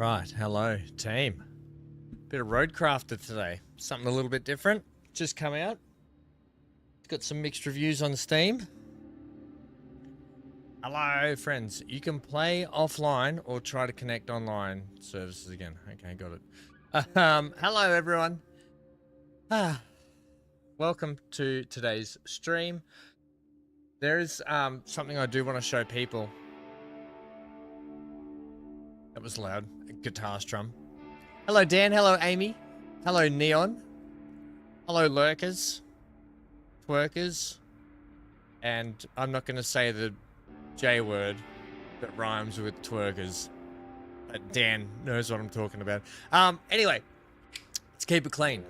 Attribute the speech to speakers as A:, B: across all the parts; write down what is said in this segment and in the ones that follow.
A: Right, hello team. Bit of RoadCrafter today. Something a little bit different. Just come out. It's got some mixed reviews on Steam. Hello friends. You can play offline or try to connect online services again. Okay, got it. Hello everyone. Welcome to today's stream. There is something I do want to show people. That was loud. A guitar strum. Hello Dan, hello Amy. Hello Neon. Hello lurkers. Twerkers. And I'm not going to say the J word that rhymes with twerkers. But Dan knows what I'm talking about. Anyway, let's keep it clean.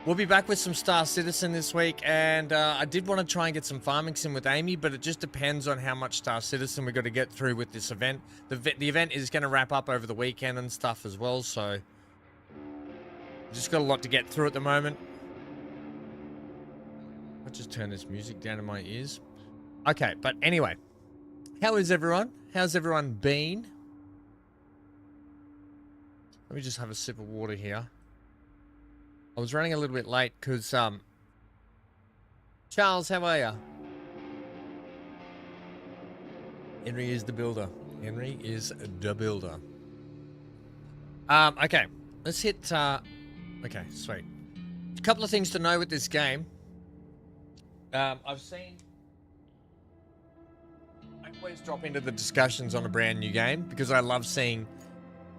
A: We'll be back with some Star Citizen this week, and I did want to try and get some farming sim with Amy, but it just depends on how much Star Citizen we've got to get through with this event. The event is going to wrap up over the weekend and stuff as well, so just got a lot to get through at the moment. I'll just turn this music down in my ears. Okay, but anyway, how is everyone? How's everyone been? Let me just have a sip of water here. I was running a little bit late because, Charles, how are ya? Henry is the builder. Henry is the builder. Okay, let's hit, okay, sweet. A couple of things to know with this game. I've seen, I always drop into the discussions on a brand new game because I love seeing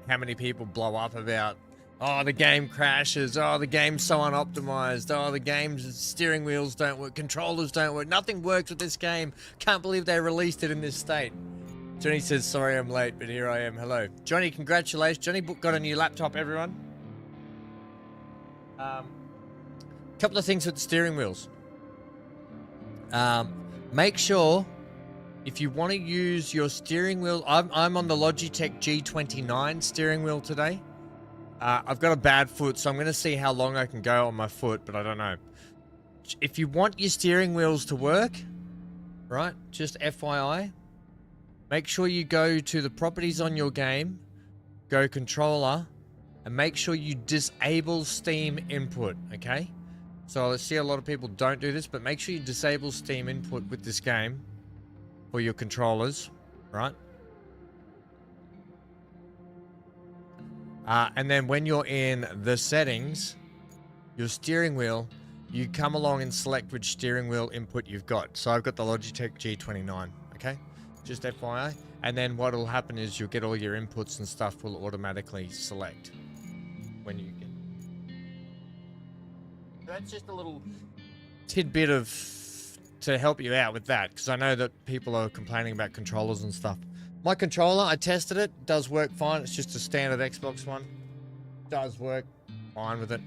A: how many people blow up about, oh, the game crashes. Oh, the game's so unoptimized. Oh, the game's steering wheels don't work. Controllers don't work. Nothing works with this game. Can't believe they released it in this state. Johnny says, sorry I'm late, but here I am. Hello. Johnny, congratulations. Johnny got a new laptop, everyone. Couple of things with the steering wheels. Make sure, if you want to use your steering wheel, I'm on the Logitech G29 steering wheel today. I've got a bad foot, so I'm going to see how long I can go on my foot, but I don't know. If you want your steering wheels to work, right, just FYI, make sure you go to the properties on your game, go controller, and make sure you disable Steam input, okay? So I see a lot of people don't do this, but make sure you disable Steam input with this game for your controllers, right? And then when you're in the settings, your steering wheel, you come along and select which steering wheel input you've got. So I've got the Logitech G29, okay? Just FYI. And then what will happen is you'll get all your inputs and stuff will automatically select when you get. That's just a little tidbit to help you out with that, because I know that people are complaining about controllers and stuff. My controller, I tested it, does work fine. It's just a standard Xbox one. Does work fine with it.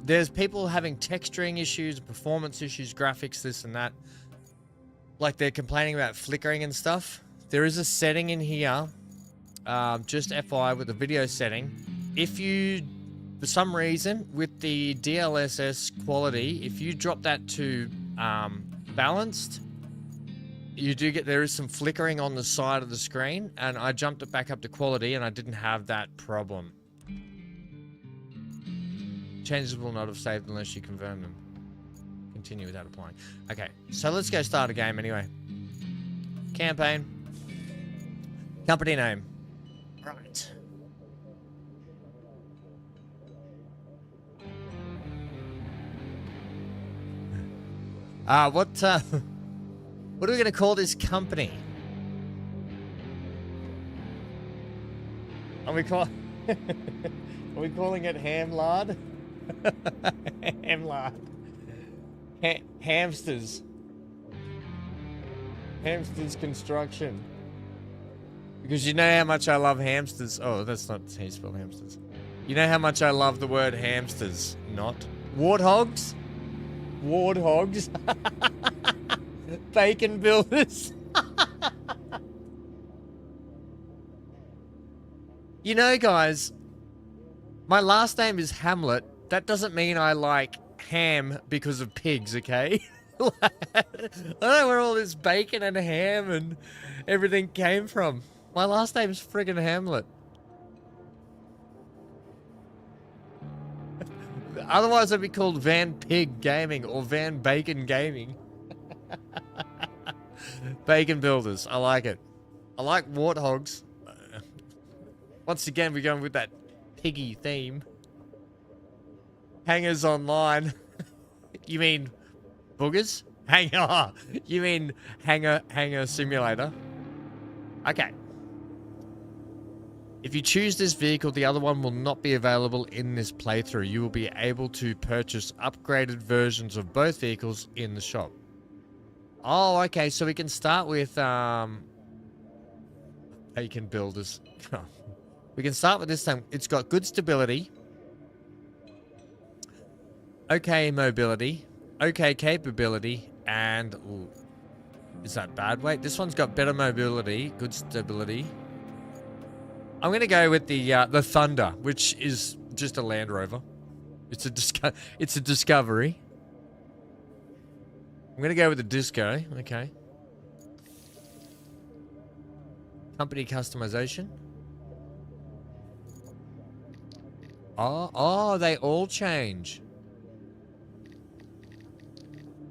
A: There's people having texturing issues, performance issues, graphics, this and that. Like they're complaining about flickering and stuff. There is a setting in here, just FYI with the video setting. If you, for some reason, with the DLSS quality, if you drop that to balanced, you do get, there is some flickering on the side of the screen, and I jumped it back up to quality and I didn't have that problem. Changes will not have saved unless you confirm them. Continue without applying. Okay, so let's go start a game anyway. Campaign. Company name. Right. What are we going to call this company? Are we calling it Hamlard? Hamlard. Hamsters. Hamsters Construction. Because you know how much I love hamsters. Oh, that's not how you spell hamsters. You know how much I love the word hamsters. Not. Warthogs? Warthogs. Bacon builders. You know, guys, my last name is Hamlet. That doesn't mean I like ham because of pigs, okay? I don't know where all this bacon and ham and everything came from. My last name's friggin' Hamlet. Otherwise, I'd be called Van Pig Gaming or Van Bacon Gaming. Bacon Builders. I like it. I like warthogs. Once again, we're going with that piggy theme. Hangers online. You mean boogers? Hanger. You mean hanger simulator? Okay. If you choose this vehicle, the other one will not be available in this playthrough. You will be able to purchase upgraded versions of both vehicles in the shop. Oh, okay. So we can start with Bacon Builders. We can start with this thing. It's got good stability. Okay mobility. Okay capability. And... Ooh, is that bad? Wait, this one's got better mobility. Good stability. I'm going to go with the Thunder, which is just a Land Rover. It's a Discovery. I'm going to go with the Disco. Okay. Company customization. Oh, they all change.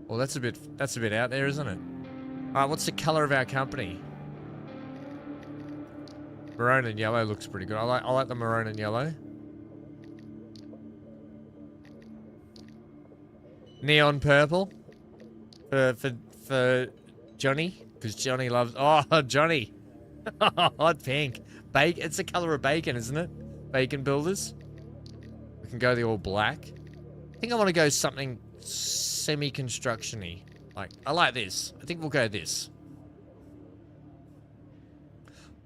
A: Well, that's a bit out there, isn't it? All right, what's the color of our company? Maroon and yellow looks pretty good. I like the maroon and yellow. Neon purple for Johnny, because Johnny loves. Oh, Johnny, hot pink. Bacon. It's the color of bacon, isn't it? Bacon Builders. We can go the all black. I think I want to go something semi-construction-y. Like, I like this. I think we'll go this.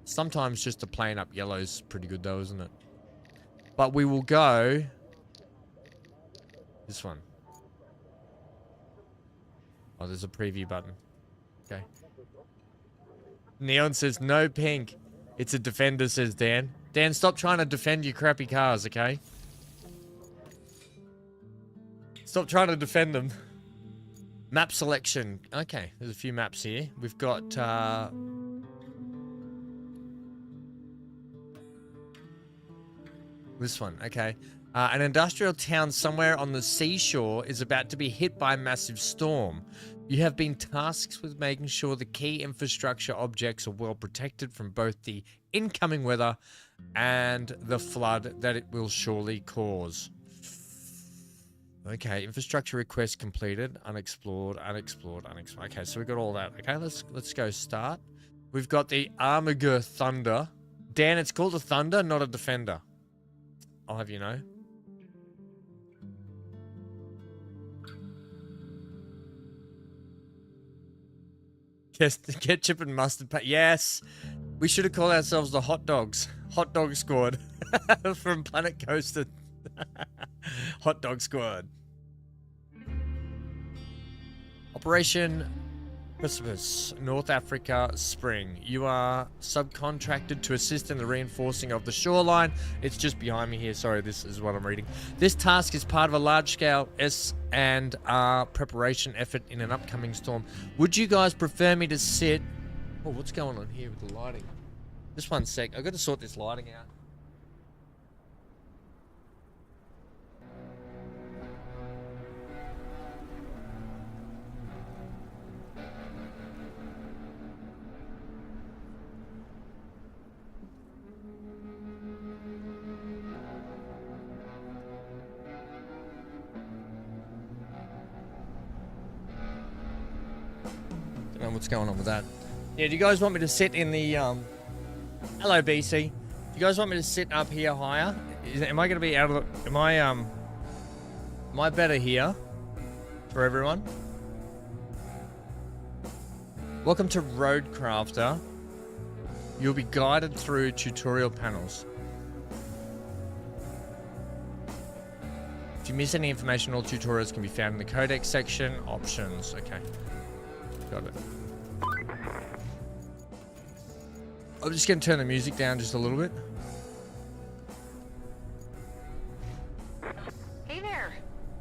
A: Sometimes just a plain up yellow's pretty good though, isn't it? But we will go this one. Oh, there's a preview button. Okay. Neon says no pink. It's a Defender, says Dan. Dan, stop trying to defend your crappy cars, okay? Stop trying to defend them. Map selection. Okay, there's a few maps here. We've got this one, okay. An industrial town somewhere on the seashore is about to be hit by a massive storm. You have been tasked with making sure the key infrastructure objects are well protected from both the incoming weather and the flood that it will surely cause. Okay, infrastructure request completed, unexplored. Okay, so we got all that. Okay, let's go start. We've got the Armiger Thunder. Dan, it's called a Thunder, not a Defender. I'll have you know. Ketchup and mustard paste. Yes, we should have called ourselves the Hot Dogs. Hot Dog Squad from Planet Coaster. Hot Dog Squad. Operation Precipice, North Africa, Spring. You are subcontracted to assist in the reinforcing of the shoreline. It's just behind me here. Sorry, this is what I'm reading. This task is part of a large-scale S&R preparation effort in an upcoming storm. Would you guys prefer me to sit... Oh, what's going on here with the lighting? Just one sec. I've got to sort this lighting out. What's going on with that? Yeah, do you guys want me to sit in the hello BC, do you guys want me to sit up here higher? Am I going to be out of the... Am I better here for everyone? Welcome to RoadCrafter. You'll be guided through tutorial panels. If you miss any information, all tutorials can be found in the codex section. Options. Okay. Got it. I'm just going to turn the music down just a little bit.
B: Hey there.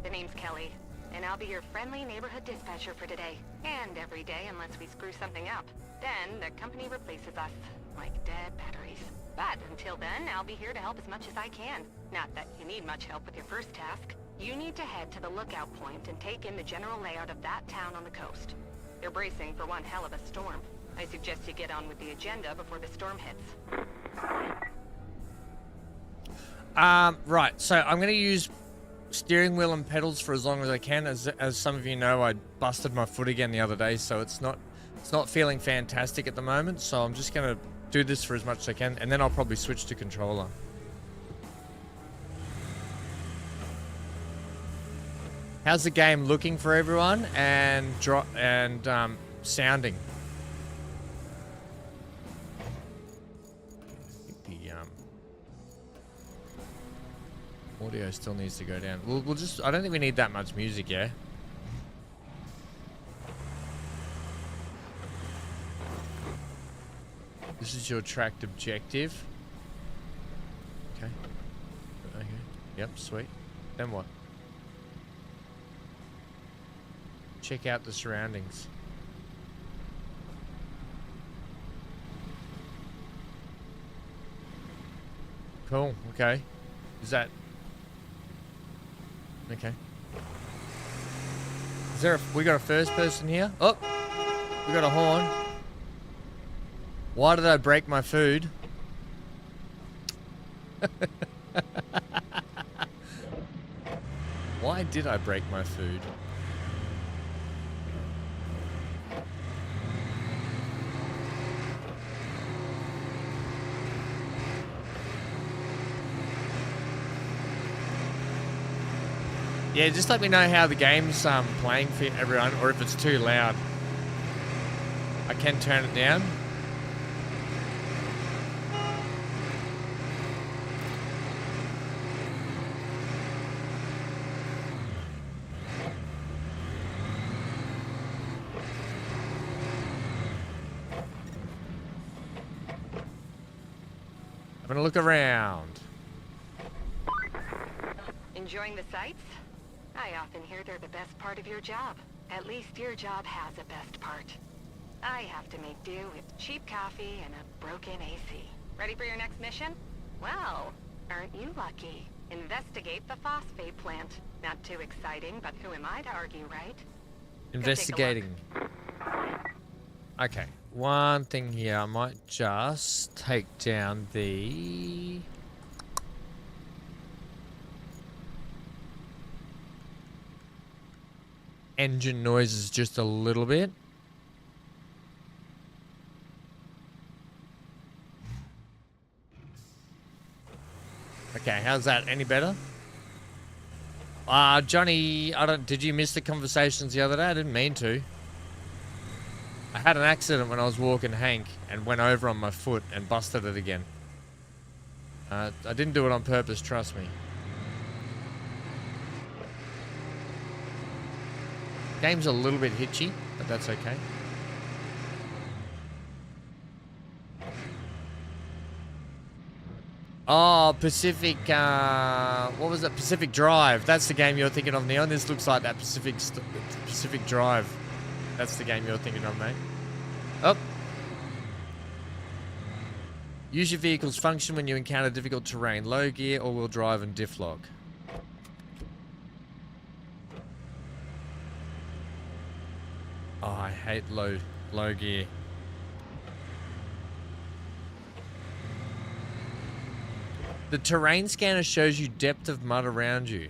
B: The name's Kelly, and I'll be your friendly neighborhood dispatcher for today. And every day unless we screw something up. Then the company replaces us. like dead batteries. But until then, I'll be here to help as much as I can. Not that you need much help with your first task. You need to head to the lookout point and take in the general layout of that town on the coast. They're bracing for one hell of a storm. I suggest you get on with the agenda before the storm hits.
A: Right, so I'm going to use steering wheel and pedals for as long as I can. As some of you know, I busted my foot again the other day, so it's not feeling fantastic at the moment. So I'm just going to do this for as much as I can, and then I'll probably switch to controller. How's the game looking for everyone and sounding? Audio still needs to go down. We'll just, I don't think we need that much music, yeah? This is your tracked objective. Okay. Okay. Yep, sweet. Then what? Check out the surroundings. Cool, okay. Is that... Okay. Is there we got a first person here? Oh! We got a horn. Why did I break my food? Why did I break my food? Yeah, just let me know how the game's playing for everyone, or if it's too loud. I can turn it down. Having a look around.
B: Enjoying the sights? I often hear they're the best part of your job. At least your job has a best part. I have to make do with cheap coffee and a broken AC. Ready for your next mission? Well, aren't you lucky? Investigate the phosphate plant. Not too exciting, but who am I to argue, right?
A: Investigating. Okay, one thing here. I might just take down the... engine noises just a little bit. Okay, how's that? Any better? Johnny, did you miss the conversations the other day? I didn't mean to. I had an accident when I was walking Hank and went over on my foot and busted it again. I didn't do it on purpose, trust me. Game's a little bit hitchy, but that's okay. Oh, Pacific, what was it? Pacific Drive. That's the game you're thinking of, Neon. This looks like that Pacific Drive. That's the game you're thinking of, mate. Oh. Use your vehicle's function when you encounter difficult terrain. Low gear, all-wheel drive, and diff lock. Oh, I hate low gear. The terrain scanner shows you depth of mud around you.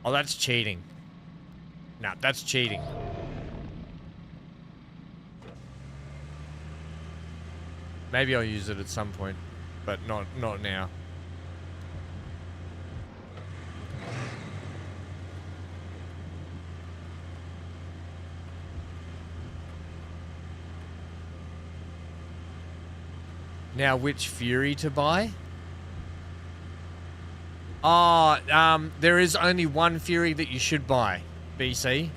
A: Oh, that's cheating. Nah, that's cheating. Maybe I'll use it at some point, but not now. Now, which Fury to buy? Oh, there is only one Fury that you should buy, BC.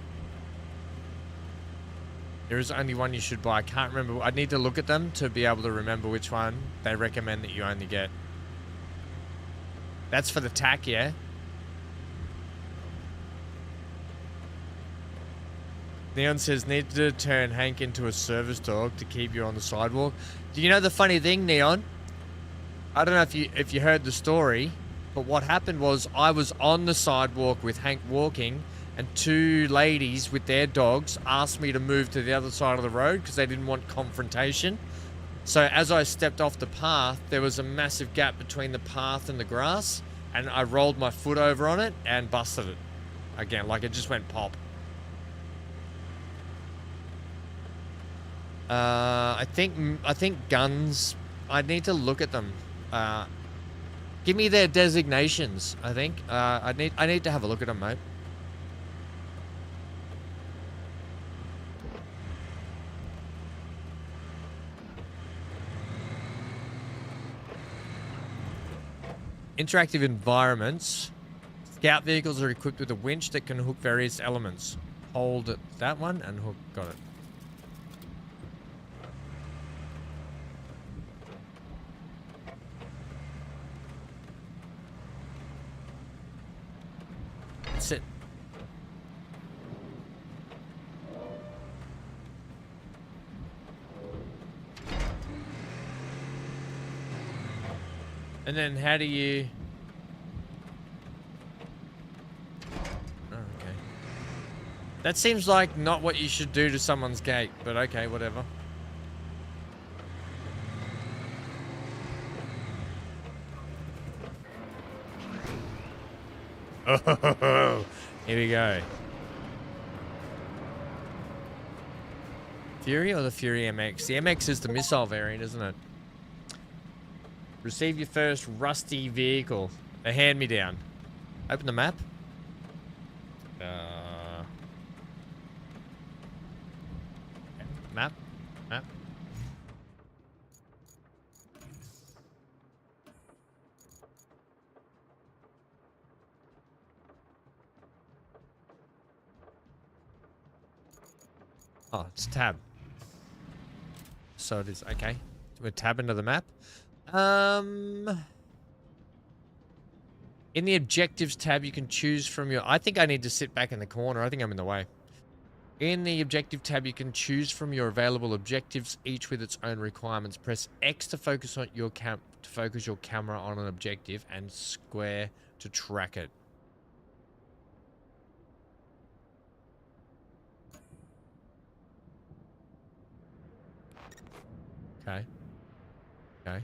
A: There is only one you should buy. I can't remember. I need to look at them to be able to remember which one they recommend that you only get. That's for the TAC, yeah? Neon says, need to turn Hank into a service dog to keep you on the sidewalk. Do you know the funny thing, Neon? I don't know if you heard the story, but what happened was I was on the sidewalk with Hank walking, and two ladies with their dogs asked me to move to the other side of the road because they didn't want confrontation. So as I stepped off the path, there was a massive gap between the path and the grass, and I rolled my foot over on it and busted it again, like it just went pop. I think guns, I'd need to look at them. Give me their designations, I think. I need to have a look at them, mate. Interactive environments. Scout vehicles are equipped with a winch that can hook various elements. Hold that one and hook. Got it. That's it. And then how do you... Oh, okay. That seems like not what you should do to someone's gate, but okay, whatever. Oh, here we go. Fury or the Fury MX? The MX is the missile variant, isn't it? Receive your first rusty vehicle. A hand-me-down. Open the map. Map. Oh, it's tab. So it is, okay. We're tab into the map. In the objectives tab, you can choose from your... I think I need to sit back in the corner. I think I'm in the way. In the objective tab, you can choose from your available objectives, each with its own requirements. Press X to focus on your camera on an objective, and square to track it. Okay. Okay.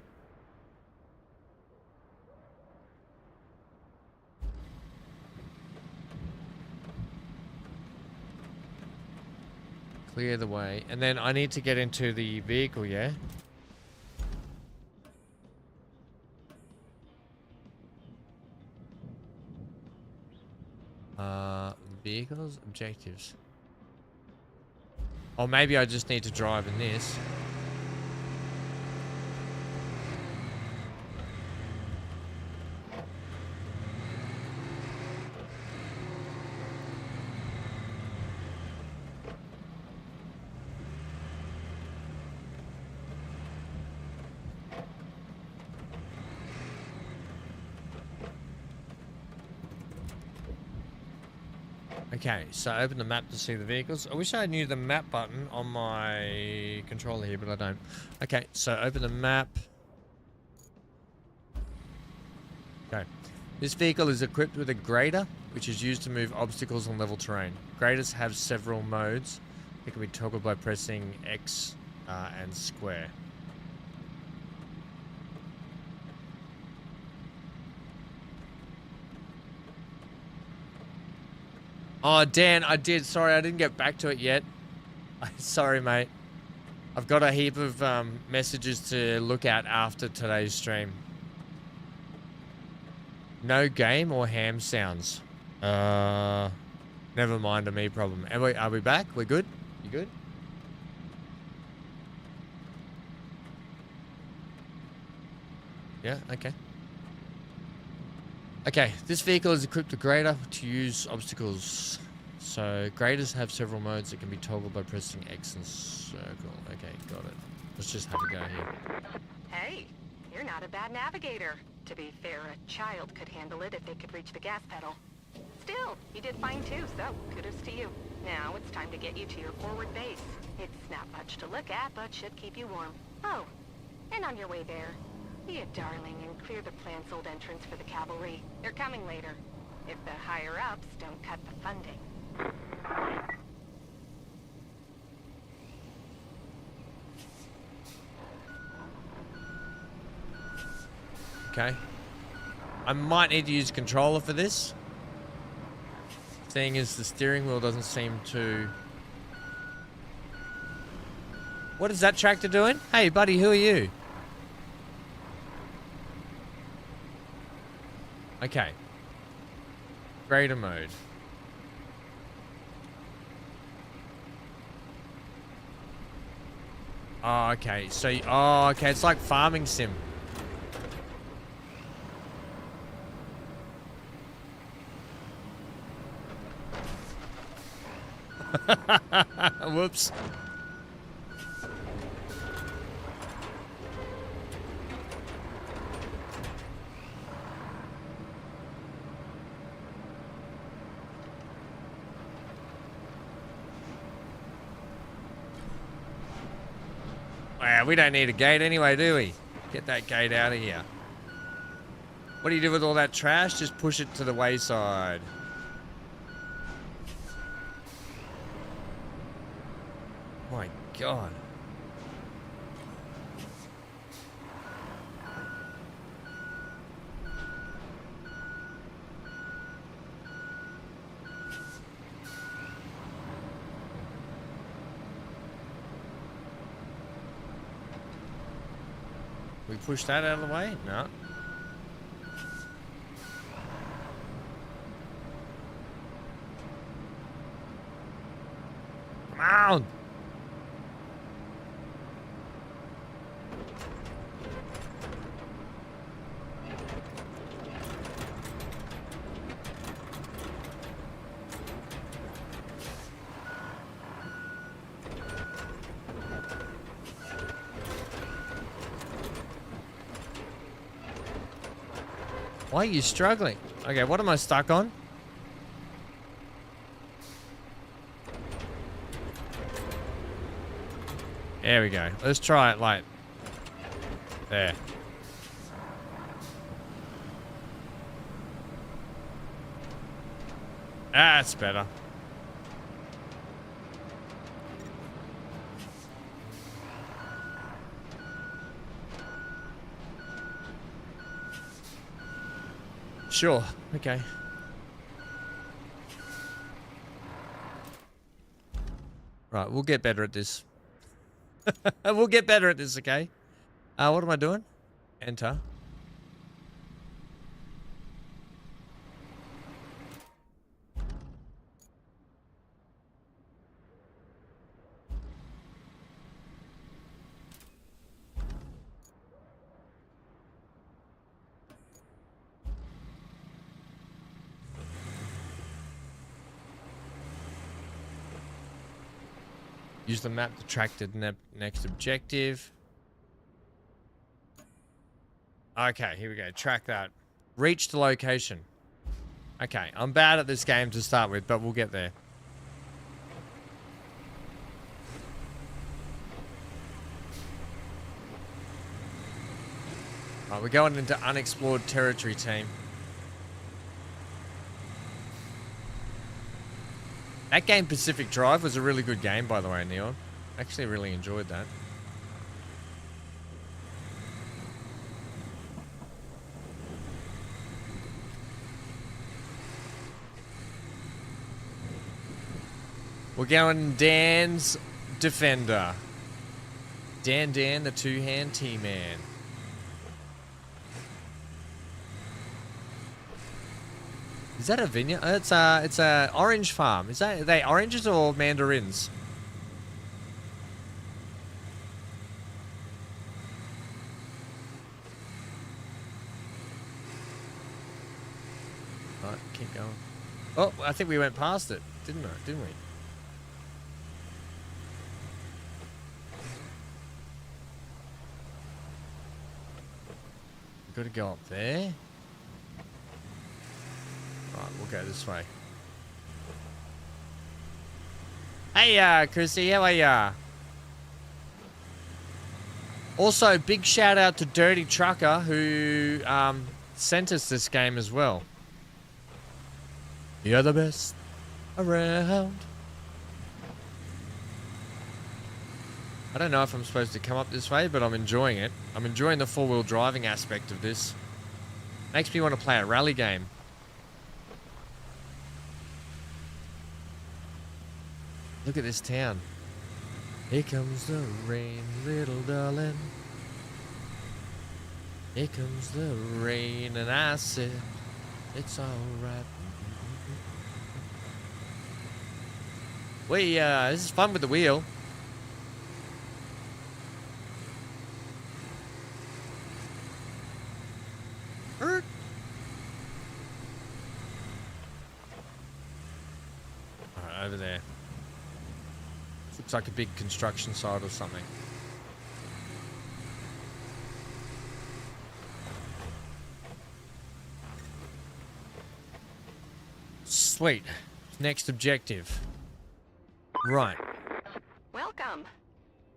A: Clear the way. And then I need to get into the vehicle, yeah? Vehicles, objectives. Or maybe I just need to drive in this. Okay, so open the map to see the vehicles. I wish I knew the map button on my controller here, but I don't. Okay, so open the map. Okay. This vehicle is equipped with a grader, which is used to move obstacles on level terrain. Graders have several modes. It can be toggled by pressing X and square. Oh, Dan, I did. Sorry, I didn't get back to it yet. Sorry, mate. I've got a heap of messages to look at after today's stream. No game or ham sounds. Never mind, a me problem. Are we back? We're good? You good? Yeah, okay. Okay, this vehicle is equipped with grader to use obstacles. So graders have several modes that can be toggled by pressing X and circle. Okay, got it. Let's just have a go here.
B: Hey, you're not a bad navigator. To be fair, a child could handle it if they could reach the gas pedal. Still, you did fine too, so kudos to you. Now it's time to get you to your forward base. It's not much to look at, but should keep you warm. Oh, and on your way there, be a darling and clear the plant's old entrance for the cavalry. They're coming later, if the higher-ups don't cut the funding.
A: Okay. I might need to use a controller for this. Seeing as the steering wheel doesn't seem to... What is that tractor doing? Hey, buddy, who are you? Okay. Grader mode. Oh, okay. So, oh, okay. It's like farming sim. Whoops. Wow, we don't need a gate anyway, do we? Get that gate out of here. What do you do with all that trash? Just push it to the wayside. My God. We push that out of the way? No. Come on! Why are you struggling? Okay, what am I stuck on? There we go. Let's try it like... There. That's better. Sure. Okay. Right, we'll get better at this. We'll get better at this, okay? What am I doing? Enter. Use the map to track the next objective. Okay, here we go. Track that. Reach the location. Okay, I'm bad at this game to start with, but we'll get there. Right, we're going into unexplored territory, team. That game, Pacific Drive, was a really good game, by the way, Neon. Actually, really enjoyed that. We're going Dan's Defender. Dan, the two-hand T-Man. Is that a vineyard? It's a orange farm. Are they oranges or mandarins? Right, keep going. Oh, I think we went past it, didn't we? Got to go up there. Right, we'll go this way. Hey, Chrissy, how are ya? Also, big shout out to Dirty Trucker who sent us this game as well. You're the best around. I don't know if I'm supposed to come up this way, but I'm enjoying it. I'm enjoying the four-wheel driving aspect of this. Makes me want to play a rally game. Look at this town. Here comes the rain, little darling. Here comes the rain, and I said, it's alright. This is fun with the wheel. Alright, over there. Looks like a big construction site or something. Sweet. Next objective. Right.
B: Welcome.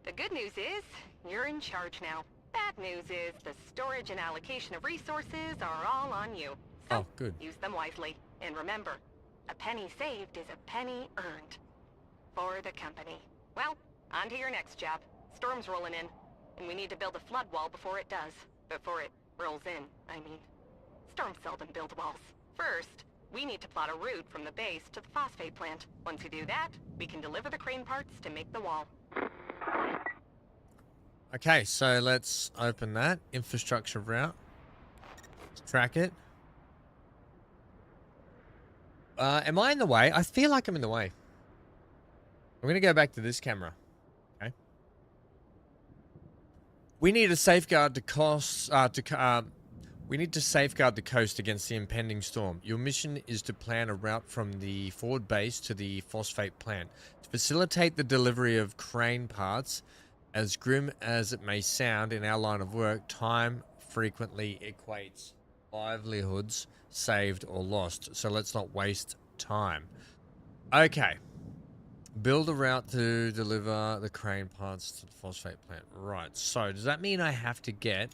B: The good news is, you're in charge now. Bad news is, the storage and allocation of resources are all on you. So,
A: oh, good.
B: Use them wisely. And remember, a penny saved is a penny earned. For the company. Well, on to your next job. Storm's rolling in, and we need to build a flood wall before it does. Before it rolls in, I mean. Storms seldom build walls. First, we need to plot a route from the base to the phosphate plant. Once we do that, we can deliver the crane parts to make the wall.
A: Okay, so let's open that. Infrastructure route. Let's track it. Am I in the way? I feel like I'm in the way. I'm going to go back to this camera. Okay. We need to safeguard the costs. We need to safeguard the coast against the impending storm. Your mission is to plan a route from the forward base to the phosphate plant. To facilitate the delivery of crane parts, as grim as it may sound in our line of work, time frequently equates livelihoods saved or lost. So let's not waste time. Okay. Build a route to deliver the crane parts to the phosphate plant. Right. So does that mean I have to get...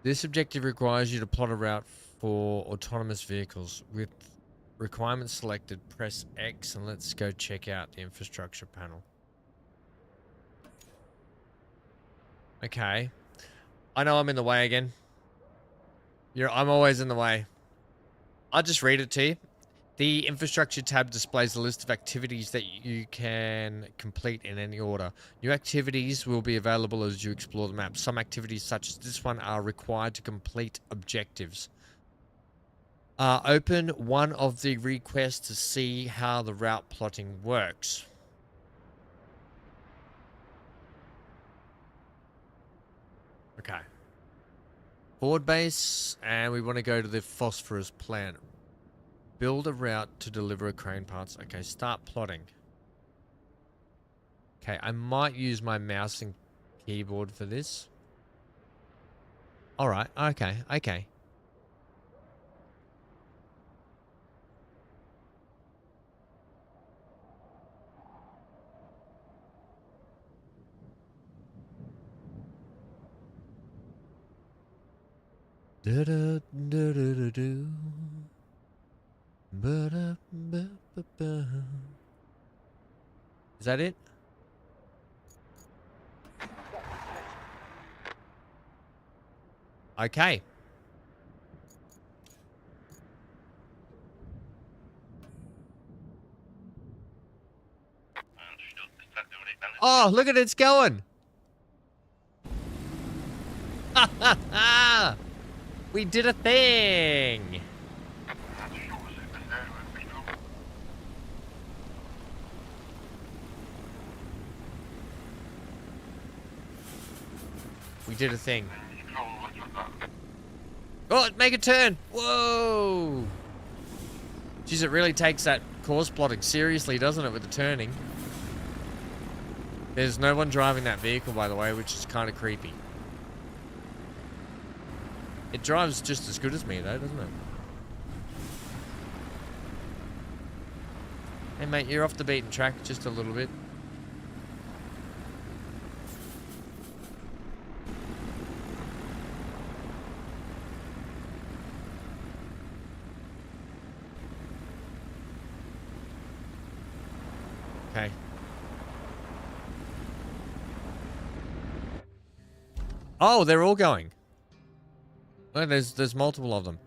A: This objective requires you to plot a route for autonomous vehicles. With requirements selected, press X and let's go check out the infrastructure panel. Okay. I know I'm in the way again. I'm always in the way. I'll just read it to you. The infrastructure tab displays a list of activities that you can complete in any order. New activities will be available as you explore the map. Some activities such as this one are required to complete objectives. Open one of the requests to see how the route plotting works. Okay. Forward base, and we want to go to the phosphorus plant. Build a route to deliver crane parts. Okay, start plotting. Okay, I might use my mouse and keyboard for this. Alright, okay. Do-do-do-do-do-do. Is that it? Okay. Oh, look at it's going. Ha ha ha! We did a thing. We did a thing. Oh, make a turn. Whoa. Jeez, it really takes that course plotting seriously, doesn't it, with the turning? There's no one driving that vehicle, by the way, which is kind of creepy. It drives just as good as me though, doesn't it? Hey mate, you're off the beaten track just a little bit. Okay. Oh, they're all going. Oh, there's multiple of them.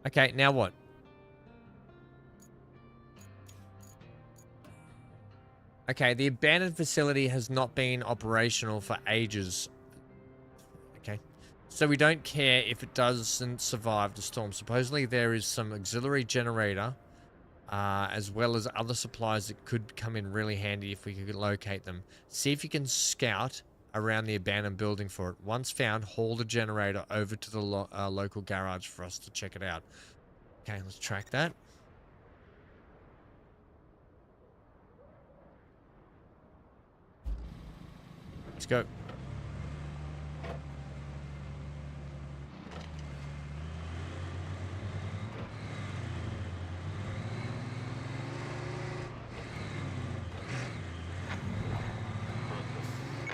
A: Okay, now what? Okay, the abandoned facility has not been operational for ages. Okay. So we don't care if it doesn't survive the storm. Supposedly there is some auxiliary generator, as well as other supplies that could come in really handy if we could locate them. See if you can scout around the abandoned building for it. Once found, haul the generator over to the local garage for us to check it out. Okay, let's track that. Let's go.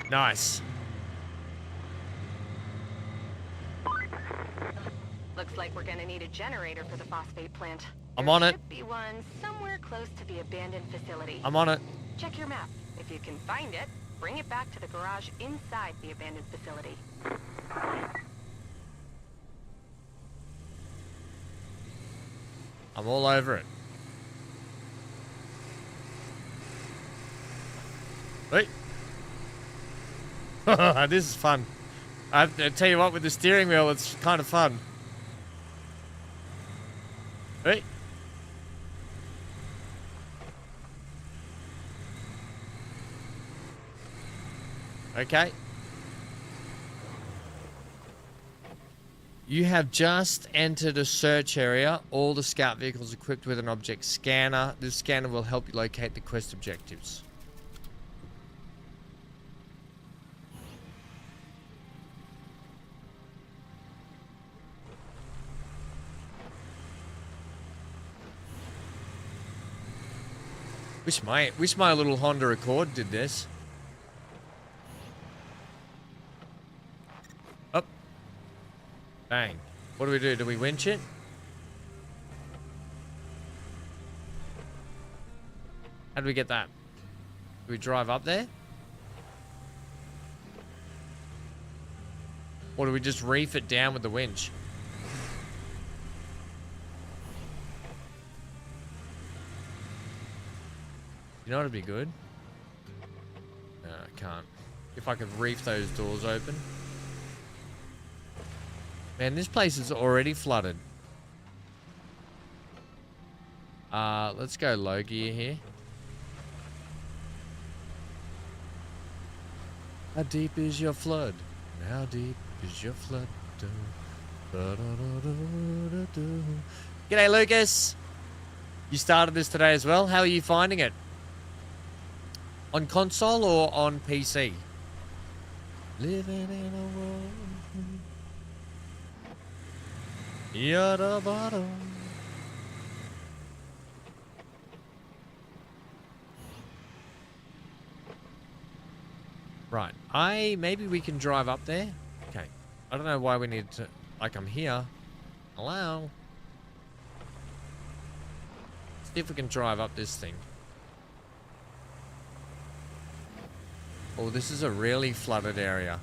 A: Nice.
B: Looks like we're gonna need a generator for the phosphate plant.
A: I'm on it.
B: There should be one somewhere close to the abandoned facility.
A: I'm on it.
B: Check your map. If you can find it, bring it back to the garage inside the abandoned facility.
A: I'm all over it. Wait. This is fun. I tell you what, with the steering wheel, it's kind of fun. Wait. Okay. You have just entered a search area. All the scout vehicles equipped with an object scanner. This scanner will help you locate the quest objectives. Wish my little Honda Accord did this. Up. Bang. What do we do? Do we winch it? How do we get that? Do we drive up there? Or do we just reef it down with the winch? You know what'd be good? No, I can't. If I could reef those doors open. Man, this place is already flooded. Let's go low gear here. How deep is your flood? How deep is your flood? G'day, Lucas. You started this today as well. How are you finding it? On console or on PC? Living in a world. You're the bottom. Right. Maybe we can drive up there. Okay. I don't know why we need to. Like, I'm here. Hello. See if we can drive up this thing. Oh, this is a really flooded area.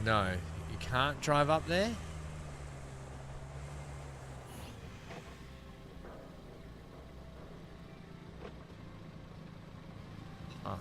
A: No. You can't drive up there? Huh.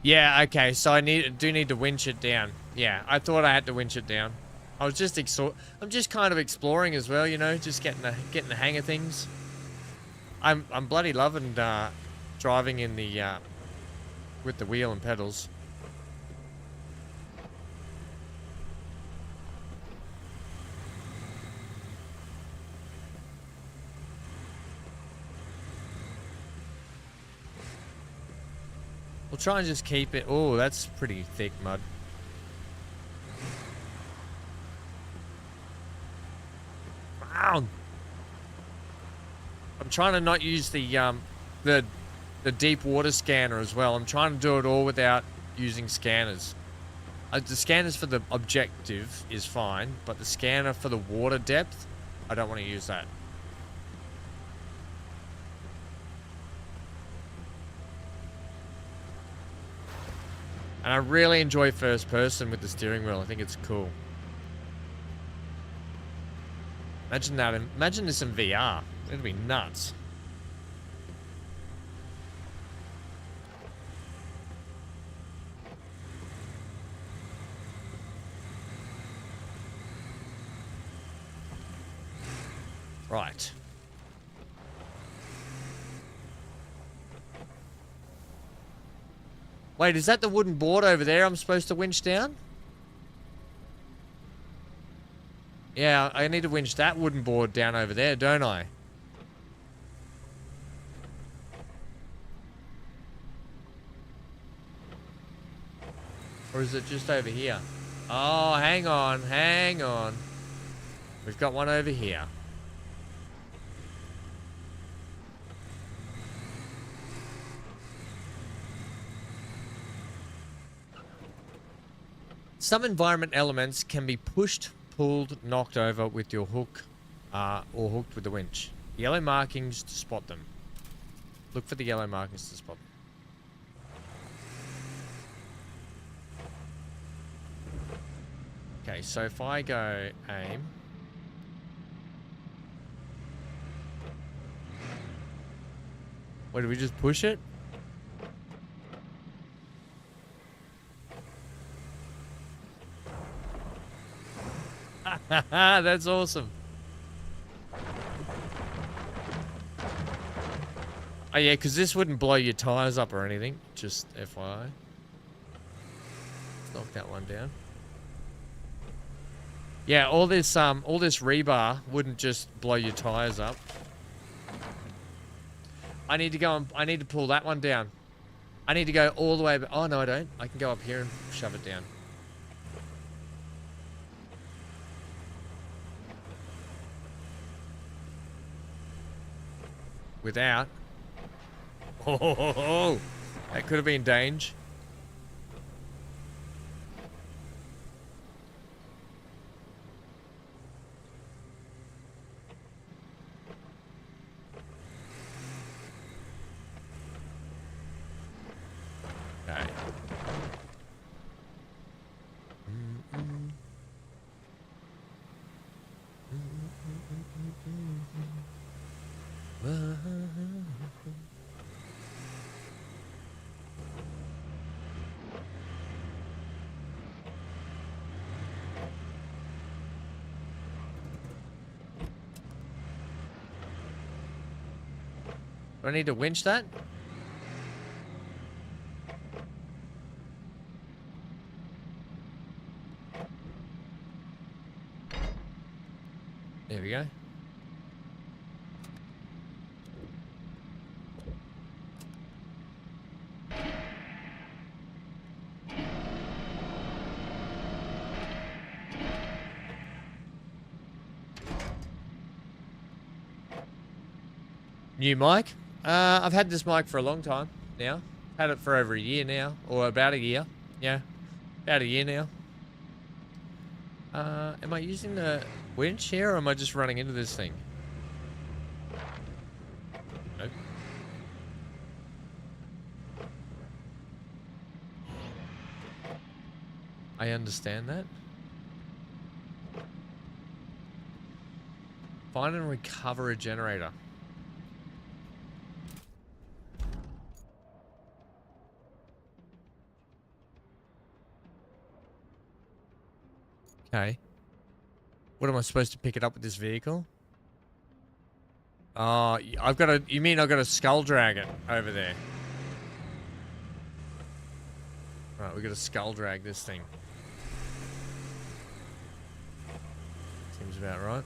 A: Yeah, okay, so I do need to winch it down. Yeah, I thought I had to winch it down. I was just I'm just kind of exploring as well, you know, just getting the hang of things. I'm bloody loving driving in the with the wheel and pedals. We'll try and just keep it. Oh, that's pretty thick mud. Wow. I'm trying to not use the deep water scanner as well. I'm trying to do it all without using scanners. The scanners for the objective is fine, but the scanner for the water depth, I don't want to use that. And I really enjoy first person with the steering wheel. I think it's cool. Imagine that. Imagine this in VR. It'd be nuts. Right. Wait, is that the wooden board over there I'm supposed to winch down? Yeah, I need to winch that wooden board down over there, don't I? Or is it just over here? Oh, hang on, hang on. We've got one over here. Some environment elements can be pushed, pulled, knocked over with your hook, or hooked with the winch. Yellow markings to spot them. Look for the yellow markings to spot them. Okay, so if I go aim. Wait, do we just push it? That's awesome. Oh yeah, because this wouldn't blow your tires up or anything. Just FYI. Let's knock that one down. Yeah, all this rebar wouldn't just blow your tires up. I need to go and I need to pull that one down. I need to go all the way. Oh no, I don't. I can go up here and shove it down. Without. Oh, that could have been danger. Okay. Do I need to winch that? There we go. New mic? I've had this mic for a long time now. Had it for over a year now, or about a year. Yeah, about a year now. Am I using the winch here, or am I just running into this thing? Nope. I understand that. Find and recover a generator. Okay. What am I supposed to pick it up with this vehicle? Oh, I've got a... You mean I've got a skull dragon over there? Right, we've got to skull drag this thing. Seems about right.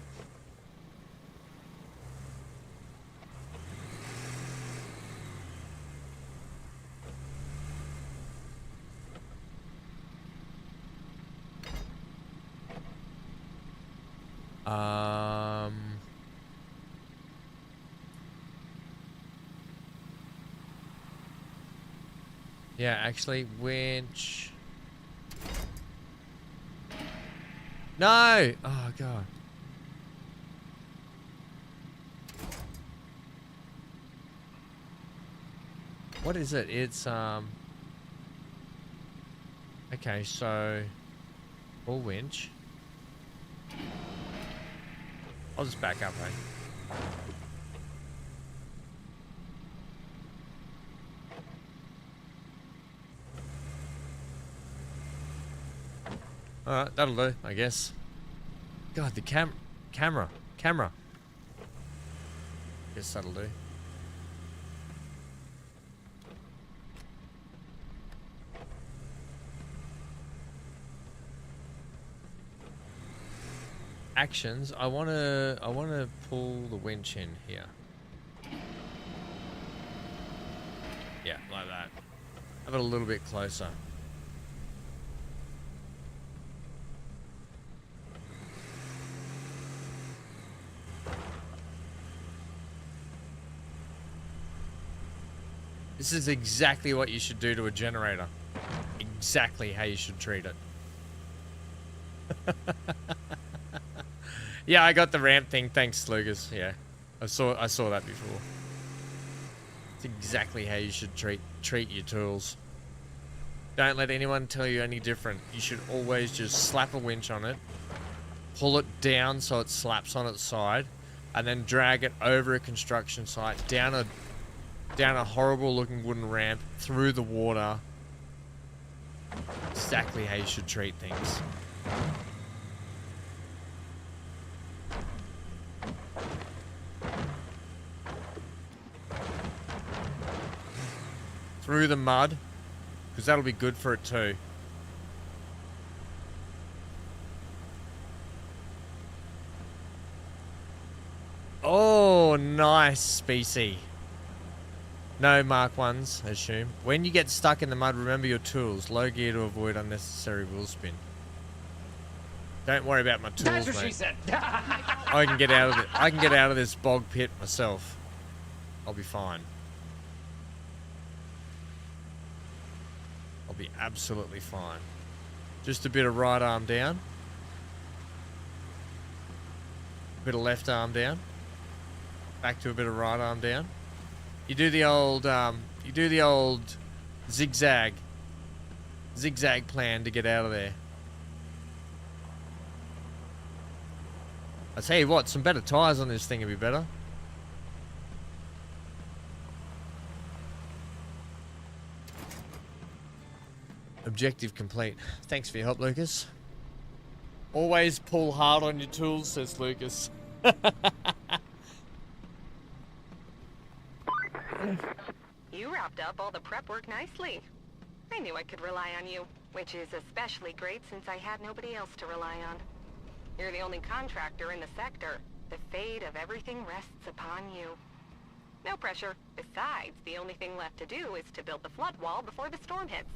A: Yeah, actually, winch. No! Oh, God. What is it? It's, okay, so... Full winch. I'll just back up, eh? Alright, that'll do, I guess. God, the camera. Guess that'll do. Actions. I wanna pull the winch in here. Yeah, like that. Have it a little bit closer. This is exactly what you should do to a generator. Exactly how you should treat it. Yeah, I got the ramp thing. Thanks, Lucas. Yeah, I saw that before. It's exactly how you should treat your tools. Don't let anyone tell you any different. You should always just slap a winch on it, pull it down so it slaps on its side, and then drag it over a construction site, down a horrible looking wooden ramp, through the water. Exactly how you should treat things. Through the mud, because that'll be good for it too. Oh, nice, species. No Mark 1s, I assume. When you get stuck in the mud, remember your tools. Low gear to avoid unnecessary wheel spin. Don't worry about my tools,
C: That's what
A: mate.
C: she said.
A: I can get out of it. I can get out of this bog pit myself. I'll be fine. I'll be absolutely fine. Just a bit of right arm down. A bit of left arm down. Back to a bit of right arm down. You do the old zigzag plan to get out of there. I tell you what, some better tires on this thing would be better. Objective complete. Thanks for your help, Lucas. Always pull hard on your tools, says Lucas.
B: You wrapped up all the prep work nicely. I knew I could rely on you, which is especially great since I had nobody else to rely on. You're the only contractor in the sector. The fate of everything rests upon you. No pressure. Besides, the only thing left to do is to build the flood wall before the storm hits.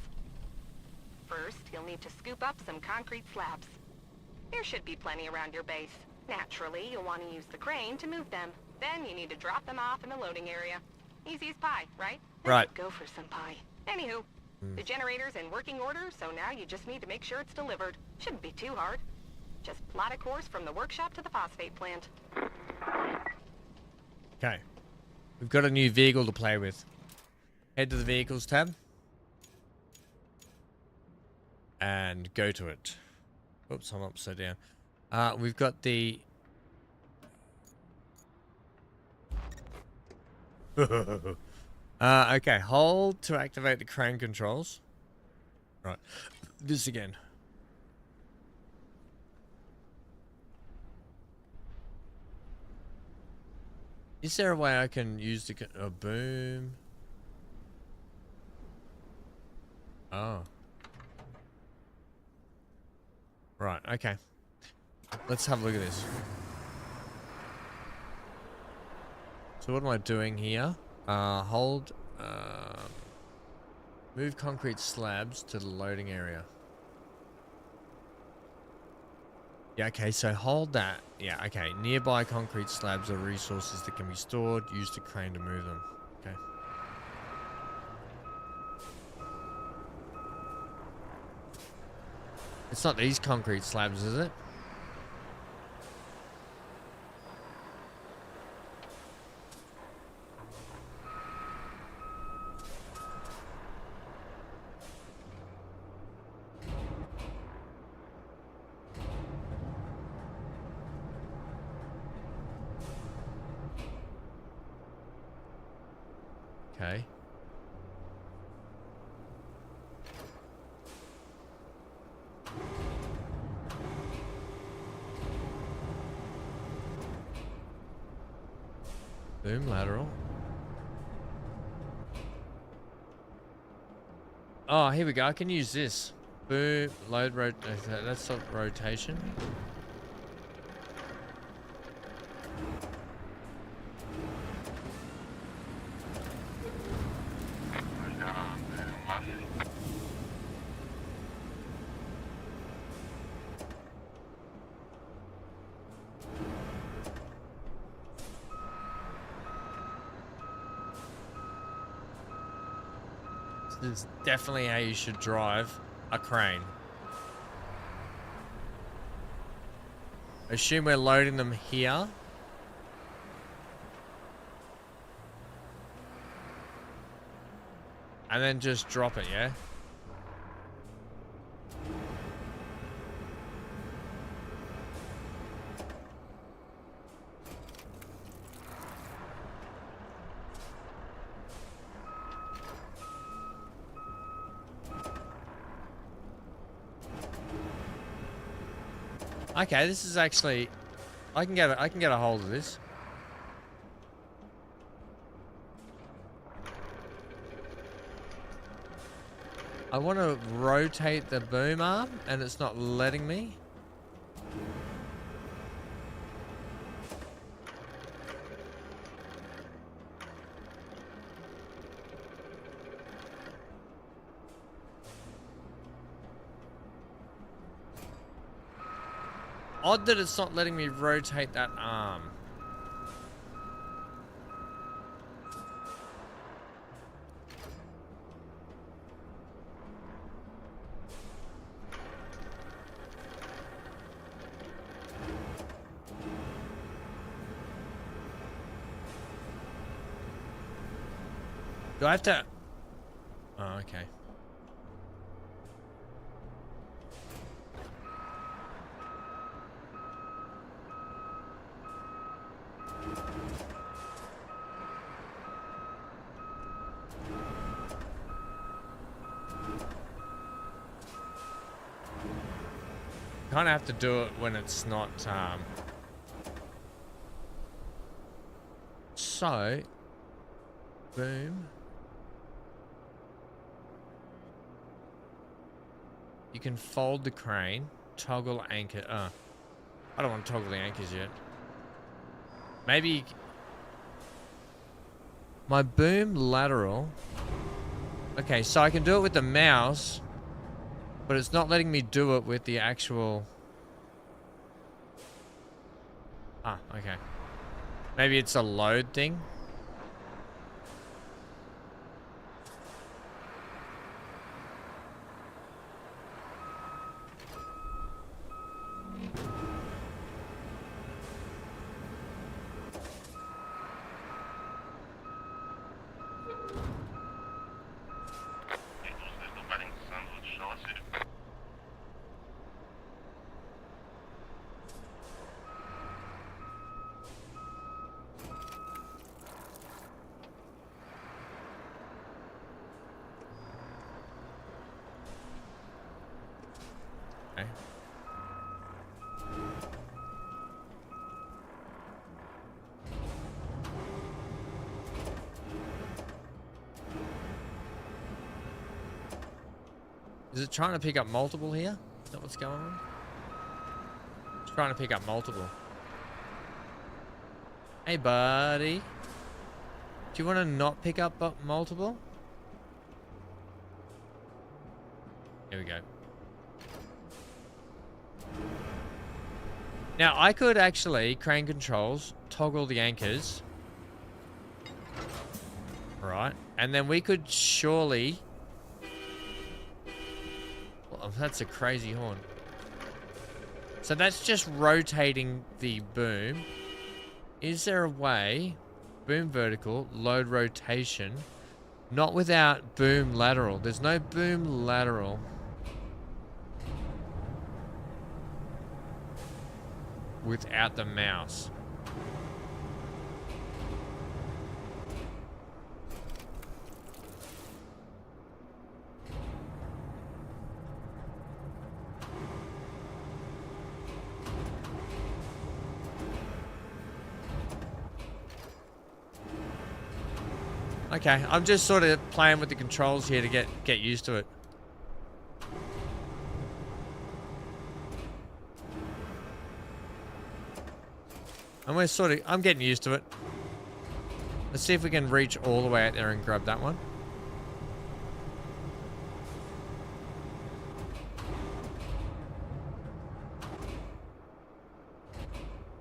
B: First, you'll need to scoop up some concrete slabs. There should be plenty around your base. Naturally, you'll want to use the crane to move them. Then you need to drop them off in the loading area. Easy as pie, right?
A: Right.
B: Go for some pie. Anywho, the generator's in working order, so now you just need to make sure it's delivered. Shouldn't be too hard. Just plot a course from the workshop to the phosphate plant.
A: Okay. We've got a new vehicle to play with. Head to the vehicles tab. And go to it. Oops, I'm upside down. We've got the... okay, hold to activate the crane controls. Right. This again. Is there a way I can use a boom? Oh. Right, okay. Let's have a look at this. So what am I doing here? Hold, move concrete slabs to the loading area. Yeah, okay, so hold that. Yeah, okay. Nearby concrete slabs are resources that can be stored, used a crane to move them. Okay. It's not these concrete slabs, is it? Okay. Boom lateral. Oh, here we go. I can use this. Boom, load that's not rotation. This is definitely how you should drive a crane. Assume we're loading them here. And then just drop it, yeah? Okay, this is actually I can get a hold of this. I want to rotate the boom arm and it's not letting me. Odd that it's not letting me rotate that arm. Do I have to... Oh, okay. Kind of have to do it when it's not, So, boom. You can fold the crane, toggle anchor. I don't want to toggle the anchors yet. Maybe my boom lateral. Okay, so I can do it with the mouse, but it's not letting me do it with the actual... Ah, okay. Maybe it's a load thing. Is it trying to pick up multiple here? Is that what's going on? It's trying to pick up multiple. Hey, buddy. Do you want to not pick up multiple? Here we go. Now, I could actually, crane controls, toggle the anchors. Right. And then we could surely... Well, that's a crazy horn. So that's just rotating the boom. Is there a way... Boom vertical, load rotation. Not without boom lateral. There's no boom lateral. Without the mouse. Okay, I'm just sort of playing with the controls here to get used to it. And we're sort of, I'm getting used to it. Let's see if we can reach all the way out there and grab that one.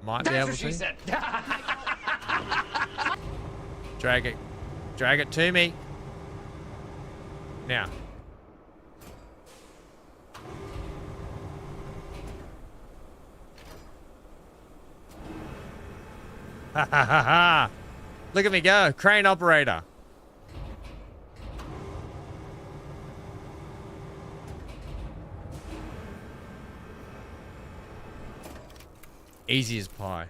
A: Might be able to. Drag it. Drag it to me. Now. Ha ha ha ha. Look at me go. Crane operator. Easy as pie.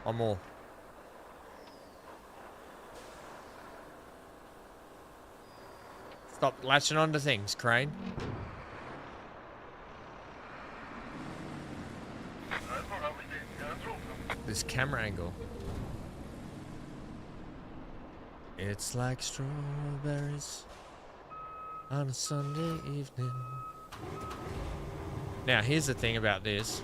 A: One more. Stop latching onto things, crane. This camera angle. It's like strawberries on a Sunday evening. Now, here's the thing about this.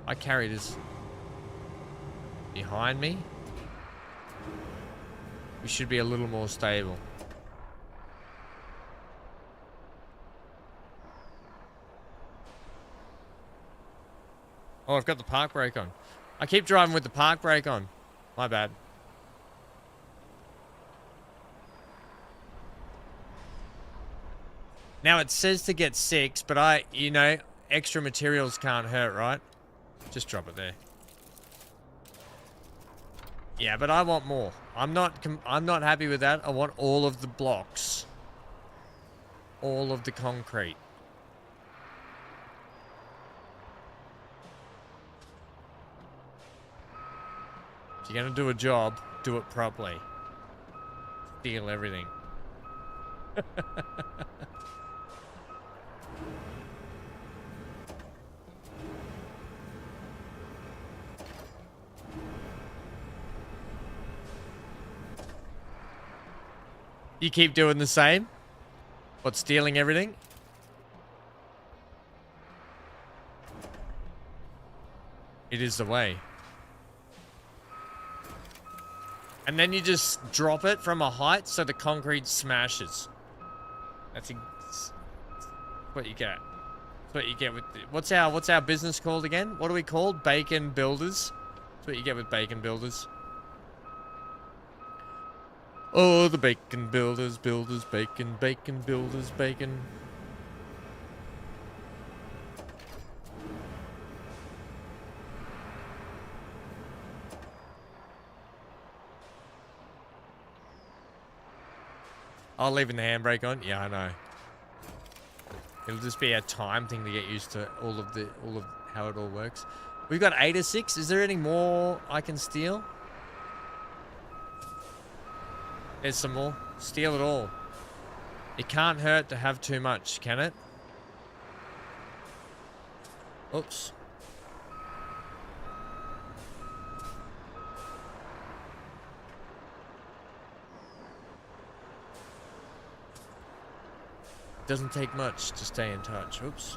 A: I carry this behind me. We should be a little more stable. Oh, I've got the park brake on. I keep driving with the park brake on. My bad. Now it says to get 6, but you know, extra materials can't hurt, right? Just drop it there. Yeah, but I want more. I'm not happy with that. I want all of the blocks. All of the concrete. If you're gonna do a job, do it properly. Steal everything. You keep doing the same? What, stealing everything? It is the way. And then you just drop it from a height so the concrete smashes. That's what you get. That's what you get with what's our business called again? What are we called? Bacon builders. That's what you get with bacon builders. Oh, the bacon builders, bacon, bacon builders, bacon. Oh, leaving the handbrake on? Yeah, I know. It'll just be a time thing to get used to all of how it all works. We've got 8 or 6. Is there any more I can steal? There's some more. Steal it all. It can't hurt to have too much, can it? Oops. Doesn't take much to stay in touch. Oops.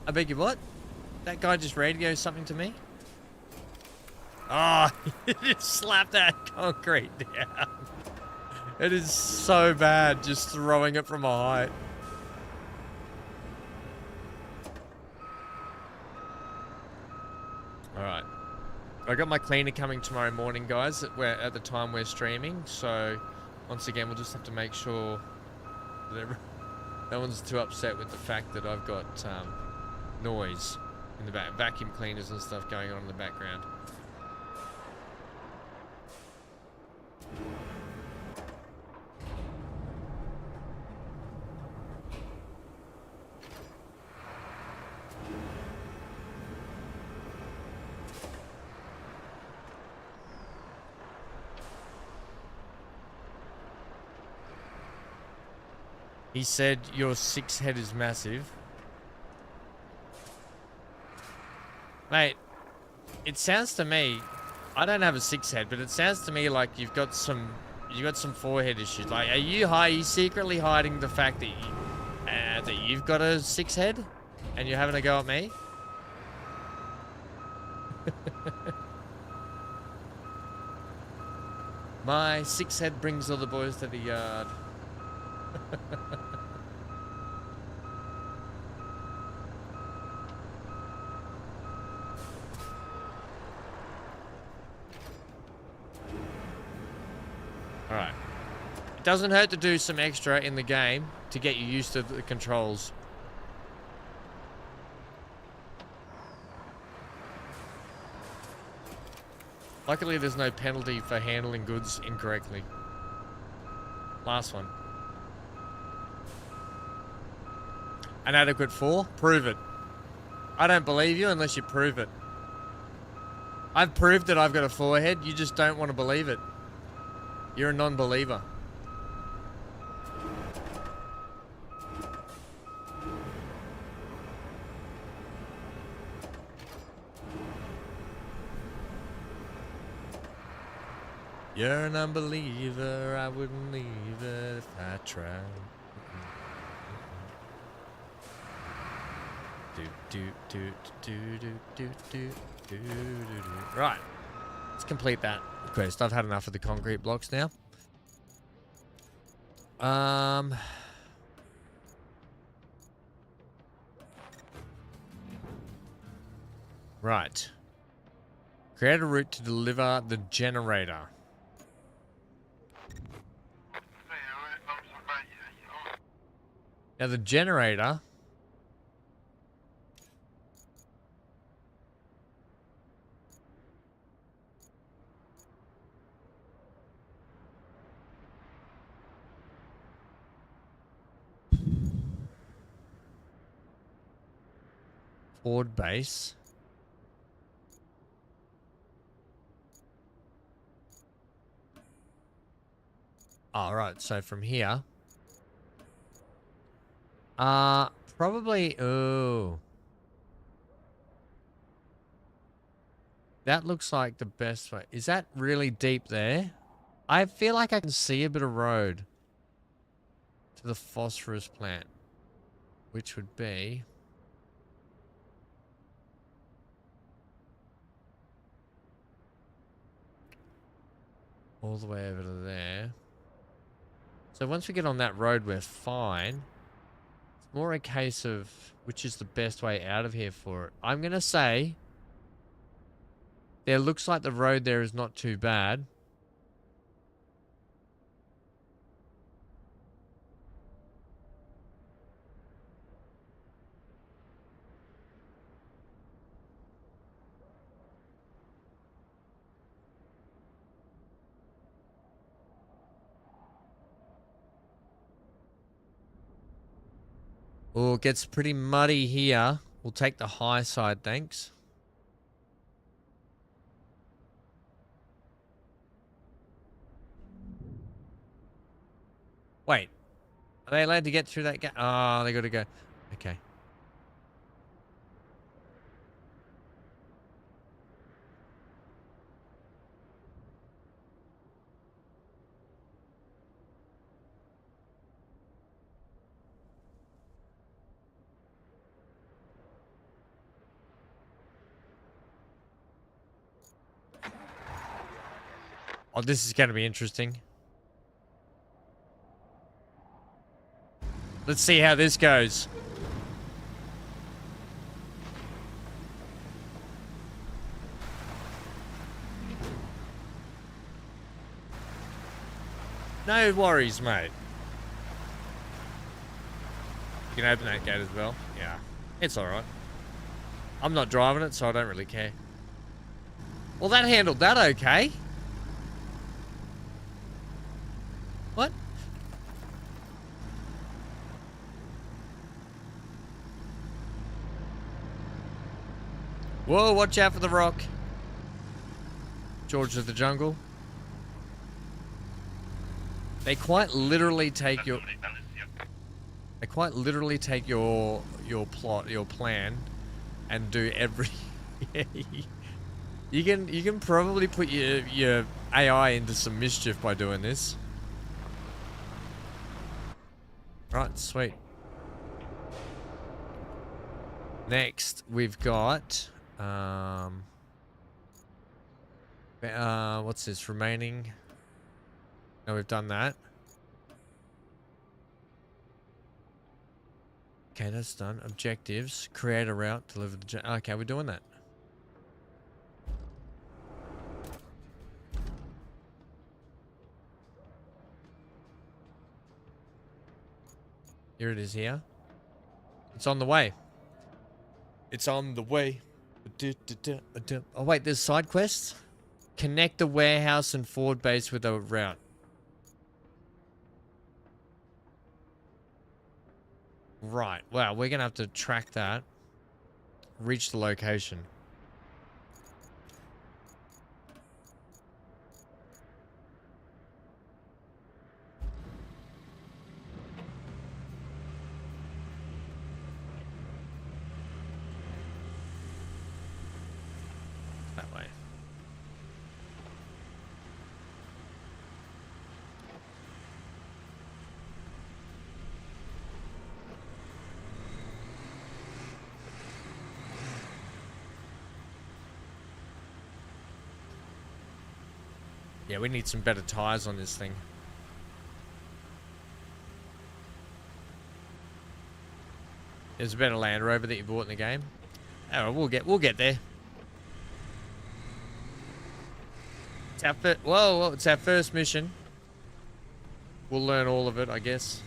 A: I beg your what? That guy just radioed something to me? Oh, he just slapped that concrete down. It is so bad just throwing it from a height. Alright. I got my cleaner coming tomorrow morning, guys, at the time we're streaming. So, once again, we'll just have to make sure that no one's too upset with the fact that I've got noise in the back, vacuum cleaners and stuff going on in the background. He said your 6 head is massive. Mate, it sounds to me, I don't have a 6 head, but it sounds to me like you've got some 4 head issues. Like, are you secretly hiding the fact that that you've got a 6 head, and you're having a go at me? My 6 head brings all the boys to the yard. Alright. It doesn't hurt to do some extra in the game to get you used to the controls. Luckily, there's no penalty for handling goods incorrectly. Last one. An adequate 4? Prove it. I don't believe you unless you prove it. I've proved that I've got a 4 head. You just don't want to believe it. You're a non-believer. You're an unbeliever. I wouldn't leave it if I tried. Right. Let's complete that quest. I've had enough of the concrete blocks now. Right. Create a route to deliver the generator. Now the generator... Ford base. Alright, so from here. Probably, oh. That looks like the best way. Is that really deep there? I feel like I can see a bit of road to the phosphorus plant, which would be... all the way over to there. So once we get on that road, we're fine. It's more a case of which is the best way out of here for it. I'm going to say there looks like the road there is not too bad. Oh, it gets pretty muddy here. We'll take the high side, thanks. Wait. Are they allowed to get through that gate? Oh, they got to go. Okay. Oh, this is going to be interesting. Let's see how this goes. No worries, mate. You can open that gate as well. Yeah, it's all right. I'm not driving it, so I don't really care. Well, that handled that okay. What? Whoa, watch out for the rock. George of the Jungle. They quite literally take your... They quite literally take your plot, your plan, and do every... You can probably put your AI into some mischief by doing this. Right, sweet. Next, we've got what's this remaining? No, we've done that. Okay, that's done. Objectives: create a route, deliver the. Okay, we're doing that. Here it is. Here. It's on the way. It's on the way. Oh wait, there's side quests. Connect the warehouse and Ford base with a route. Right. Well, we're gonna have to track that. Reach the location. That way. Yeah, we need some better tires on this thing. There's a better Land Rover that you bought in the game. Oh, we'll get there. It's our whoa, it's our first mission. We'll learn all of it, I guess.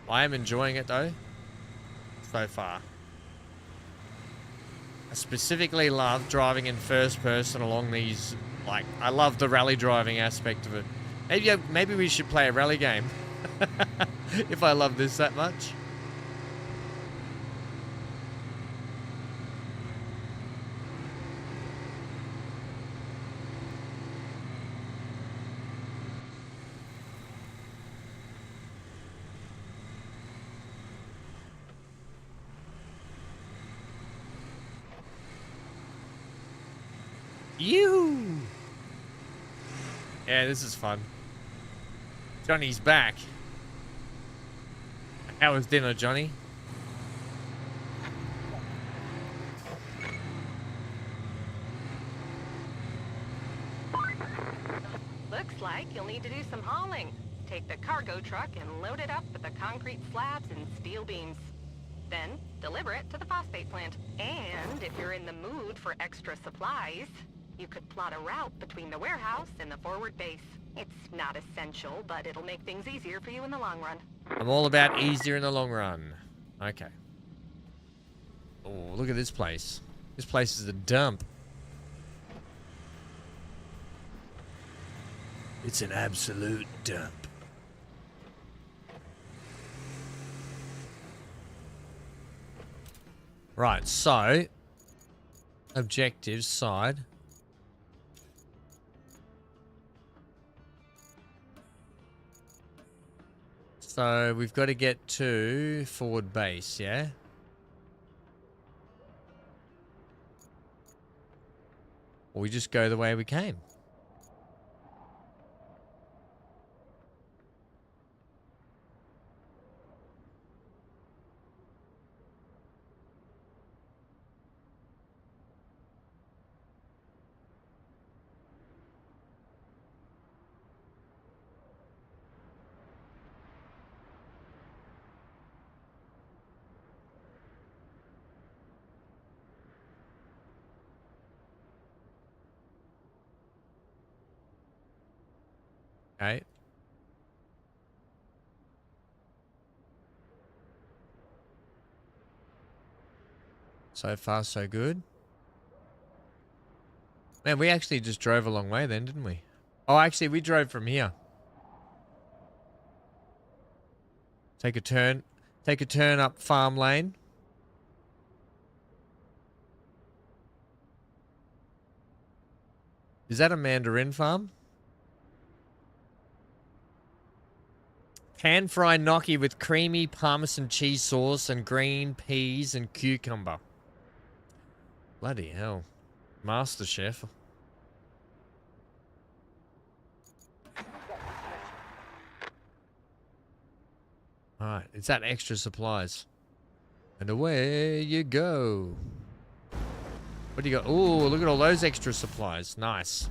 A: I am enjoying it though, so far. I specifically love driving in first person along these. Like, I love the rally driving aspect of it. Maybe we should play a rally game. If I love this that much. You. Yeah, this is fun. Johnny's back. How was dinner, Johnny?
B: Looks like you'll need to do some hauling. Take the cargo truck and load it up with the concrete slabs and steel beams. Then, deliver it to the phosphate plant. And if you're in the mood for extra supplies, you could plot a route between the warehouse and the forward base. It's not essential, but it'll make things easier for you in the long run.
A: I'm all about easier in the long run. Okay. Oh, look at this place. This place is a dump. It's an absolute dump. Right, so objectives side. So we've got to get to forward base, yeah? Or we just go the way we came. Okay. So far, so good. Man, we actually just drove a long way then, didn't we? Oh, actually, we drove from here. Take a turn. Take a turn up farm lane. Is that a mandarin farm? Pan fry gnocchi with creamy parmesan cheese sauce and green peas and cucumber. Bloody hell. Master chef. Alright, it's that extra supplies. And away you go. What do you got? Oh, look at all those extra supplies. Nice.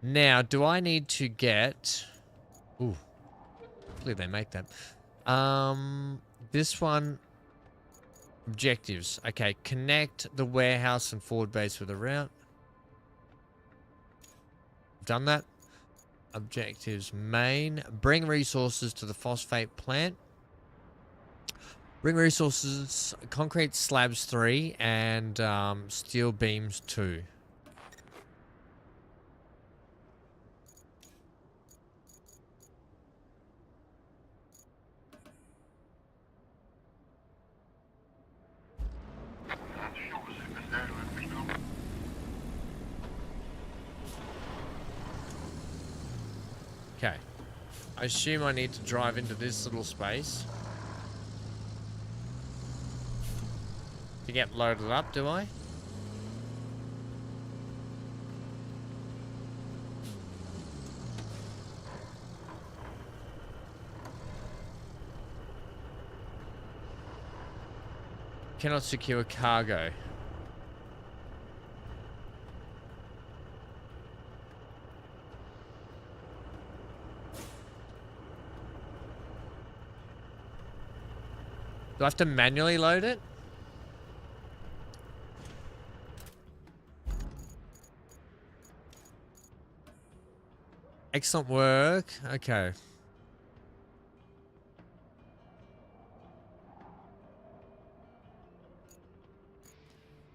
A: Now, do I need to get... Ooh. Hopefully they make that. This one... Objectives. Okay, connect the warehouse and forward base with a route. Done that. Objectives. Main. Bring resources to the phosphate plant. Bring resources. Concrete slabs 3 and steel beams 2. Okay. I assume I need to drive into this little space to get loaded up, do I? Cannot secure cargo. Do I have to manually load it? Excellent work. Okay.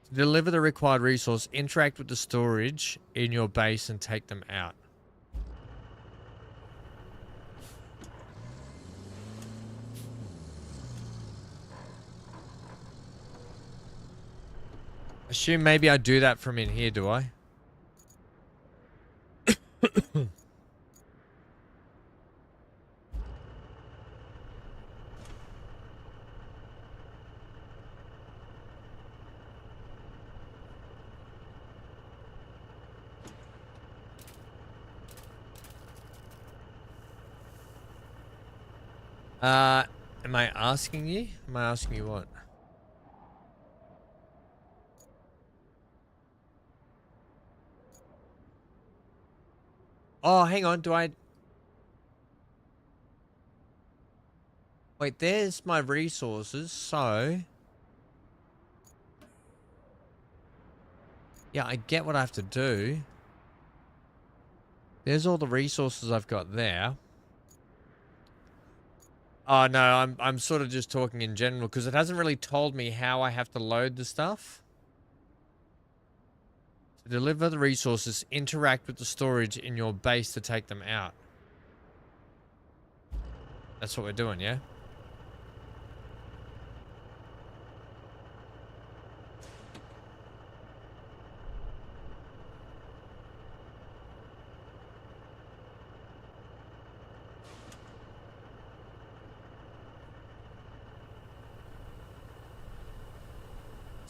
A: To deliver the required resource, interact with the storage in your base and take them out. Assume maybe I do that from in here, do I? Am I asking you? Am I asking you what? Oh, hang on. Do I... Wait, there's my resources, so... Yeah, I get what I have to do. There's all the resources I've got there. Oh, no, I'm sort of just talking in general, because it hasn't really told me how I have to load the stuff. To deliver the resources, interact with the storage in your base to take them out. That's what we're doing, yeah?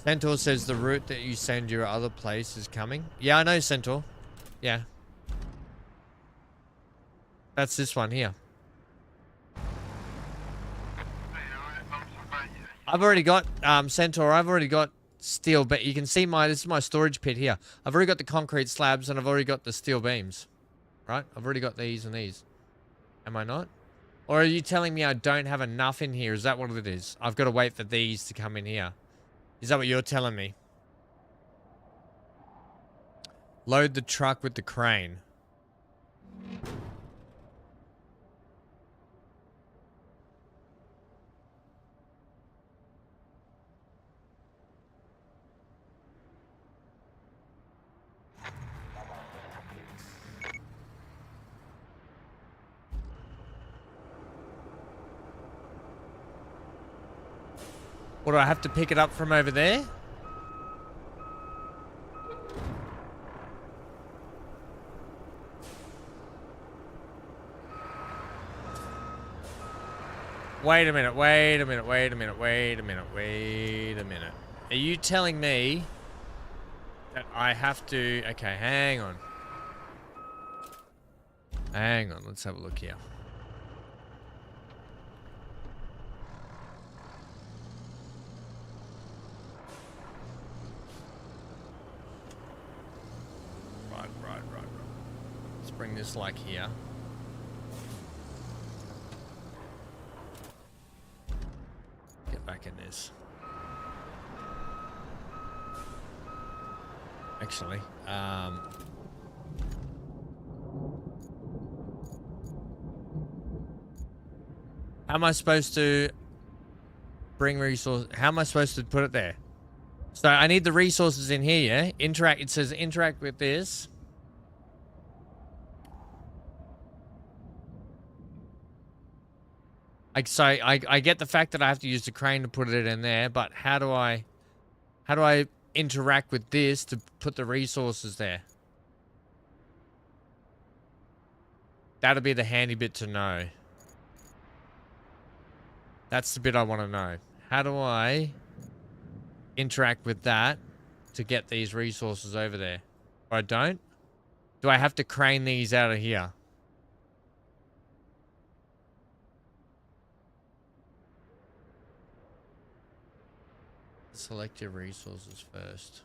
A: Centaur says the route that you send your other place is coming. Yeah, I know Centaur. Yeah. That's this one here. I've already got, Centaur, I've already got steel, but you can see this is my storage pit here. I've already got the concrete slabs and I've already got the steel beams. Right? I've already got these and these. Am I not? Or are you telling me I don't have enough in here? Is that what it is? I've got to wait for these to come in here. Is that what you're telling me? Load the truck with the crane. Or do I have to pick it up from over there? Wait a minute, wait a minute, wait a minute, wait a minute, wait a minute. Are you telling me that I have to... Okay, hang on. Hang on, let's have a look here. Right. Let's bring this like here. Get back in this. Actually, how am I supposed to bring resources? How am I supposed to put it there? So I need the resources in here, yeah? Interact, it says interact with this. I get the fact that I have to use the crane to put it in there, but how do I interact with this to put the resources there? That'll be the handy bit to know. That's the bit I want to know. How do I interact with that to get these resources over there? Or I don't? Do I have to crane these out of here? Select your resources first.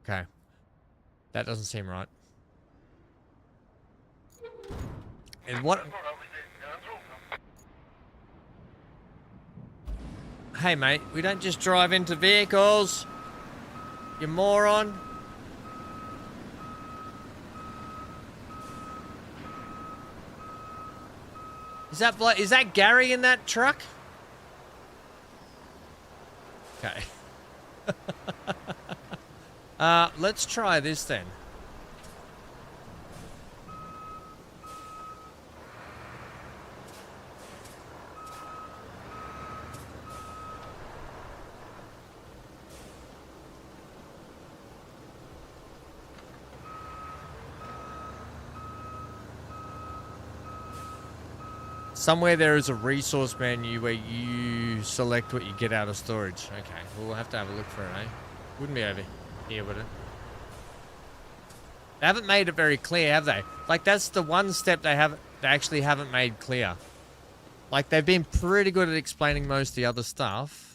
A: Okay. That doesn't seem right. And what... Hey, mate, we don't just drive into vehicles. You moron. Is that Gary in that truck? Okay. Let's try this then. Somewhere there is a resource menu where you select what you get out of storage. Okay, we'll have to have a look for it, eh? Wouldn't be over here, would it? They haven't made it very clear, have they? Like, that's the one step they actually haven't made clear. Like, they've been pretty good at explaining most of the other stuff.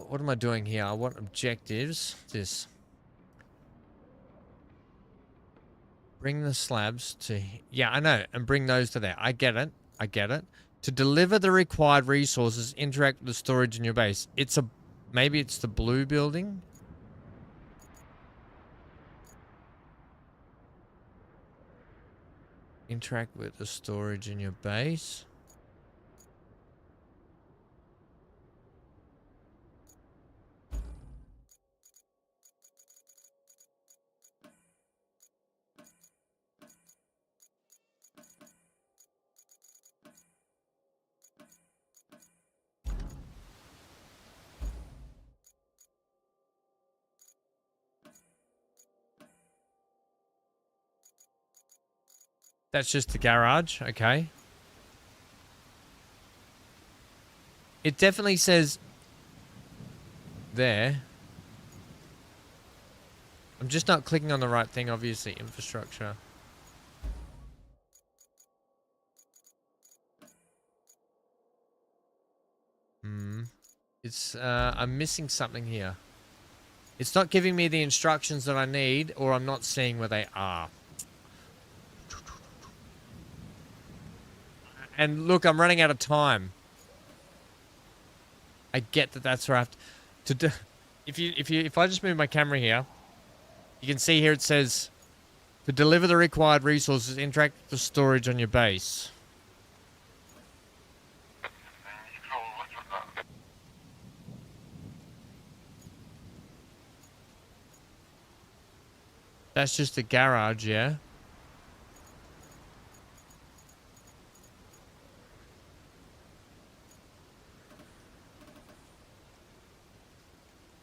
A: What am I doing here? I want objectives. This. Bring the slabs to... Yeah, I know. And bring those to there. I get it. I get it. To deliver the required resources, interact with the storage in your base. It's a... Maybe it's the blue building? Interact with the storage in your base. That's just the garage. Okay. It definitely says there. I'm just not clicking on the right thing, obviously. Infrastructure. It's, I'm missing something here. It's not giving me the instructions that I need, or I'm not seeing where they are. And look, I'm running out of time. I get that that's where I have to do. If I just move my camera here, you can see here it says, to deliver the required resources, interact with the storage on your base. That's just a garage, yeah?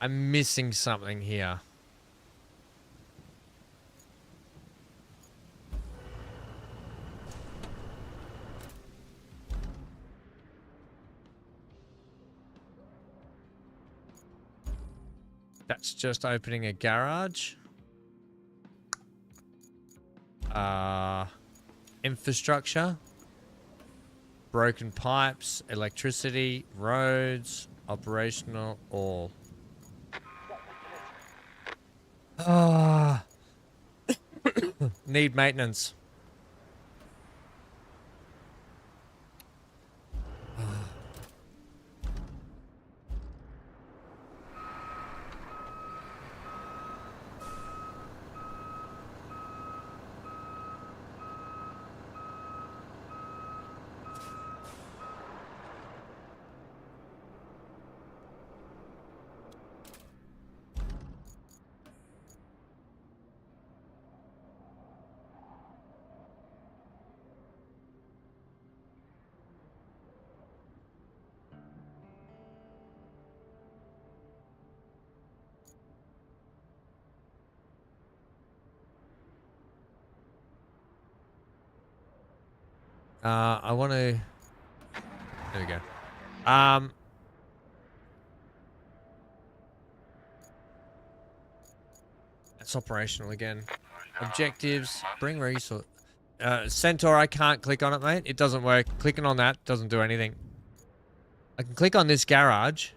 A: I'm missing something here. That's just opening a garage. Infrastructure. Broken pipes, electricity, roads, operational, all. Ah. Need maintenance. I want to... There we go. That's operational again. Objectives, bring resource. Centaur, I can't click on it, mate. It doesn't work. Clicking on that doesn't do anything. I can click on this garage.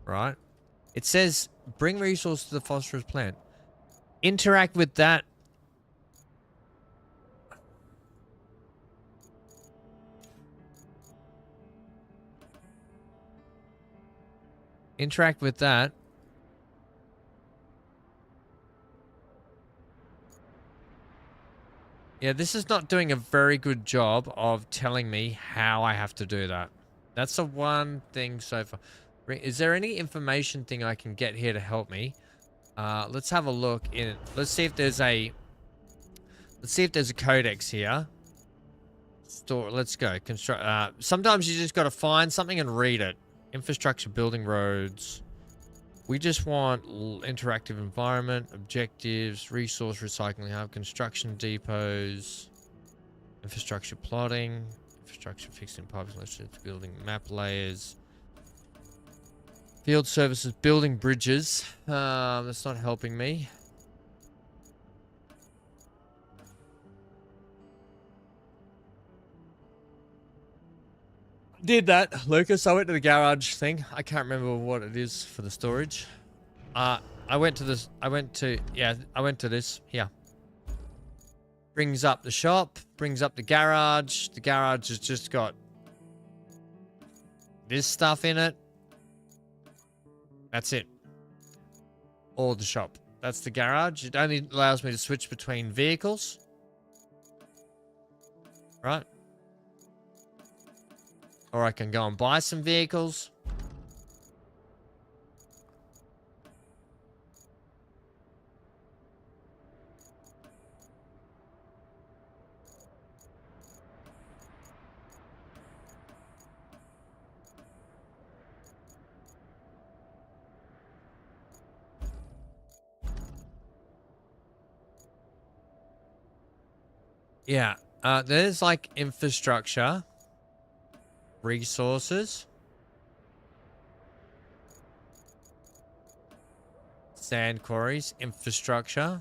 A: Right. It says, bring resource to the phosphorus plant. Interact with that. Interact with that. Yeah, this is not doing a very good job of telling me how I have to do that. That's the one thing so far. Is there any information thing I can get here to help me? Let's have a look in it. Let's see if there's a codex here. Store. Let's go. Construct. Sometimes you just got to find something and read it. Infrastructure, building roads. We just want interactive environment, objectives, resource recycling hub, construction depots, infrastructure plotting, infrastructure fixing pipes, building map layers, field services, building bridges. That's not helping me. Did that, Lucas. I went to the garage thing. I can't remember what it is for the storage. I went to this. I went to this. Here. Brings up the shop. Brings up the garage. The garage has just got this stuff in it. That's it. Or the shop. That's the garage. It only allows me to switch between vehicles. Right. Or I can go and buy some vehicles. Yeah. There's like infrastructure, resources, sand quarries, infrastructure.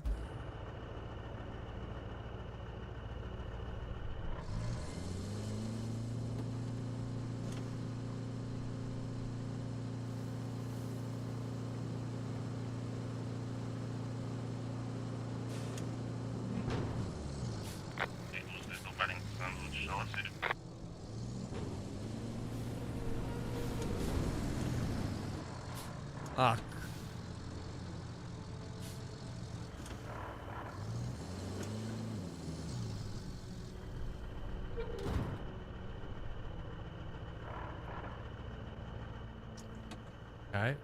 A: Ah. Okay.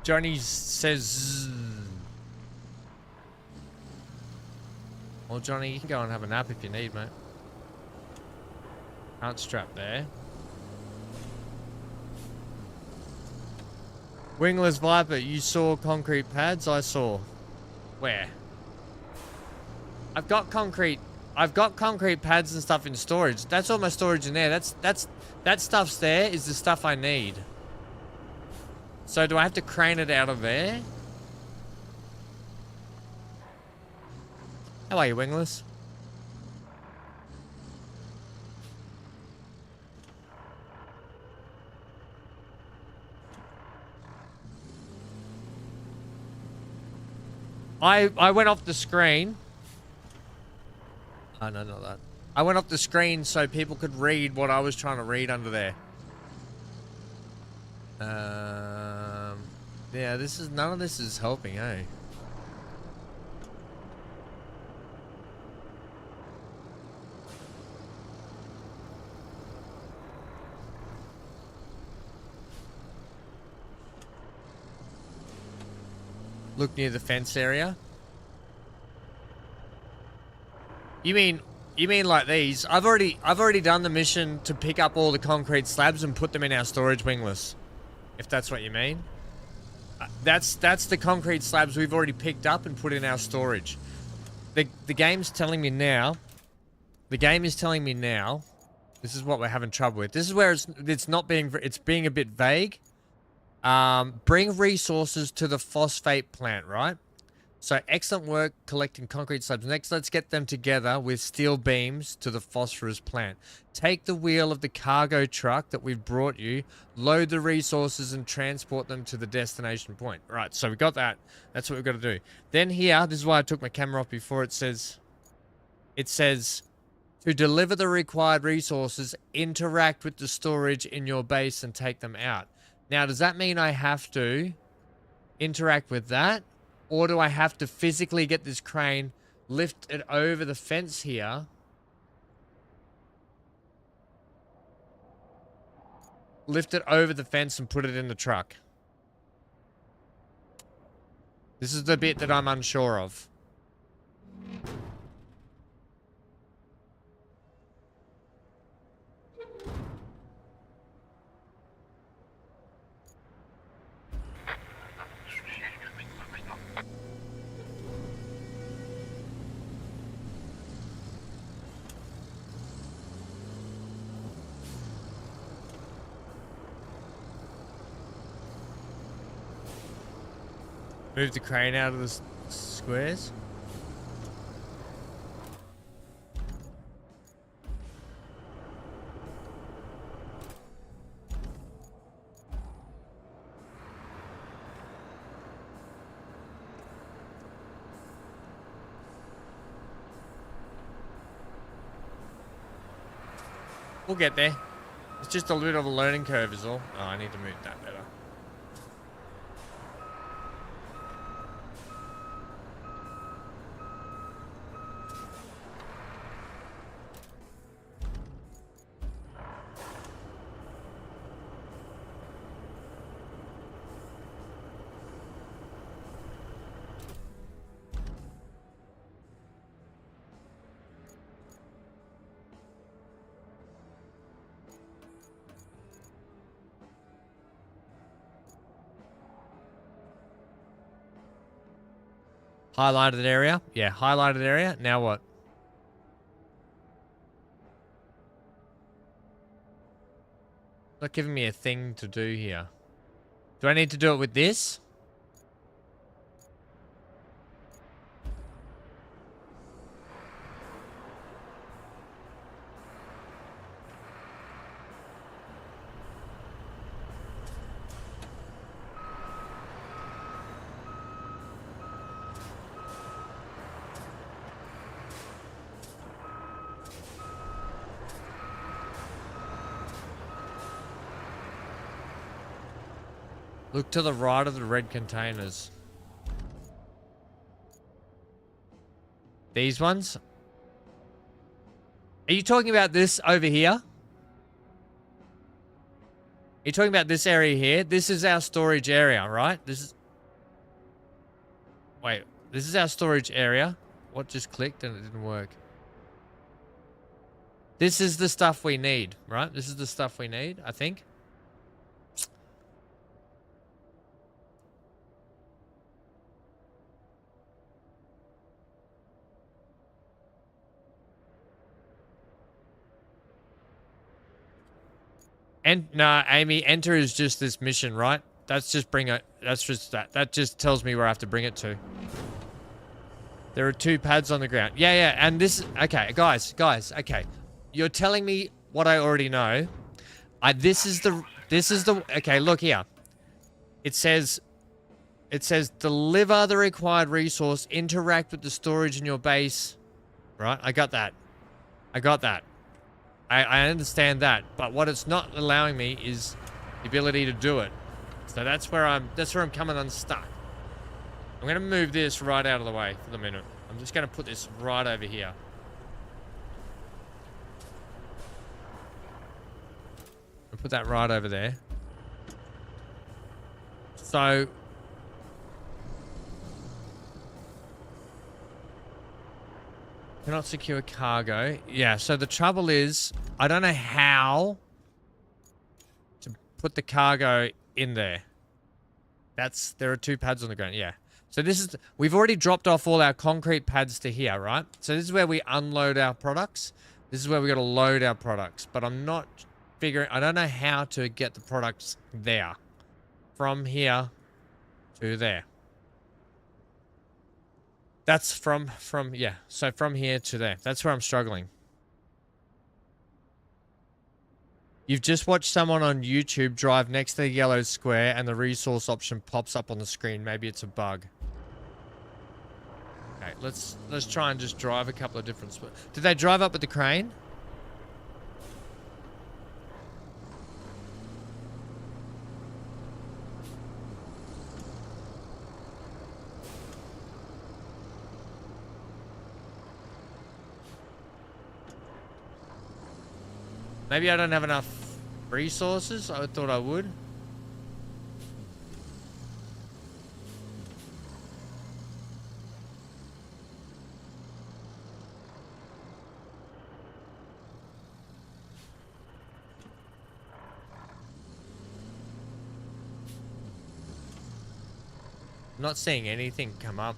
A: Johnny says... Well, Johnny, you can go and have a nap if you need, mate. Can't strap there. Wingless Viper, you saw concrete pads? I saw. Where? I've got concrete pads and stuff in storage. That's all my storage in there. That stuff's there is the stuff I need. So do I have to crane it out of there? How are you, Wingless? I went off the screen. Oh, no, not that. I went off the screen so people could read what I was trying to read under there. Yeah, none of this is helping, eh? Look near the fence area. You mean like these? I've already done the mission to pick up all the concrete slabs and put them in our storage, Wingless. If that's what you mean. That's the concrete slabs we've already picked up and put in our storage. The game's telling me now. The game is telling me now. This is what we're having trouble with. This is where it's being a bit vague. Bring resources to the phosphate plant, right? So excellent work collecting concrete slabs. Next, let's get them together with steel beams to the phosphorus plant. Take the wheel of the cargo truck that we've brought you, load the resources and transport them to the destination point. Right, so we got that. That's what we've got to do. Then here, this is why I took my camera off before, it says, to deliver the required resources, interact with the storage in your base and take them out. Now, does that mean I have to interact with that? Or do I have to physically get this crane, lift it over the fence here, lift it over the fence and put it in the truck? This is the bit that I'm unsure of. Move the crane out of the squares. We'll get there. It's just a little bit of a learning curve is all. Oh, I need to move that better. Highlighted area. Yeah, highlighted area. Now what? Not giving me a thing to do here. Do I need to do it with this? Look to the right of the red containers. These ones? Are you talking about this over here? Are you talking about this area here? This is our storage area, right? This is... Wait, this is our storage area. What just clicked and it didn't work? This is the stuff we need, right? This is the stuff we need, I think. And nah, Amy, enter is just this mission, right? That's just bring it. That's just that. That just tells me where I have to bring it to. There are 2 pads on the ground. Yeah, yeah. And this, okay, guys, okay. You're telling me what I already know. This is the, okay, look here. It says deliver the required resource, interact with the storage in your base. Right? I got that. I understand that, but what it's not allowing me is the ability to do it. So that's where I'm coming unstuck. I'm gonna move this right out of the way for the minute. I'm just gonna put this right over here. I'll put that right over there. So cannot secure cargo. Yeah, so the trouble is, I don't know how to put the cargo in there. There are 2 pads on the ground, yeah. So this is, we've already dropped off all our concrete pads to here, right? So this is where we unload our products. This is where we got to load our products. But I'm not figuring, I don't know how to get the products there. From here to there. That's yeah. So from here to there. That's where I'm struggling. You've just watched someone on YouTube drive next to the yellow square and the resource option pops up on the screen. Maybe it's a bug. Okay, let's try and just drive a couple of different spots. Did they drive up with the crane? Maybe I don't have enough resources. I thought I would. I'm not seeing anything come up.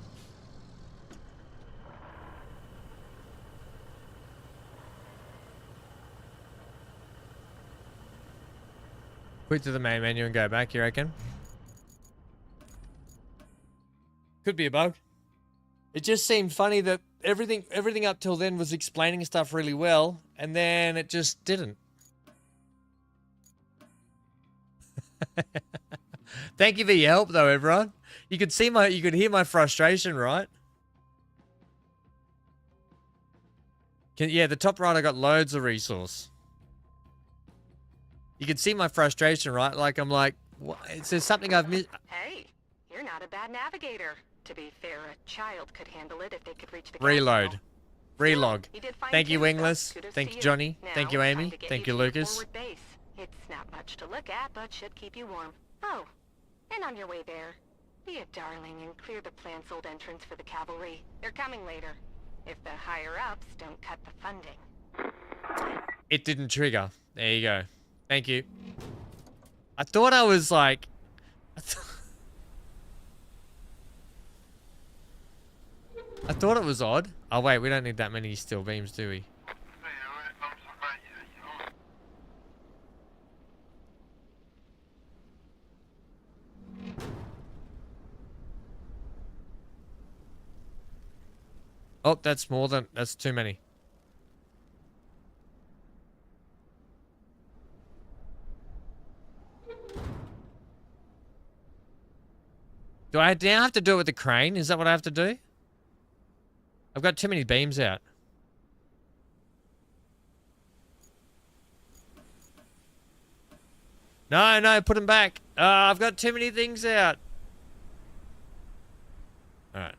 A: Quit to the main menu and go back, you reckon? Could be a bug. It just seemed funny that everything up till then was explaining stuff really well, and then it just didn't. Thank you for your help though, everyone. You could hear my frustration, right? Yeah, the top right I got loads of resource. You can see my frustration, right? Like, I'm like, what? Is there something I've missed?
B: Hey, you're not a bad navigator. To be fair, a child could handle it if they could reach the
A: Reload.
B: capital.
A: Relog.
B: You did fine
A: Thank you,
B: too,
A: Wingless.
B: so kudos
A: Thank
B: to
A: you, Johnny.
B: Now,
A: Thank you,
B: time
A: Amy.
B: to get
A: Thank
B: you
A: you,
B: to your
A: Lucas.
B: forward base. It's not much to look at, but should keep you warm. Oh, and on your way there, be a darling and clear the plant's old entrance for the cavalry. They're coming later, if the higher-ups don't cut the funding.
A: It didn't trigger. There you go. Thank you. I thought I was like... I thought it was odd. Oh wait, we don't need that many steel beams, do we? Oh, that's too many. Do I now have to do it with the crane? Is that what I have to do? I've got too many beams out. No, no, put them back. I've got too many things out. Alright.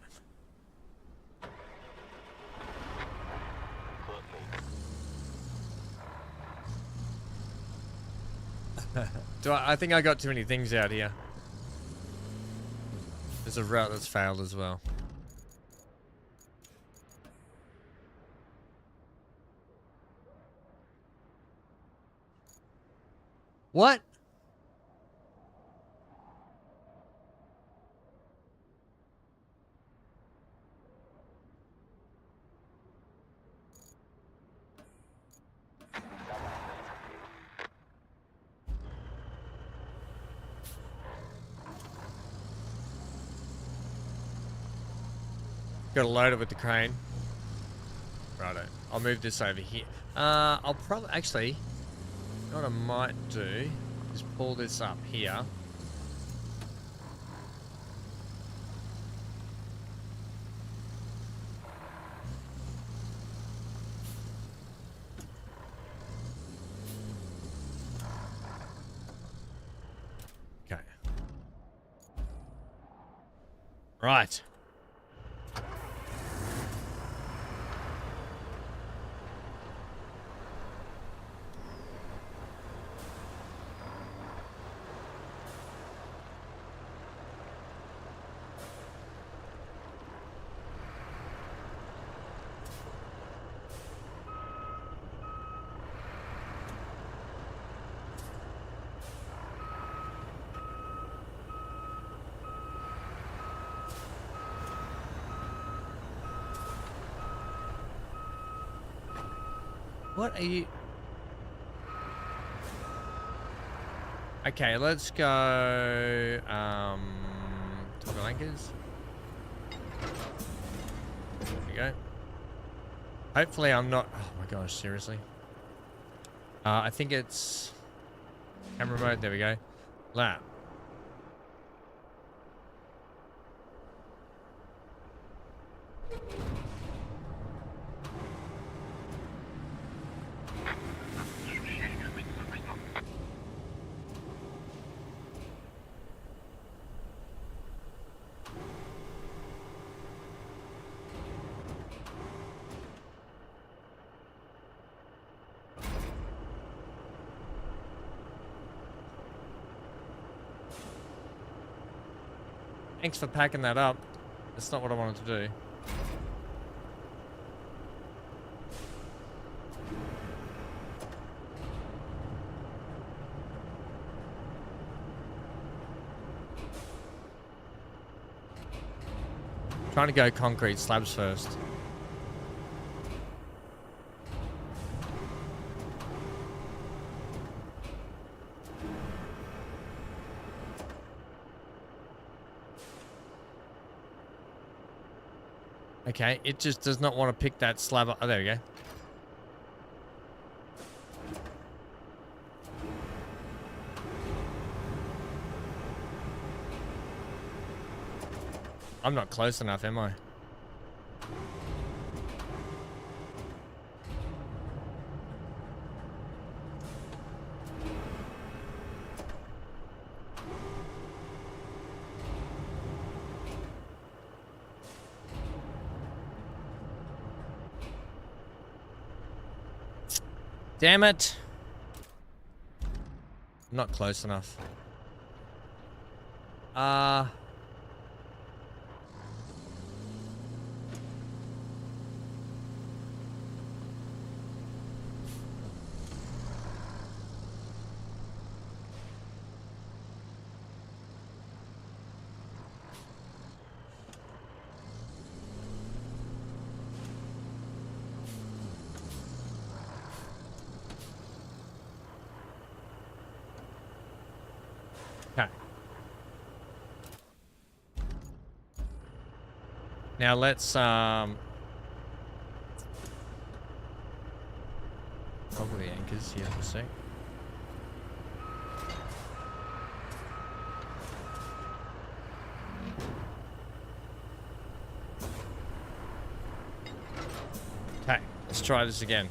A: I think I got too many things out here. There's a route that's failed as well. What? Gotta load it with the crane. Righto. I'll move this over here. I'll probably... Actually, you know what I might do is pull this up here. Okay. Right. What are you... Okay, let's go... Toggle anchors. There we go. Hopefully I'm not... Oh my gosh, seriously. I think it's... Camera mode, there we go. Lap. Thanks for packing that up. That's not what I wanted to do. Trying to go concrete slabs first. Okay, it just does not want to pick that slab up. Oh, there we go. I'm not close enough, am I? Damn it. I'm not close enough. Now let's toggle the anchors here for a sec. Okay, let's try this again.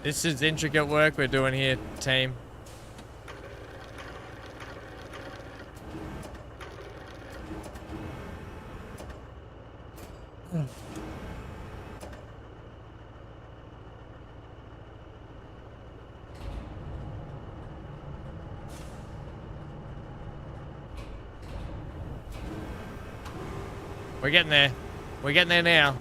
A: This is intricate work we're doing here, team. We're getting there. We're getting there now.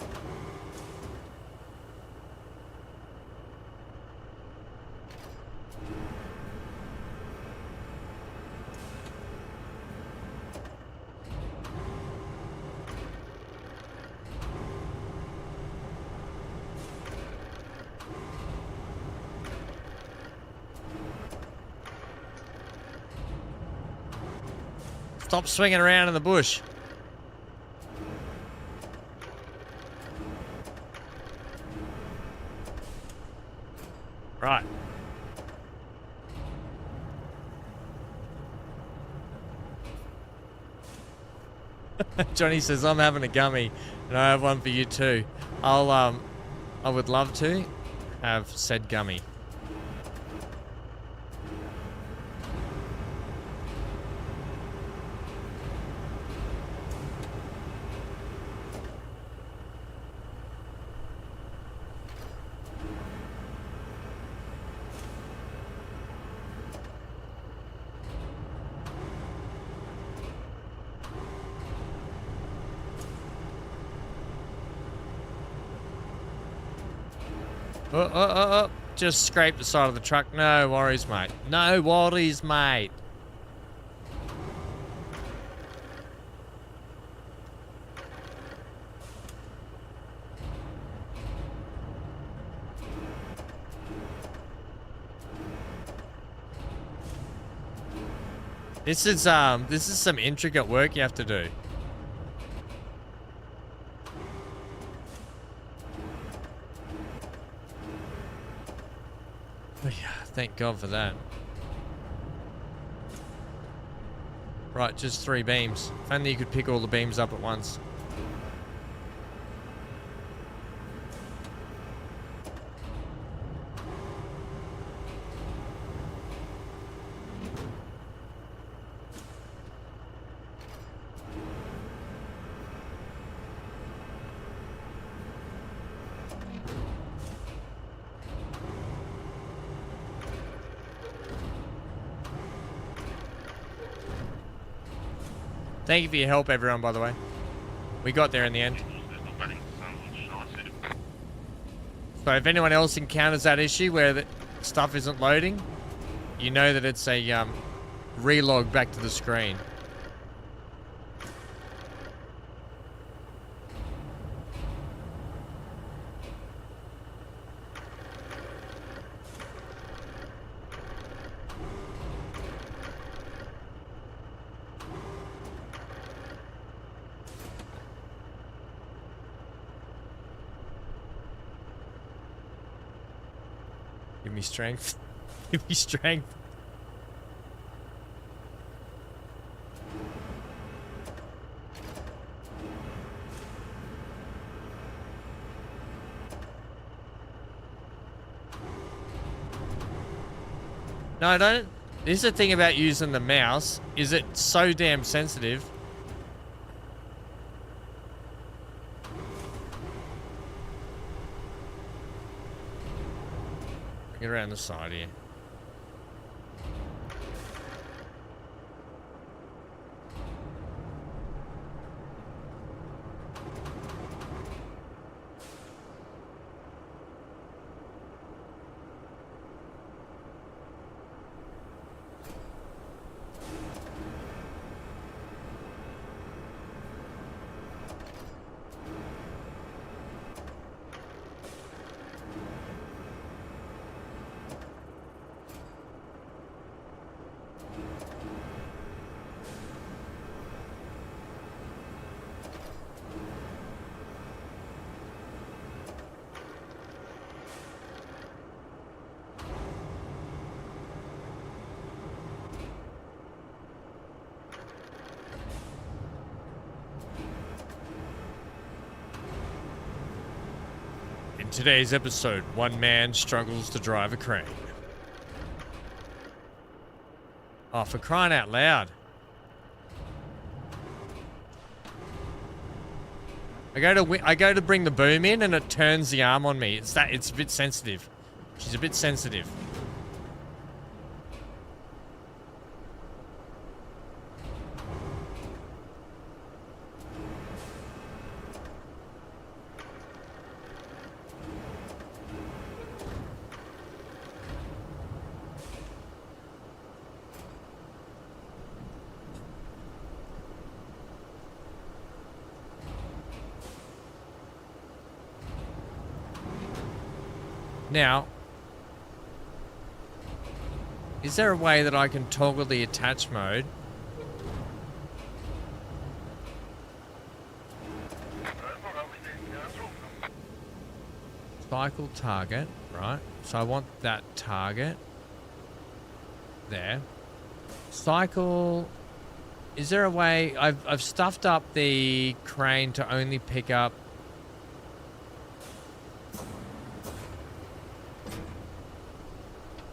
A: Stop swinging around in the bush. Right. Johnny says, I'm having a gummy, and I have one for you too. I would love to have said gummy. Just scrape the side of the truck. No worries, mate. No worries, mate. This is some intricate work you have to do. Thank God for that. Right, just 3 beams. If only you could pick all the beams up at once. Thank you for your help, everyone, by the way. We got there in the end. So if anyone else encounters that issue where the stuff isn't loading, you know that it's a relog back to the screen. Give me strength. Give me strength. No, I don't. This is the thing about using the mouse, is it's so damn sensitive. Get around the side here. In today's episode, one man struggles to drive a crane. Oh, for crying out loud. I go to bring the boom in and it turns the arm on me. It's a bit sensitive. She's a bit sensitive. Now, is there a way that I can toggle the attach mode? Cycle target, right? So I want that target there. Cycle. Is there a way? I've stuffed up the crane to only pick up.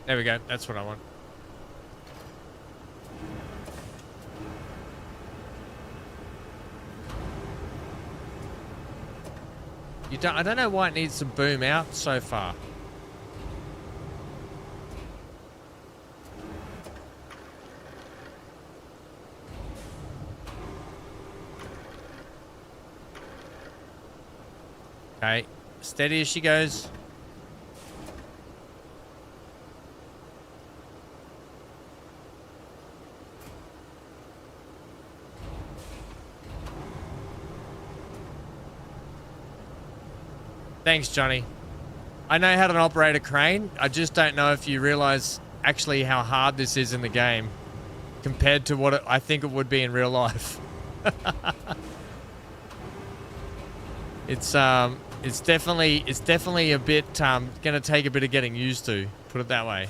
A: There we go. That's what I want. I don't know why it needs to boom out so far. Okay. Steady as she goes. Thanks, Johnny. I know how to operate a crane. I just don't know if you realize actually how hard this is in the game compared to what I think it would be in real life. It's definitely a bit gonna take a bit of getting used to, put it that way.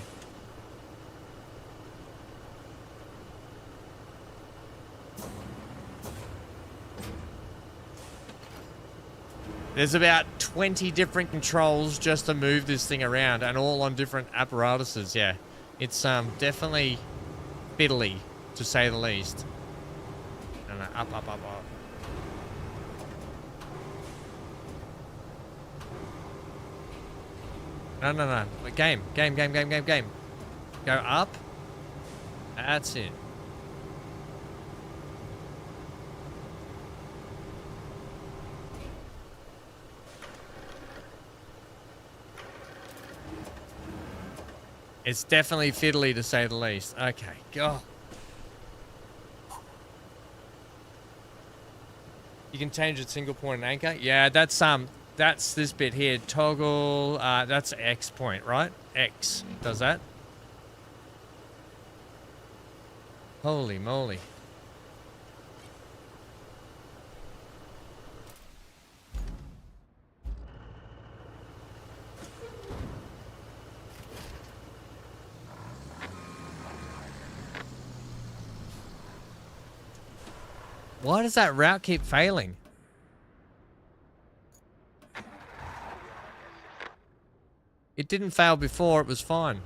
A: There's about 20 different controls just to move this thing around, and all on different apparatuses. Yeah, it's definitely fiddly, to say the least. No, up, up, up, up. No. Game. Go up. That's it. It's definitely fiddly, to say the least. Okay, go. You can change it single point and anchor. Yeah, that's this bit here. Toggle. That's X point, right? X does that. Holy moly. Why does that route keep failing? It didn't fail before, it was fine.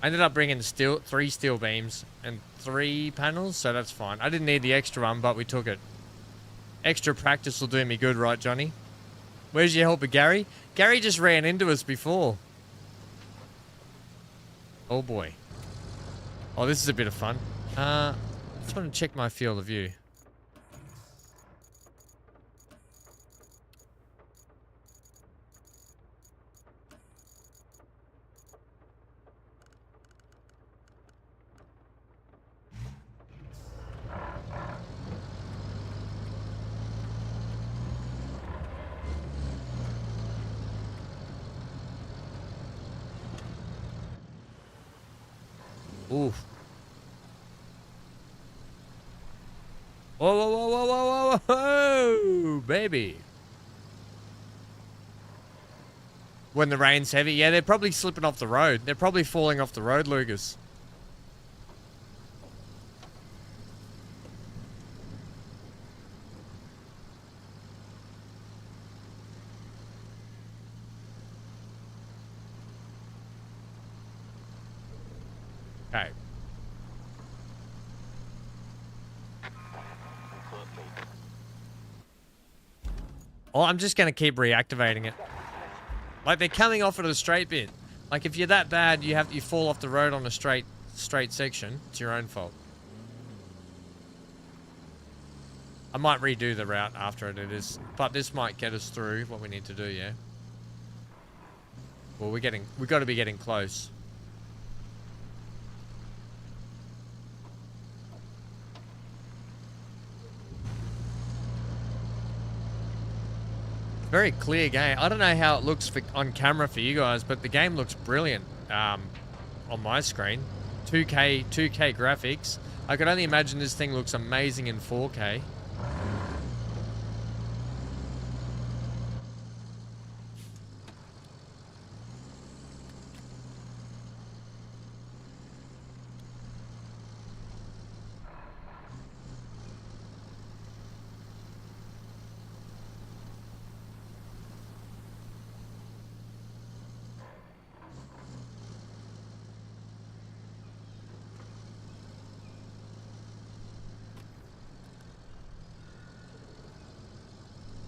A: I ended up bringing 3 steel beams and 3 panels, so that's fine. I didn't need the extra one, but we took it. Extra practice will do me good, right, Johnny? Where's your helper, Gary? Gary just ran into us before. Oh, boy. Oh, this is a bit of fun. Just want to check my field of view. Oof. Whoa, whoa, whoa, whoa, whoa, whoa, whoa, baby. When the rain's heavy, yeah, they're probably slipping off the road. They're probably falling off the road, Lucas. Okay. Oh, I'm just going to keep reactivating it. Like, they're coming off at a straight bit. Like, if you're that bad, you fall off the road on a straight section. It's your own fault. I might redo the route after it is, but this might get us through what we need to do, yeah? Well, we've got to be getting close. Very clear game. I don't know how it looks on camera for you guys, but the game looks brilliant on my screen. 2K graphics. I could only imagine this thing looks amazing in 4K.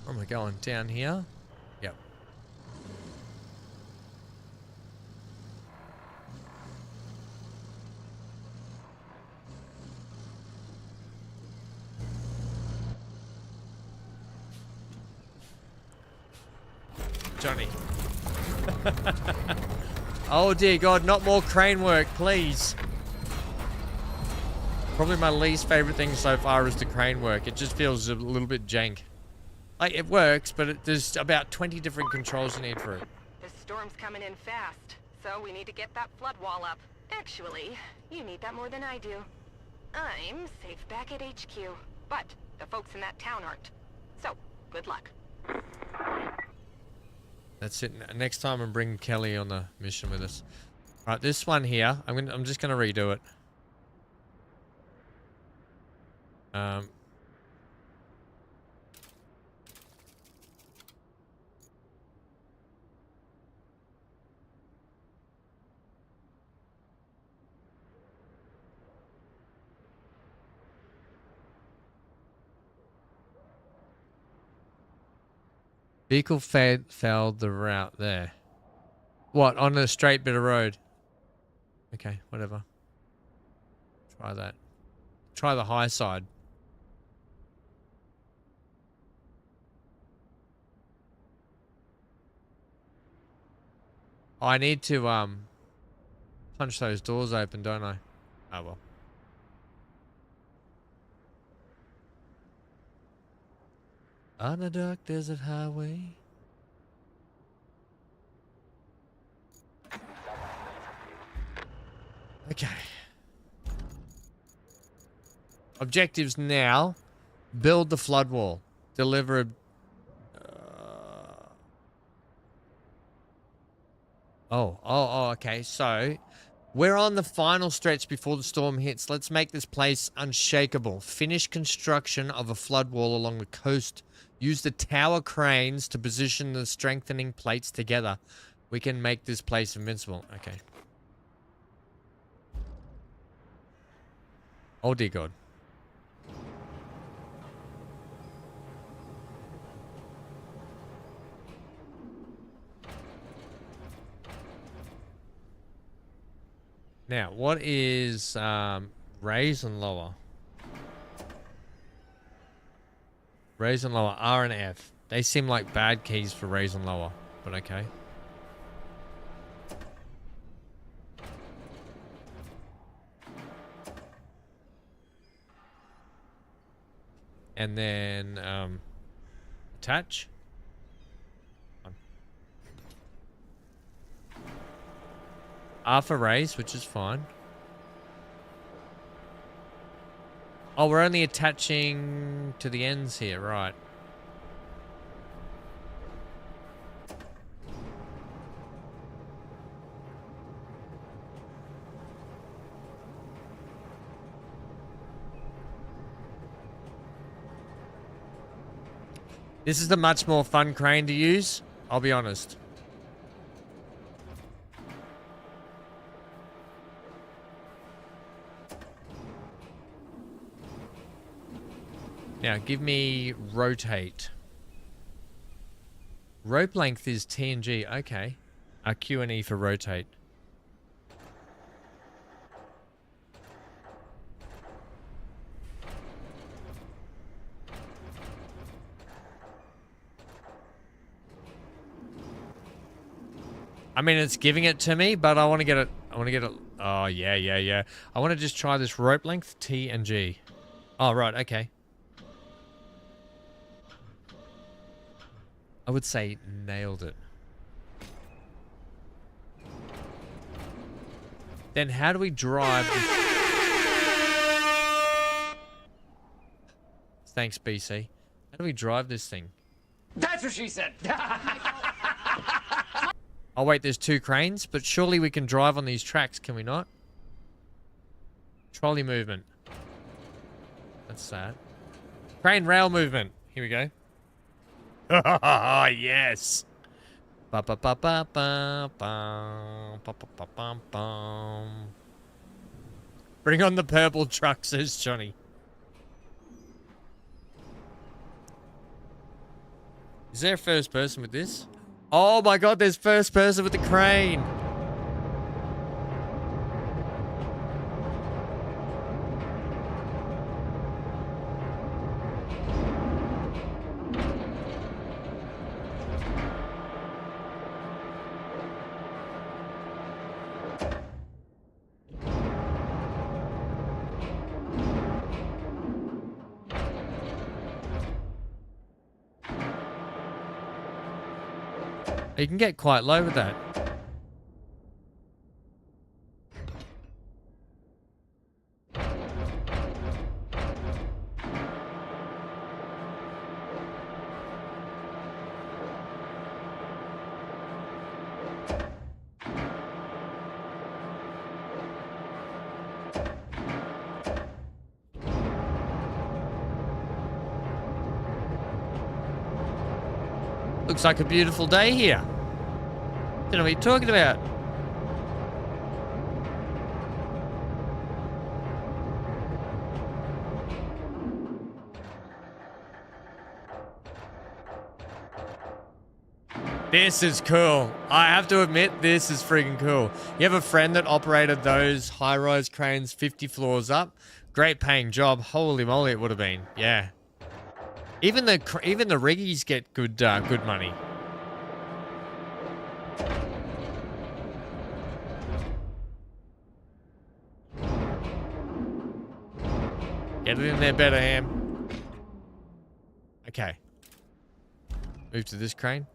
A: Where am I going? Down here? Yep. Johnny. Oh dear God, not more crane work, please. Probably my least favorite thing so far is the crane work. It just feels a little bit jank. Like, it works, but there's about 20 different controls you need for it.
B: The storm's coming in fast, so we need to get that flood wall up. Actually, you need that more than I do. I'm safe back at HQ, but the folks in that town aren't. So, good luck.
A: That's it. Next time I'm bringing Kelly on the mission with us. All right, this one here, I'm just gonna redo it. Vehicle failed the route there. What, on a straight bit of road? Okay, whatever. Try that. Try the high side. I need to punch those doors open, don't I? Oh well. On a dark desert highway. Okay. Objectives now. Build the flood wall. Deliver a... okay. So, we're on the final stretch before the storm hits. Let's make this place unshakable. Finish construction of a flood wall along the coast. Use the tower cranes to position the strengthening plates together. We can make this place invincible. Okay. Oh dear God. Now, what is raise and lower? Raise and lower, R and F. They seem like bad keys for raise and lower, but okay. And then attach. R for raise, which is fine. Oh, we're only attaching to the ends here, right. This is a much more fun crane to use, I'll be honest. Now, give me rotate. Rope length is T and G. Okay. Q and E for rotate. I mean, it's giving it to me, but I want to get it. I want to get it. Oh, yeah. I want to just try this rope length, T and G. Oh, right. Okay. I would say nailed it. Then how do we drive this? Thanks, BC. How do we drive this thing?
C: That's what she said.
A: Oh, wait, there's 2 cranes, but surely we can drive on these tracks, can we not? Trolley movement. That's sad. Crane rail movement. Here we go. Oh, yes. Ba ba ba ba ba ba ba ba ba ba. Bring on the purple truck, says Johnny. Is there a first person with this? Oh my god, there's first person with the crane. You can get quite low with that. Looks like a beautiful day here. Don't know what you're talking about. This is cool. I have to admit, this is freaking cool. You have a friend that operated those high-rise cranes 50 floors up. Great paying job. Holy moly, it would have been. Yeah. Even the riggies get good money. Get it in there better, Ham. Okay. Move to this crane.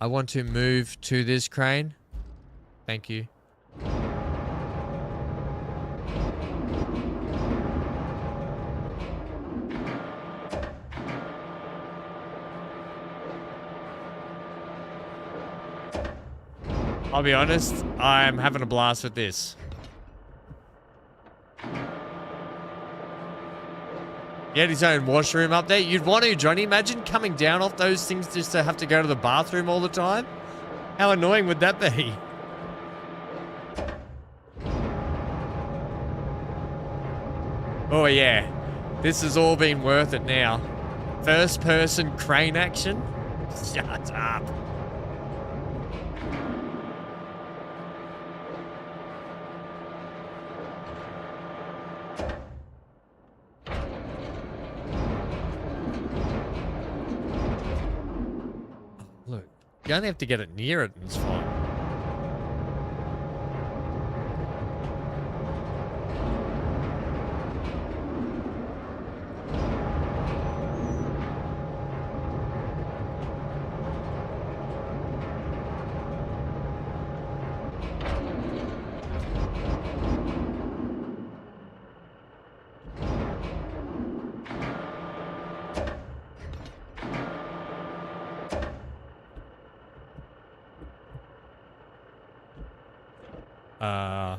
A: I want to move to this crane. Thank you. I'll be honest, I'm having a blast with this. He had his own washroom up there. You'd want to, Johnny. Imagine coming down off those things just to have to go to the bathroom all the time. How annoying would that be? Oh, yeah. This has all been worth it now. First person crane action? Shut up. Look, you only have to get it near it and it's fine. Uh...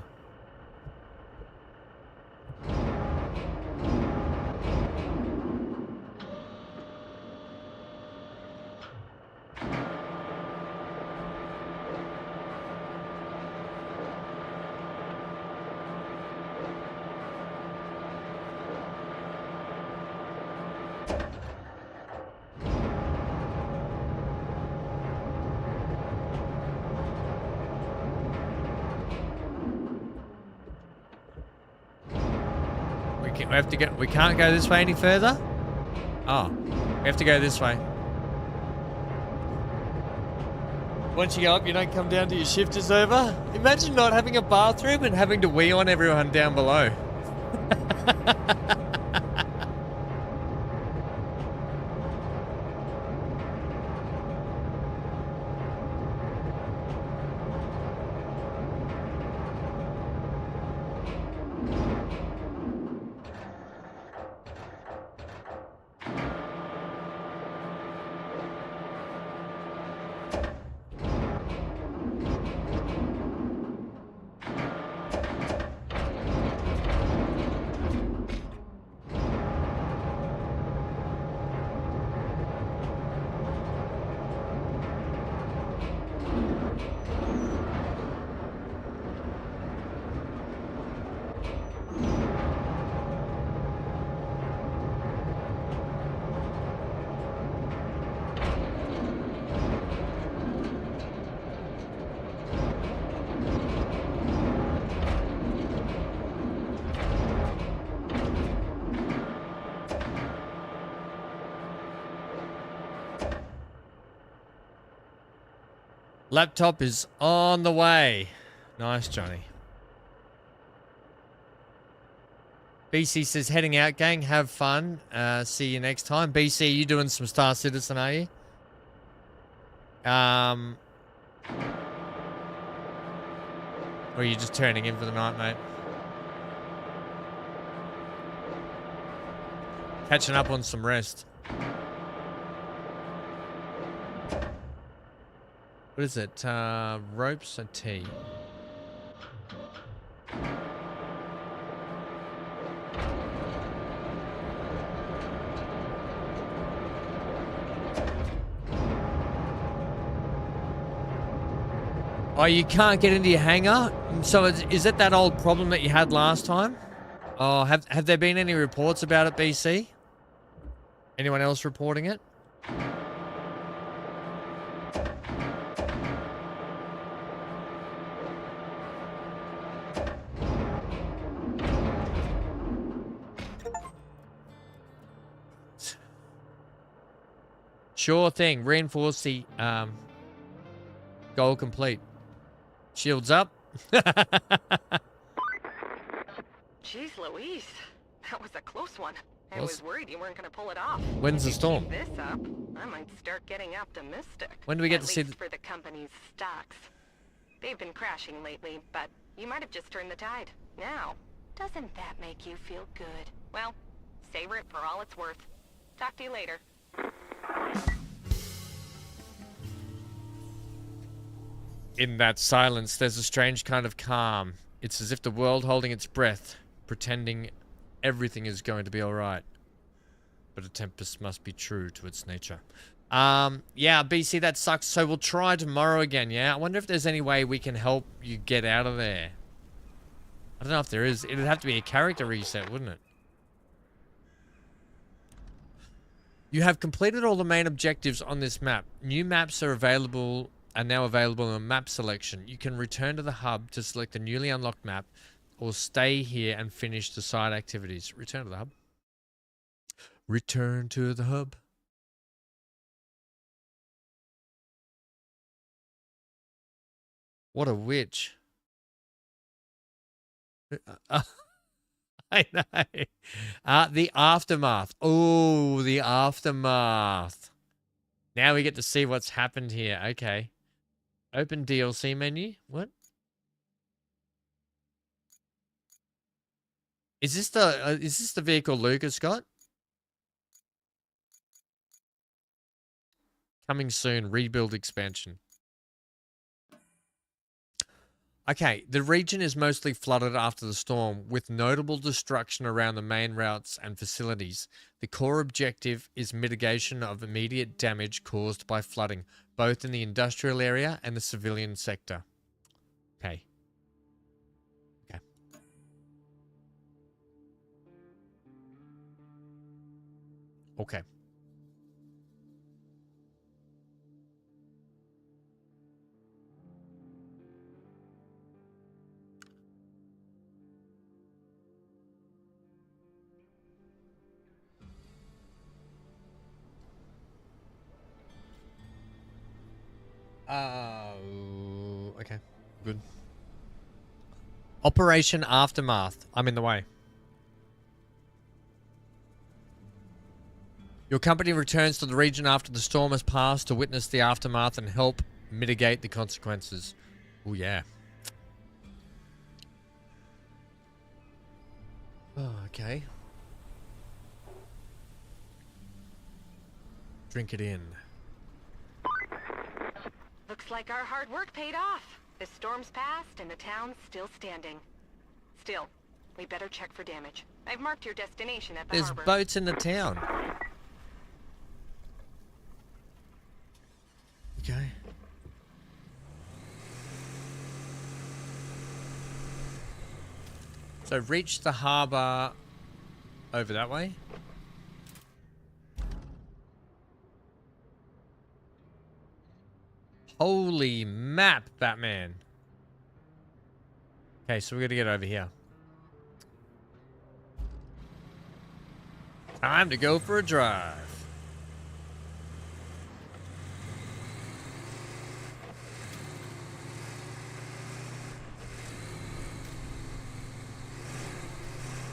A: We can't go this way any further? Oh, we have to go this way. Once you go up, you don't come down till your shift is over. Imagine not having a bathroom and having to wee on everyone down below. Laptop is on the way. Nice, Johnny. BC says, heading out, gang. Have fun. See you next time. BC, you doing some Star Citizen, are you? Or are you just turning in for the night, mate? Catching up on some rest. What is it? Ropes and tea. Oh, you can't get into your hangar? So is it that old problem that you had last time? Oh, have there been any reports about it, BC? Anyone else reporting it? Sure thing. Reinforce the goal complete. Shields up.
B: Jeez Louise, that was a close one. I was worried you weren't going to pull it off.
A: When's the storm?
B: Keep this up, I might start getting optimistic.
A: When do we get to see
B: for the company's stocks? They've been crashing lately, but you might have just turned the tide. Now, doesn't that make you feel good? Well, savor it for all it's worth. Talk to you later.
A: In that silence, there's a strange kind of calm. It's as if the world holding its breath, pretending everything is going to be alright. But a tempest must be true to its nature. Yeah, BC, that sucks. So we'll try tomorrow again, yeah? I wonder if there's any way we can help you get out of there. I don't know if there is. It'd have to be a character reset, wouldn't it? You have completed all the main objectives on this map. New maps are now available in map selection. You can return to the hub to select the newly unlocked map or stay here and finish the side activities. Return to the hub. Return to the hub. What a witch. I know. The aftermath. Oh, the aftermath. Now we get to see what's happened here. Okay. Open DLC menu. What? Is this the vehicle Lucas got? Coming soon. Rebuild expansion. Okay, the region is mostly flooded after the storm, with notable destruction around the main routes and facilities. The core objective is mitigation of immediate damage caused by flooding, both in the industrial area and the civilian sector. Okay. Okay. Okay. Okay. Good. Operation Aftermath. I'm in the way. Your company returns to the region after the storm has passed to witness the aftermath and help mitigate the consequences. Oh, yeah. Oh, okay. Drink it in.
B: Looks like our hard work paid off. The storm's passed and the town's still standing. Still, we better check for damage. I've marked your destination at the
A: There's
B: harbor.
A: boats in the town. Okay. So reach the harbor over that way. Holy map, Batman. Okay, so we got to get over here. Time to go for a drive.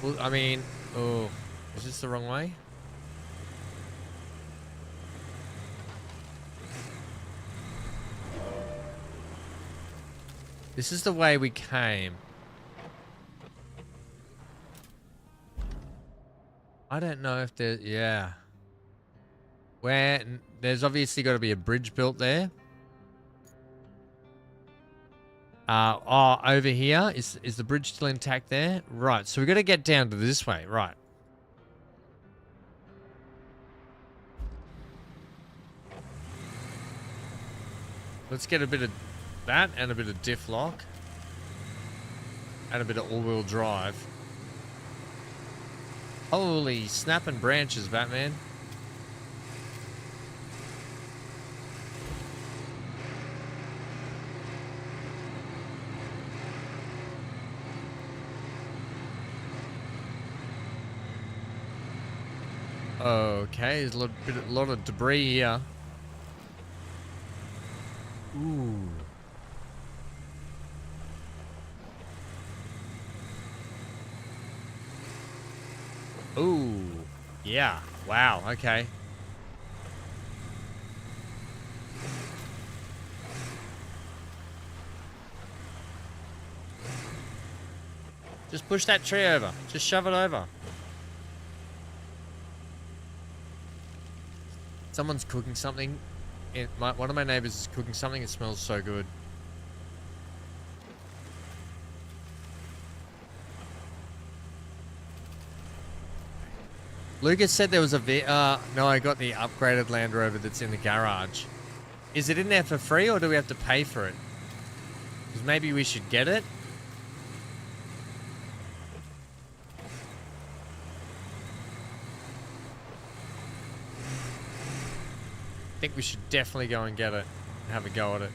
A: Well, I mean, oh, is this the wrong way? This is the way we came. I don't know if there, yeah. Where, there's obviously got to be a bridge built there. Oh, over here, is the bridge still intact there? Right, so we got to get down to this way, right. Let's get a bit of that and a bit of diff lock. And a bit of all-wheel drive. Holy snapping branches, Batman. Okay, there's a lot of debris here. Ooh. Ooh. Yeah. Wow. Okay. Just push that tree over. Just shove it over. Someone's cooking something. One of my neighbors is cooking something. It smells so good. Lucas said there was a no, I got the upgraded Land Rover that's in the garage. Is it in there for free or do we have to pay for it? Because maybe we should get it. I think we should definitely go and get it and have a go at it.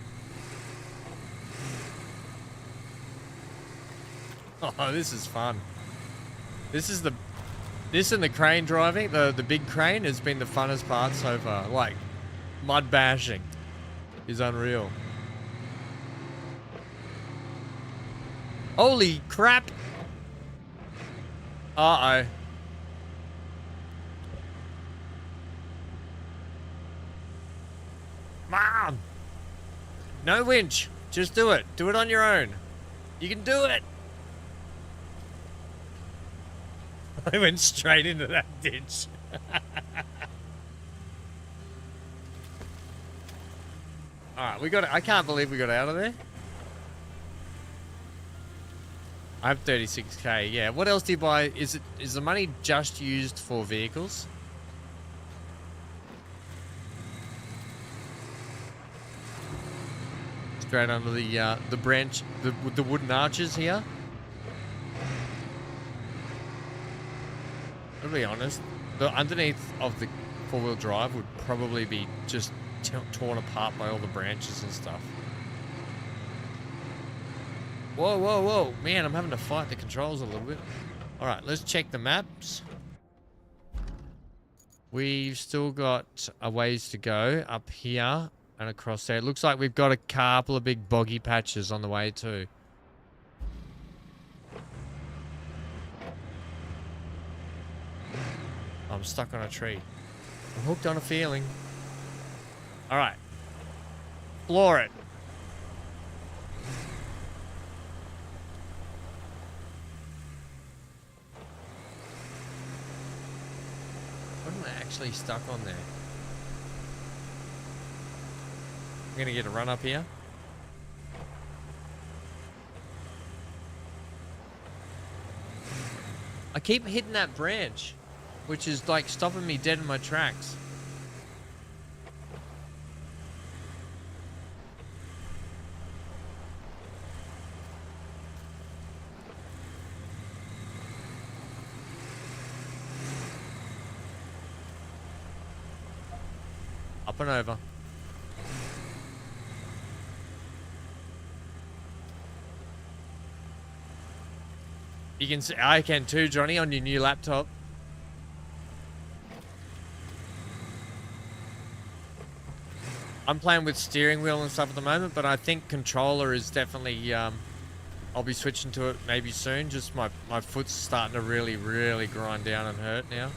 A: Oh, this is fun. This and the crane driving, the big crane has been the funnest part so far. Like, mud bashing is unreal. Holy crap! Uh-oh. Mom! No winch. Just do it. Do it on your own. You can do it. I went straight into that ditch. Alright, we got it. I can't believe we got out of there. I have 36k. Yeah. What else do you buy? Is the money just used for vehicles? Straight under the branch, the wooden arches here. To be honest, the underneath of the four-wheel drive would probably be just torn apart by all the branches and stuff. Whoa, whoa, whoa. Man, I'm having to fight the controls a little bit. Alright, let's check the maps. We've still got a ways to go up here and across there. It looks like we've got a couple of big boggy patches on the way too. I'm stuck on a tree. I'm hooked on a feeling. Alright. Floor it. What am I actually stuck on there? I'm gonna get a run up here. I keep hitting that branch, which is like stopping me dead in my tracks. Up and over. You can see, I can too, Johnny, on your new laptop. I'm playing with steering wheel and stuff at the moment, but I think controller is definitely, I'll be switching to it maybe soon. Just my foot's starting to really, really grind down and hurt now.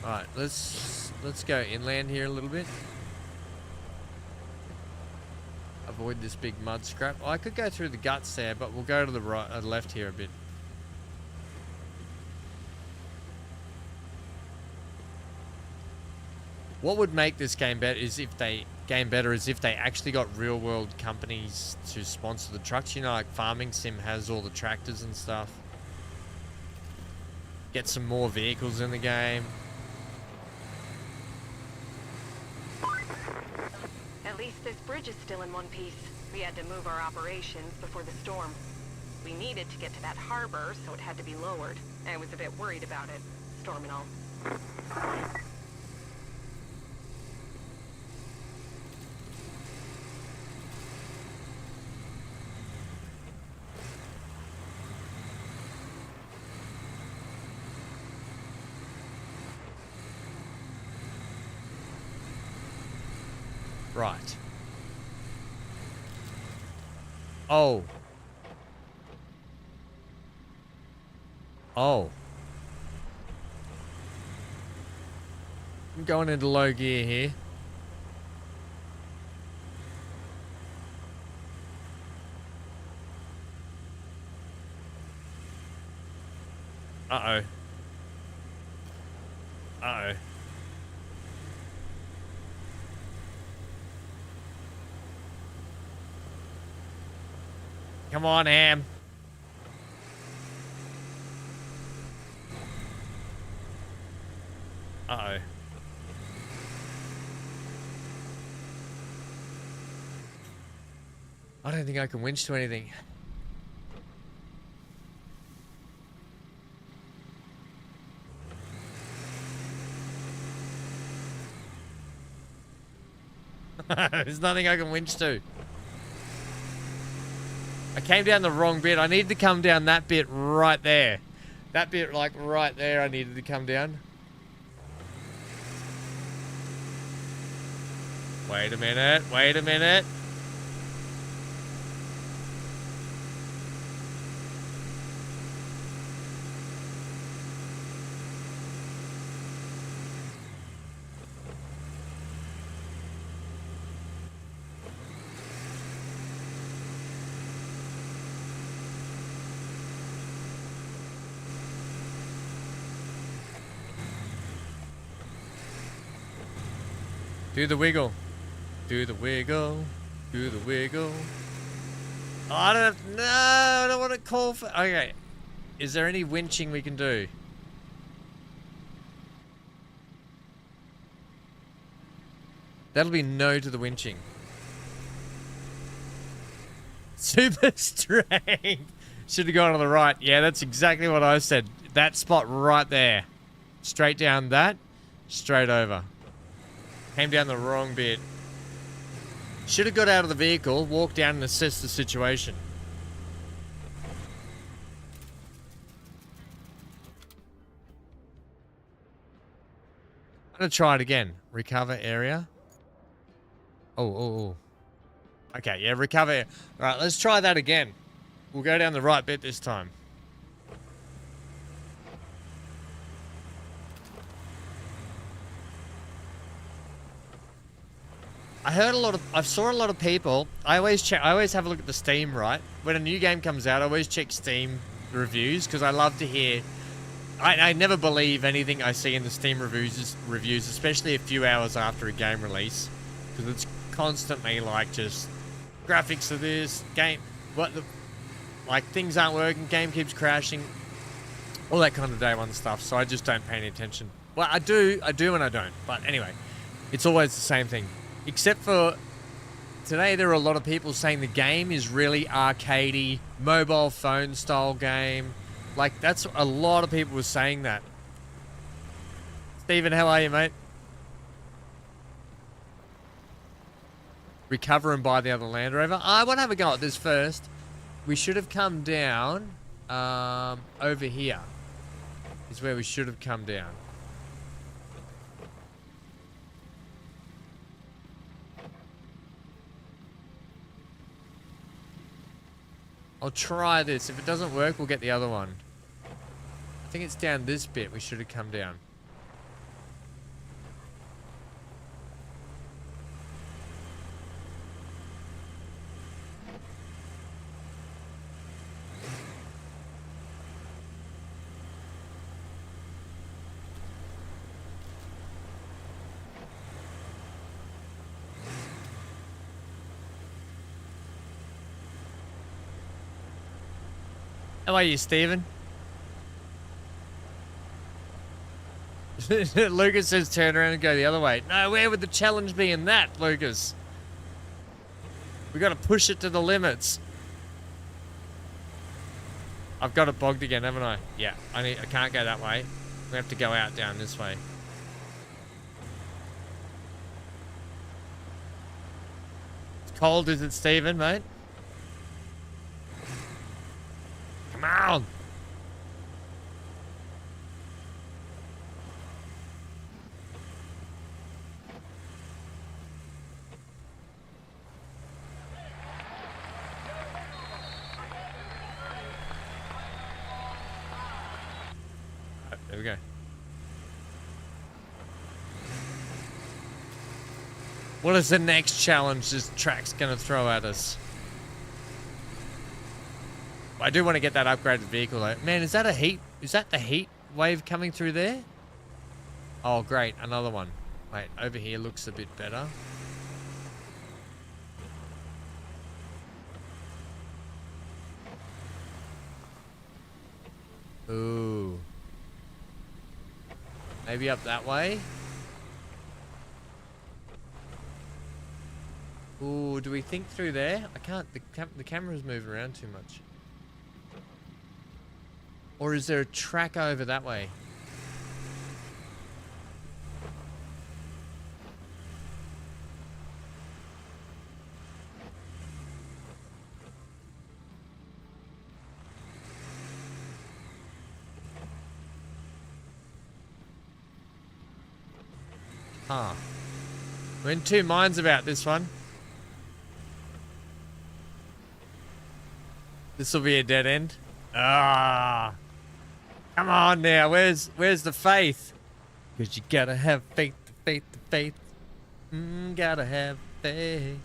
A: Alright, let's go inland here a little bit. Avoid this big mud scrap. Oh, I could go through the guts there, but we'll go to the right, left here a bit. What would make this game better is if they actually got real world companies to sponsor the trucks. You know, like Farming Sim has all the tractors and stuff. Get some more vehicles in the game.
B: At least this bridge is still in one piece. We had to move our operations before the storm. We needed to get to that harbor, so it had to be lowered. I was a bit worried about it, storm and all.
A: Right. Oh. Oh. I'm going into low gear here. Uh-oh. Uh-oh. Come on, Ham. Uh-oh. I don't think I can winch to anything. There's nothing I can winch to. I came down the wrong bit. I needed to come down that bit right there. That bit, like, right there, I needed to come down. Wait a minute. Wait a minute. Do the wiggle. Do the wiggle. Do the wiggle. Oh, I don't have... No, I don't want to call for... Okay. Is there any winching we can do? That'll be no to the winching. Super strength. Should have gone on the right. Yeah, that's exactly what I said. That spot right there. Straight down that. Straight over. Came down the wrong bit. Should have got out of the vehicle, walked down and assessed the situation. I'm going to try it again. Recover area. Oh. Okay, yeah, recover. Alright, let's try that again. We'll go down the right bit this time. I saw a lot of people. I always have a look at the Steam, right? When a new game comes out, I always check Steam reviews because I love to hear. I never believe anything I see in the Steam reviews, especially a few hours after a game release, because it's constantly like just graphics of this game, like things aren't working, game keeps crashing, all that kind of day one stuff. So I just don't pay any attention. Well, I do and I don't. But anyway, it's always the same thing. Except for today, there are a lot of people saying the game is really arcadey, mobile phone style game. Like, that's a lot of people were saying that. Stephen, how are you, mate? Recover and buy the other Land Rover. I want to have a go at this first. We should have come down over here. Is where we should have come down. I'll try this. If it doesn't work, we'll get the other one. I think it's down this bit we should have come down. How are you, Stephen? Lucas says turn around and go the other way. No, where would the challenge be in that, Lucas? We got to push it to the limits. I've got it bogged again, haven't I? Yeah, I can't go that way. We have to go out down this way. It's cold, is it, Stephen, mate? Come on! There we go. What is the next challenge this track's gonna throw at us? I do want to get that upgraded vehicle though. Man, is that a heat? Is that the heat wave coming through there? Oh, great. Another one. Wait, over here looks a bit better. Ooh. Maybe up that way? Ooh, do we think through there? I can't. The cameras move around too much. Or is there a track over that way? Huh. We're in two minds about this one. This will be a dead end. Ah. Come on now, where's the faith? Cause you gotta have faith, faith. Gotta have faith.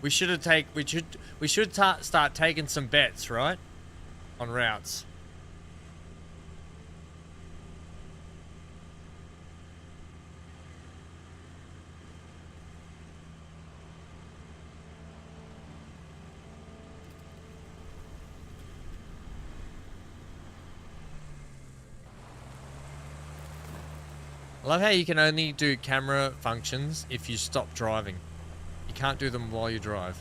A: We should start taking some bets, right? On routes. I love how you can only do camera functions if you stop driving. You can't do them while you drive.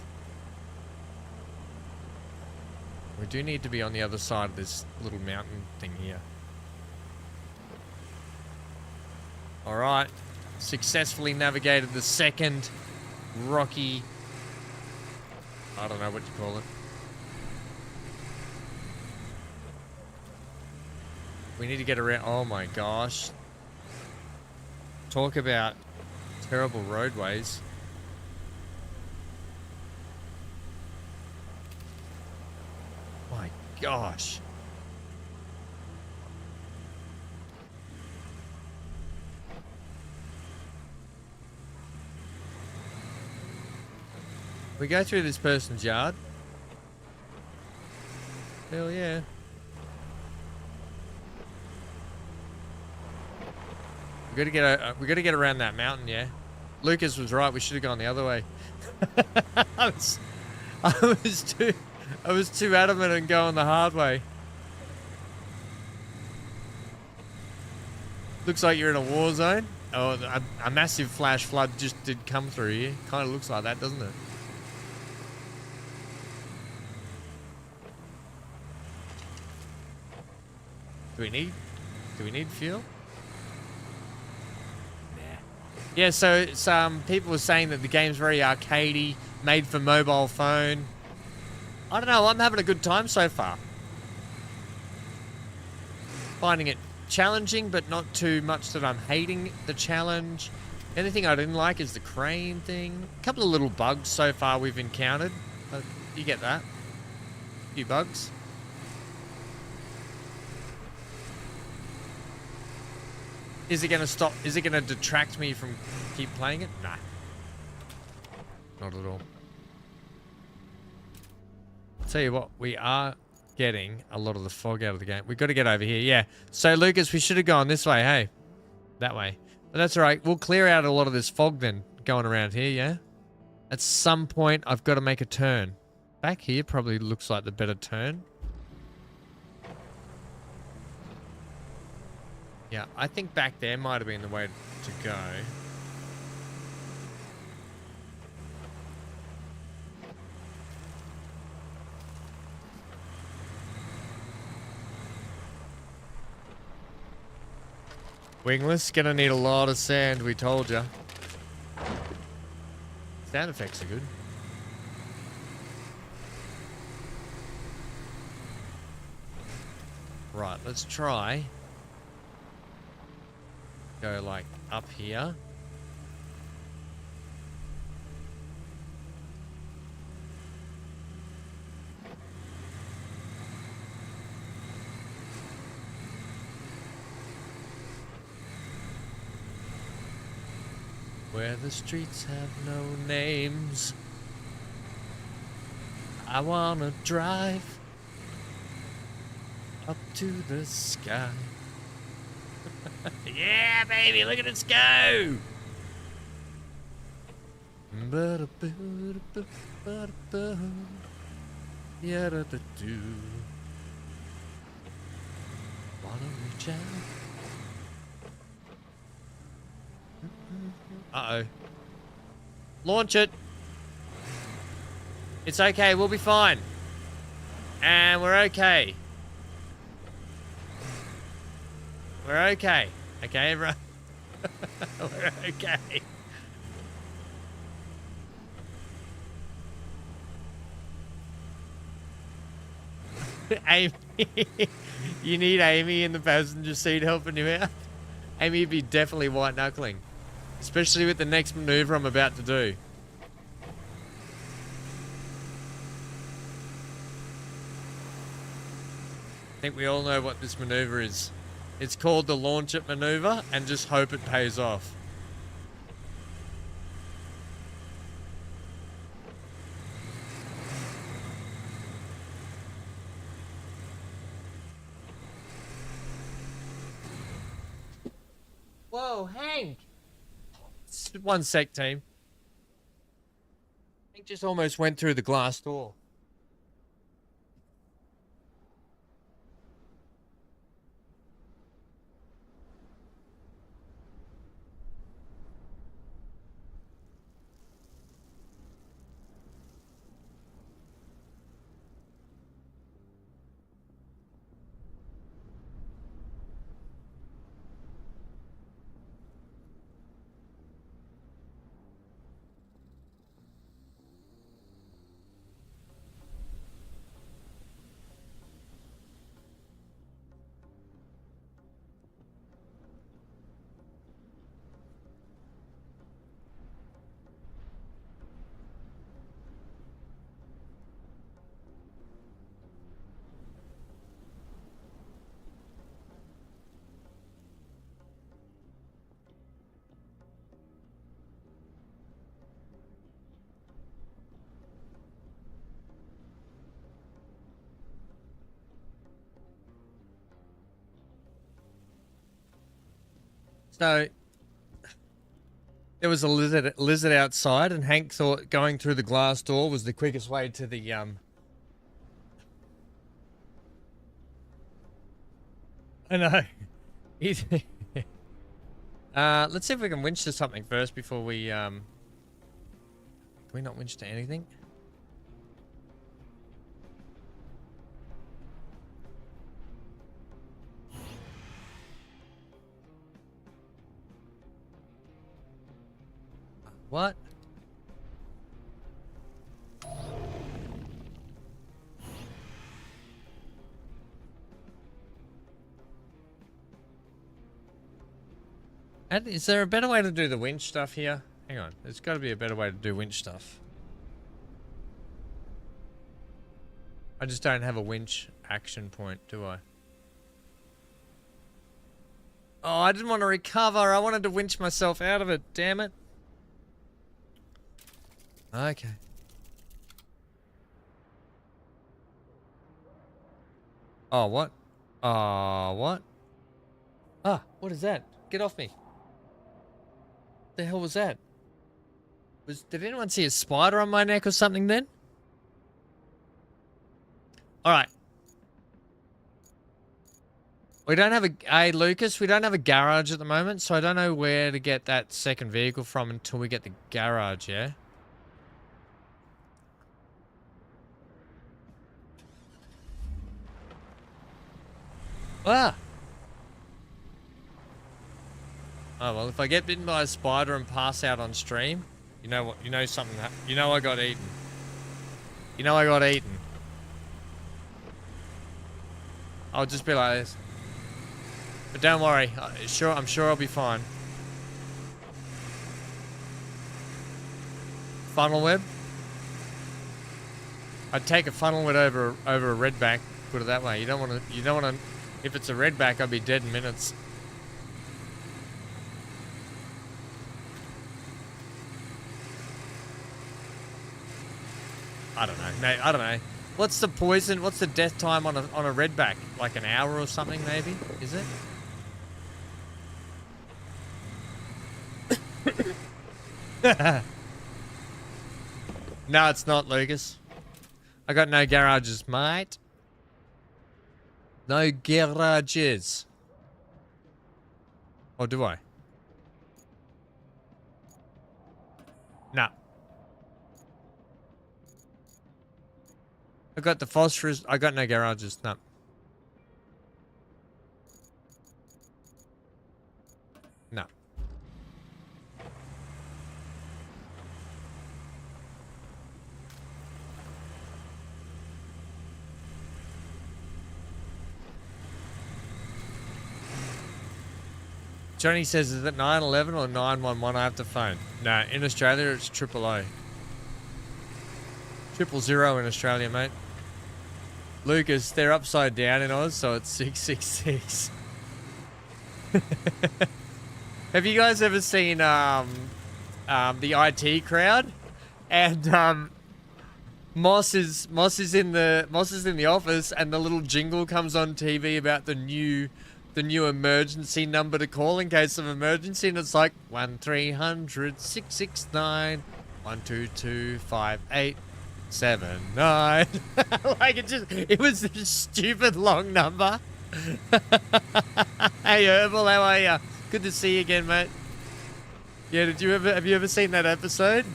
A: We do need to be on the other side of this little mountain thing here. Alright. Successfully navigated the second rocky... I don't know what you call it. We need to get around... Oh my gosh. Talk about terrible roadways. My gosh. We go through this person's yard. Hell yeah. We gotta get around that mountain, yeah. Lucas was right. We should have gone the other way. I was too adamant and going the hard way. Looks like you're in a war zone. Oh, a massive flash flood just did come through here. Kind of looks like that, doesn't it? Do we need fuel? Nah. Yeah, so some people were saying that the game's very arcadey, made for mobile phone. I don't know, I'm having a good time so far. Finding it challenging, but not too much that I'm hating the challenge. Anything I didn't like is the crane thing. A couple of little bugs so far we've encountered. You get that? A few bugs. Is it gonna stop? Is it gonna detract me from keep playing it? Nah. Not at all. I'll tell you what, we are getting a lot of the fog out of the game. We've got to get over here, yeah. So, Lucas, we should have gone this way, hey? That way. But that's all right. We'll clear out a lot of this fog then, going around here, yeah? At some point, I've got to make a turn. Back here probably looks like the better turn. Yeah, I think back there might have been the way to go. Wingless, gonna need a lot of sand, we told ya. Sound effects are good. Right, let's try. Go like up here. Where the streets have no names, I wanna drive up to the sky. Yeah, baby, look at us go! Wanna reach out? Uh-oh. Launch it. It's okay, we'll be fine. And we're okay. We're okay. Okay, everyone. We're okay. Amy. You need Amy in the passenger seat helping you out. Amy would be definitely white knuckling. Especially with the next maneuver I'm about to do. I think we all know what this maneuver is. It's called the launch it maneuver, and just hope it pays off. Whoa, Hank! One sec, team. Hank just almost went through the glass door. So there was a lizard outside, and Hank thought going through the glass door was the quickest way to the I know. He's let's see if we can winch to something first before we can we not winch to anything? What? And is there a better way to do the winch stuff here? Hang on, there's got to be a better way to do winch stuff. I just don't have a winch action point, do I? Oh, I didn't want to recover. I wanted to winch myself out of it. Damn it. Okay. Oh, what? What? Ah, what is that? Get off me. The hell was that? Did anyone see a spider on my neck or something then? Alright. We don't have hey Lucas, we don't have a garage at the moment, so I don't know where to get that second vehicle from until we get the garage, yeah? Ah! Oh well, if I get bitten by a spider and pass out on stream, you know what? You know something. You know I got eaten. You know I got eaten. I'll just be like this. But don't worry. I'm sure I'll be fine. Funnel web. I'd take a funnel web over a redback. Put it that way. You don't want to. You don't want to. If it's a redback, I'll be dead in minutes. I don't know. Mate, I don't know. What's the poison? What's the death time on a redback? Like an hour or something, maybe? Is it? No, it's not, Lucas. I got no garages, mate. No garages. Or do I? No. I got the phosphorus. I got no garages. No. No. Johnny says, is it 911 or 911? I have to phone. No, in Australia it's 000. 000 in Australia, mate. Lucas, they're upside down in Oz, so it's 666. Have you guys ever seen the IT crowd? And Moss is in the office, and the little jingle comes on TV about the new emergency number to call in case of emergency, and it's like 1-300-669-12258. 79. Like it was a stupid long number. Hey Herbal, how are ya? Good to see you again, mate. Yeah, have you ever seen that episode?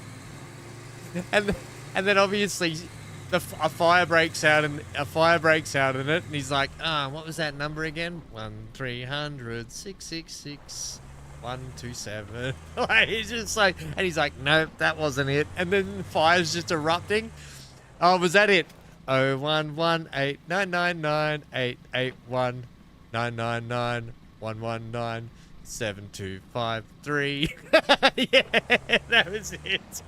A: And then obviously a fire breaks out in it, and he's like, what was that number again? 1-300-666-127. Like, he's just like, and he's like, nope, that wasn't it. And then the fire's just erupting. Oh, was that it? 0118999881999119723. Yeah, that was it.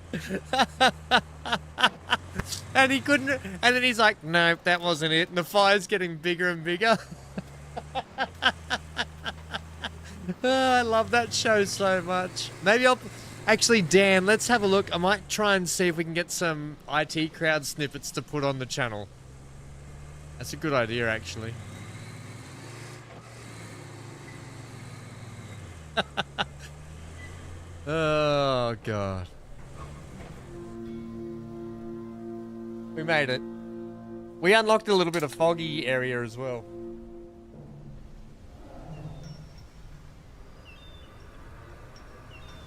A: And he couldn't, and then he's like, nope, that wasn't it. And the fire's getting bigger and bigger. Oh, I love that show so much. Maybe actually, Dan, let's have a look. I might try and see if we can get some IT crowd snippets to put on the channel. That's a good idea, actually. Oh, God. We made it. We unlocked a little bit of foggy area as well.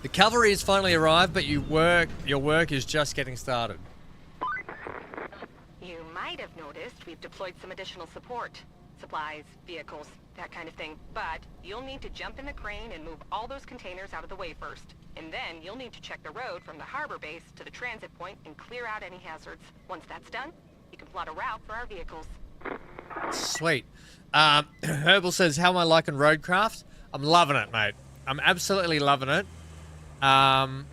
A: The cavalry has finally arrived, but your work is just getting started.
B: You might have noticed we've deployed some additional support. Supplies, vehicles, that kind of thing. But you'll need to jump in the crane and move all those containers out of the way first. And then you'll need to check the road from the harbor base to the transit point and clear out any hazards. Once that's done, you can plot a route for our vehicles.
A: Sweet. Herbal says, how am I liking RoadCraft? I'm loving it, mate. I'm absolutely loving it. I'm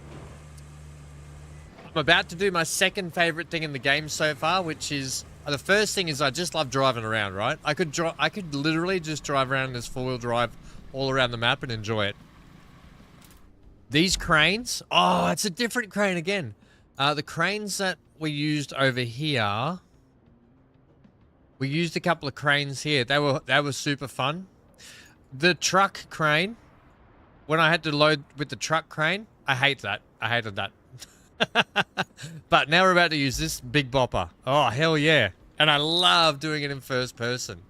A: about to do my second favorite thing in the game so far, which is the first thing is I just love driving around, right? I could literally just drive around in this four-wheel drive all around the map and enjoy it. These cranes, oh, it's a different crane again. The cranes that we used over here, we used a couple of cranes here. They were super fun. The truck crane, when I had to load with the truck crane, I hated that. But now we're about to use this big bopper. Oh, hell yeah. And I love doing it in first person.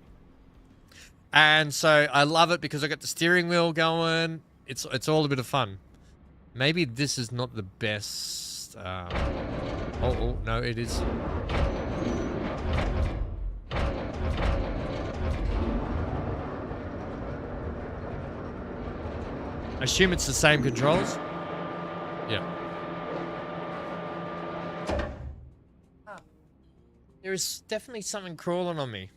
A: And so I love it because I got the steering wheel going. It's all a bit of fun. Maybe this is not the best. Oh, no, it is. I assume it's the same controls. Yeah. There is definitely something crawling on me.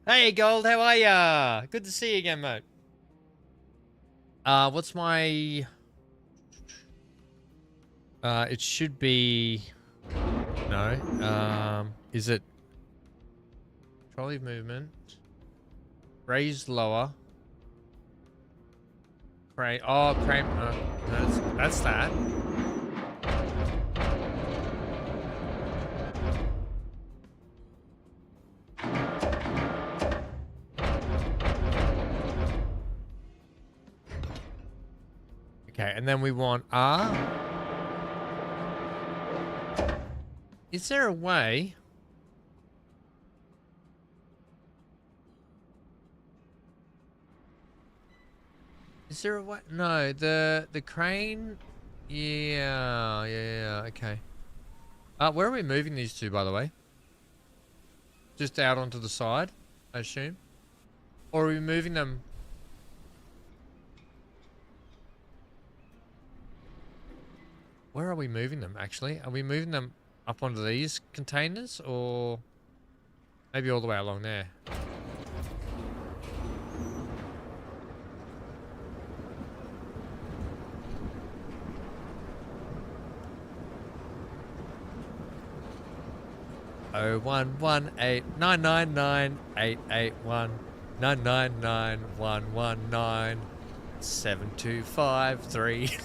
A: Hey, Gold, how are ya? Good to see you again, mate. What's my... it should be... No. Is it... Trolley movement. Raised lower. Crane. Oh, crane. That's that. Okay, and then we want R. Is there a way? Is there a way? No, the crane. Yeah, okay. Where are we moving these to, by the way? Just out onto the side, I assume. Or are we moving them? Where are we moving them, actually? Are we moving them up onto these containers, or maybe all the way along there? Oh 1-1-8-999-881-999-119-7253.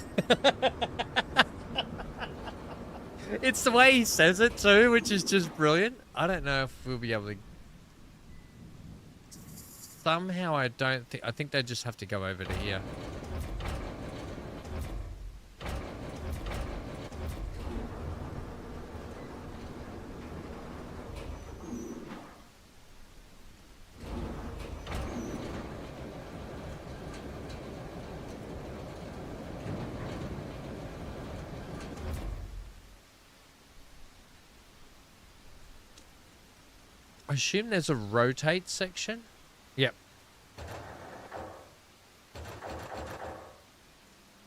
A: It's the way he says it too, which is just brilliant. I don't know if we'll be able to... Somehow I think they just have to go over to here. I assume there's a rotate section. Yep.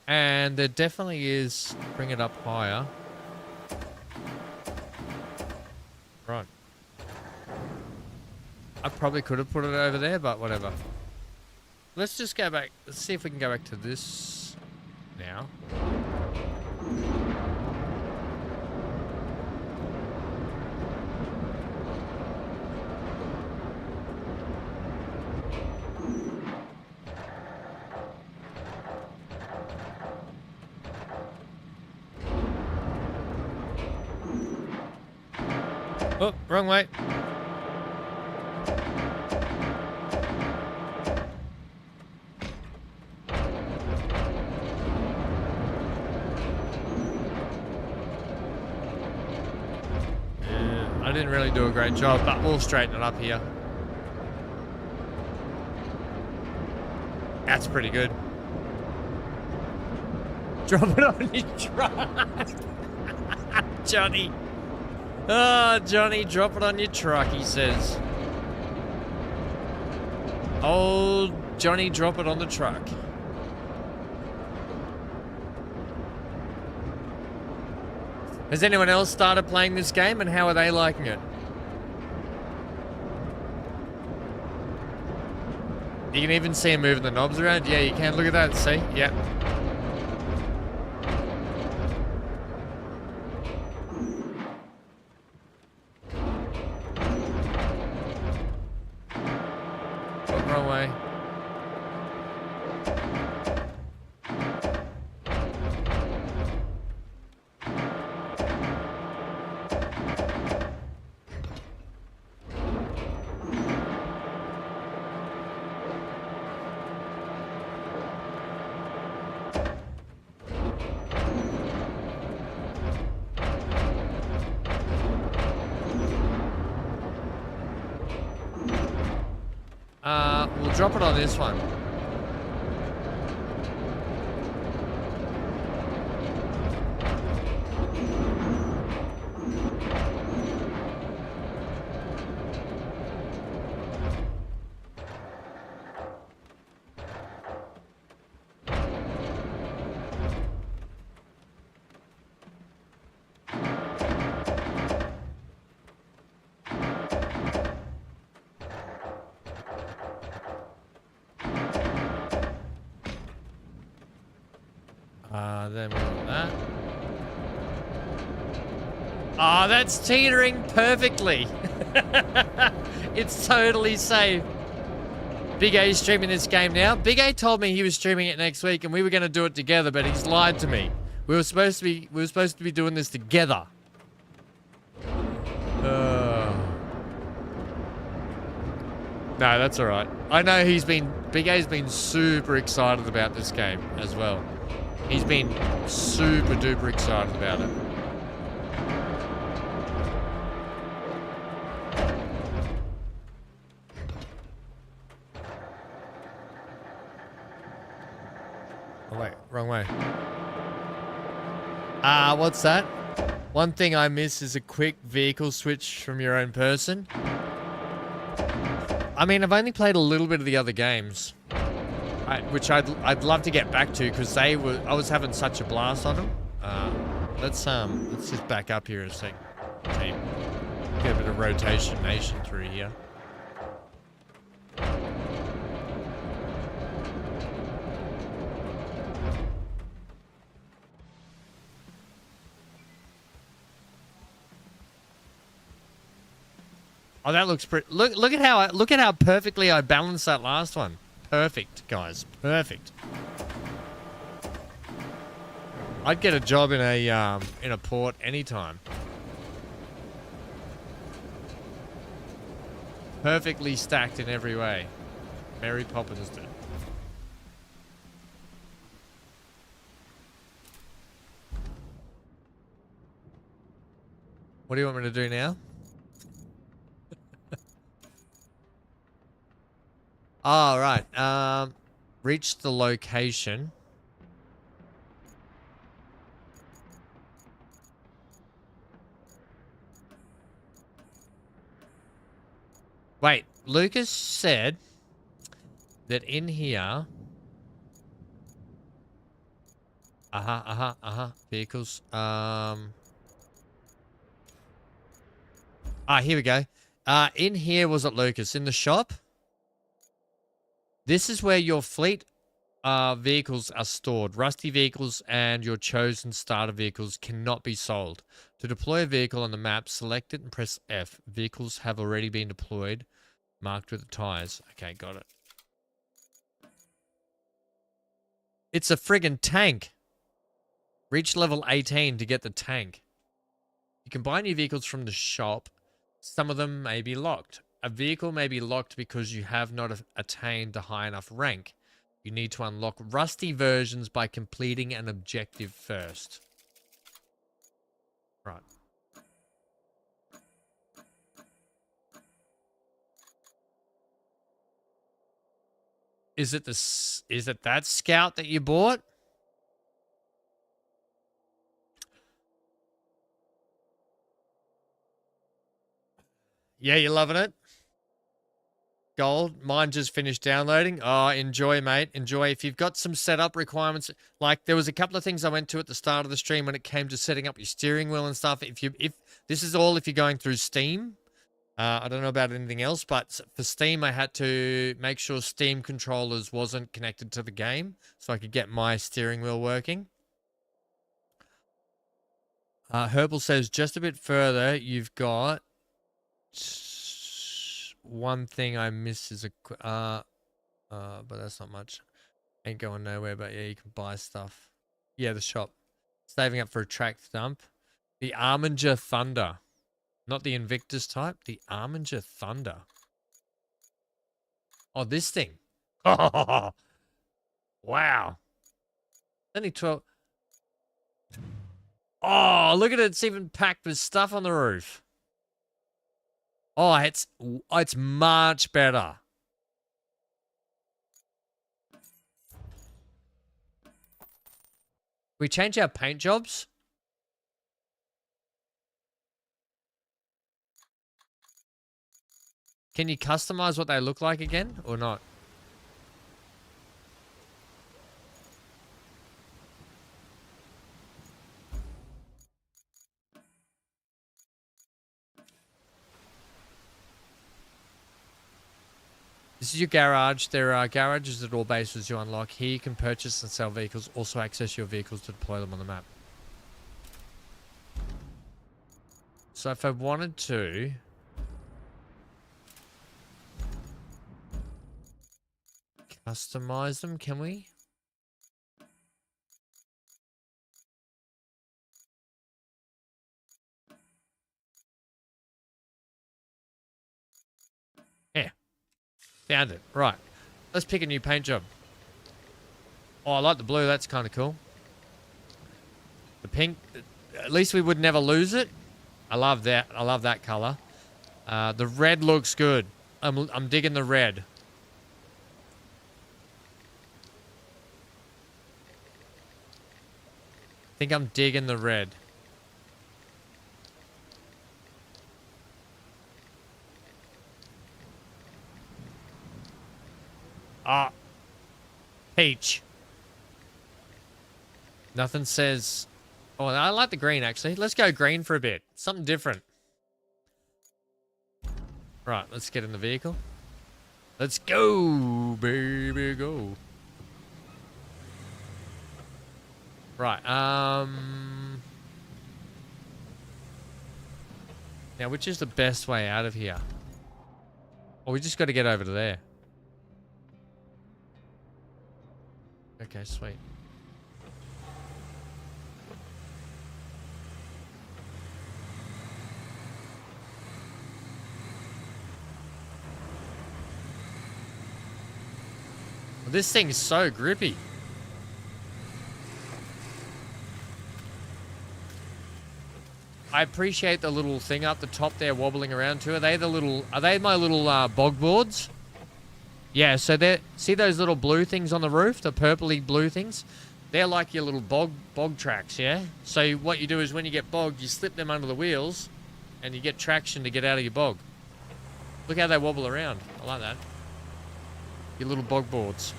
A: And there definitely is. Bring it up higher. Right. I probably could have put it over there, but whatever. Let's just go back. Let's see if we can go back to this now. Oh, wrong way. I didn't really do a great job, but we'll straighten it up here. That's pretty good. Drop it on your truck. Johnny. Oh, Johnny, drop it on your truck, he says. Oh, Johnny, drop it on the truck. Has anyone else started playing this game, and how are they liking it? You can even see him moving the knobs around. Yeah, you can. Look at that. See? Yep. Wrong way. We'll drop it on this one. Then we want that. Ah, that's teetering perfectly. It's totally safe. Big A's streaming this game now. Big A told me he was streaming it next week and we were going to do it together, but he's lied to me. We were supposed to be doing this together. No, that's all right. I know Big A's been super excited about this game as well. He's been super duper excited about it. Oh wait, wrong way. What's that? One thing I miss is a quick vehicle switch from your own person. I mean, I've only played a little bit of the other games. Which I'd love to get back to because I was having such a blast on them. Let's just back up here a sec. Team. Get a bit of rotation nation through here. Oh, that looks pretty. Look at how perfectly I balanced that last one. Perfect, guys. Perfect. I'd get a job in a port anytime. Perfectly stacked in every way. Mary Poppins did. What do you want me to do now? All right. Reach the location. Wait, Lucas said that in here. Vehicles. Here we go. In here, was it Lucas? In the shop? This is where your fleet vehicles are stored. Rusty vehicles and your chosen starter vehicles cannot be sold. To deploy a vehicle on the map, select it and press F. Vehicles have already been deployed, marked with the tires. Okay, got it. It's a friggin' tank. Reach level 18 to get the tank. You can buy new vehicles from the shop. Some of them may be locked. A vehicle may be locked because you have not attained a high enough rank. You need to unlock rusty versions by completing an objective first. Right. Is it that Scout that you bought? Yeah, you loving it? Gold. Mine just finished downloading. Oh, enjoy, mate. Enjoy. If you've got some setup requirements, like there was a couple of things I went to at the start of the stream when it came to setting up your steering wheel and stuff. If this is all if you're going through Steam. I don't know about anything else, but for Steam, I had to make sure Steam controllers wasn't connected to the game so I could get my steering wheel working. Herbal says just a bit further, you've got one thing I missed is but that's not much. Ain't going nowhere, but yeah, you can buy stuff. Yeah, the shop. Saving up for a track dump. The Arminger Thunder. Not the Invictus type, the Arminger Thunder. Oh, this thing. Oh, wow. Only 12. Oh, look at it. It's even packed with stuff on the roof. Oh, it's much better. We change our paint jobs. Can you customize what they look like again or not? This is your garage. There are garages at all bases you unlock. Here you can purchase and sell vehicles. Also access your vehicles to deploy them on the map. So if I wanted to... customize them, can we? Yeah. Found it. Right. Let's pick a new paint job. Oh, I like the blue. That's kind of cool. The pink, at least we would never lose it. I love that. I love that color. The red looks good. I'm digging the red. I think I'm digging the red. Ah. Peach. Nothing says... Oh, I like the green, actually. Let's go green for a bit. Something different. Right, let's get in the vehicle. Let's go, baby, go. Right, now, which is the best way out of here? Oh, we just got to get over to there. Okay, sweet. Well, this thing is so grippy. I appreciate the little thing up the top there wobbling around too. Are they my little bog boards? Yeah, so see those little blue things on the roof, the purpley blue things? They're like your little bog tracks, yeah? So what you do is when you get bogged, you slip them under the wheels and you get traction to get out of your bog. Look how they wobble around. I like that. Your little bog boards.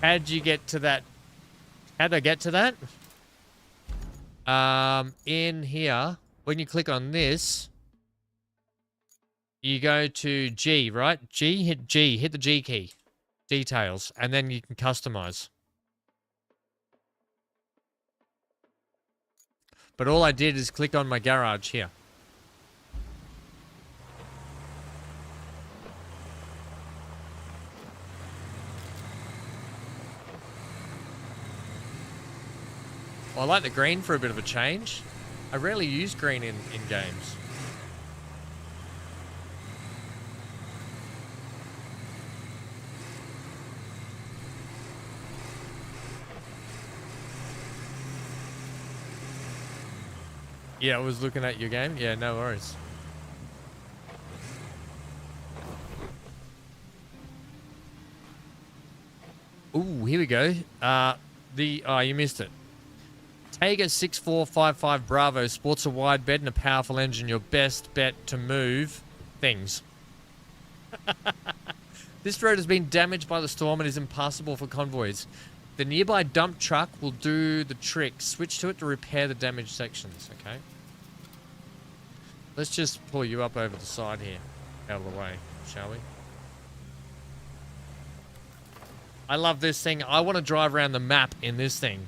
A: How'd you get to that? How'd I get to that? In here, when you click on this, you go to G, right? Hit the G key. Details, and then you can customize. But all I did is click on my garage here. Well, I like the green for a bit of a change. I rarely use green in games. Yeah, I was looking at your game. Yeah, no worries. we go. Oh, you missed it. Tega 6455 Bravo sports a wide bed and a powerful engine. Your best bet to move things. This road has been damaged by the storm and is impassable for convoys. The nearby dump truck will do the trick. Switch to it to repair the damaged sections, okay? Let's just pull you up over the side here. Out of the way, shall we? I love this thing. I want to drive around the map in this thing.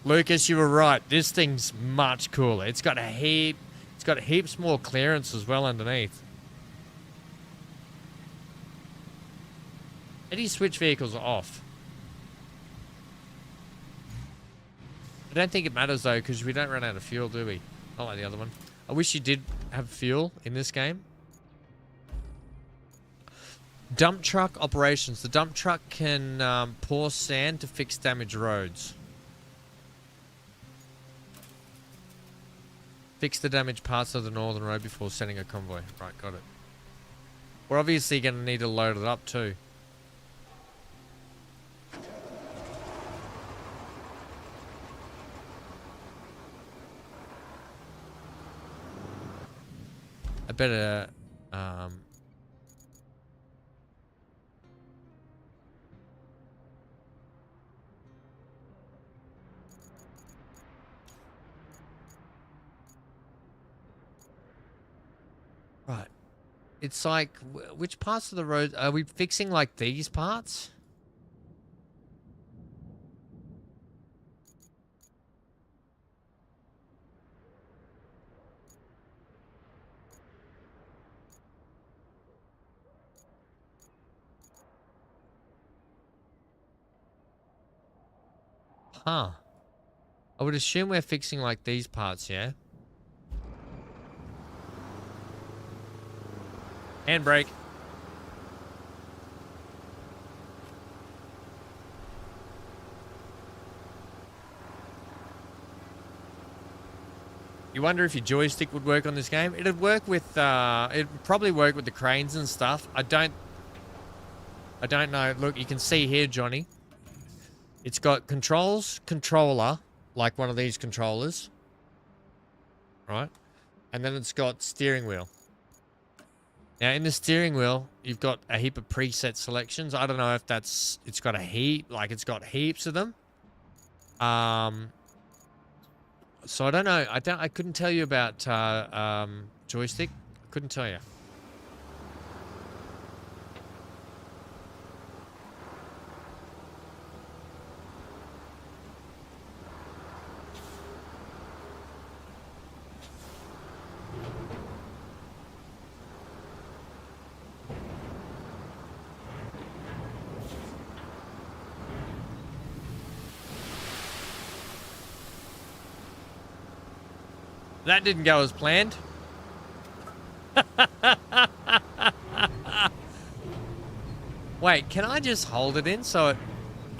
A: Lucas, you were right. This thing's much cooler. It's got heaps more clearance as well underneath. How do you switch vehicles off? I don't think it matters though, because we don't run out of fuel, do we? Not like the other one. I wish you did have fuel in this game. Dump truck operations. The dump truck can pour sand to fix damaged roads. Fix the damaged parts of the northern road before sending a convoy. Right, got it. We're obviously going to need to load it up too. I better... Right. It's like, which parts of the road are we fixing? Like these parts? Huh. I would assume we're fixing like these parts, yeah? Handbrake. You wonder if your joystick would work on this game? It'd work with, it'd probably work with the cranes and stuff. I don't know. Look, you can see here, Johnny. It's got controller, like one of these controllers. Right? And then it's got steering wheel. Now, in the steering wheel, you've got a heap of preset selections. I don't know if it's got a heap, like it's got heaps of them. So I don't know. I couldn't tell you about joystick. I couldn't tell you. That didn't go as planned. Wait, can I just hold it in so it...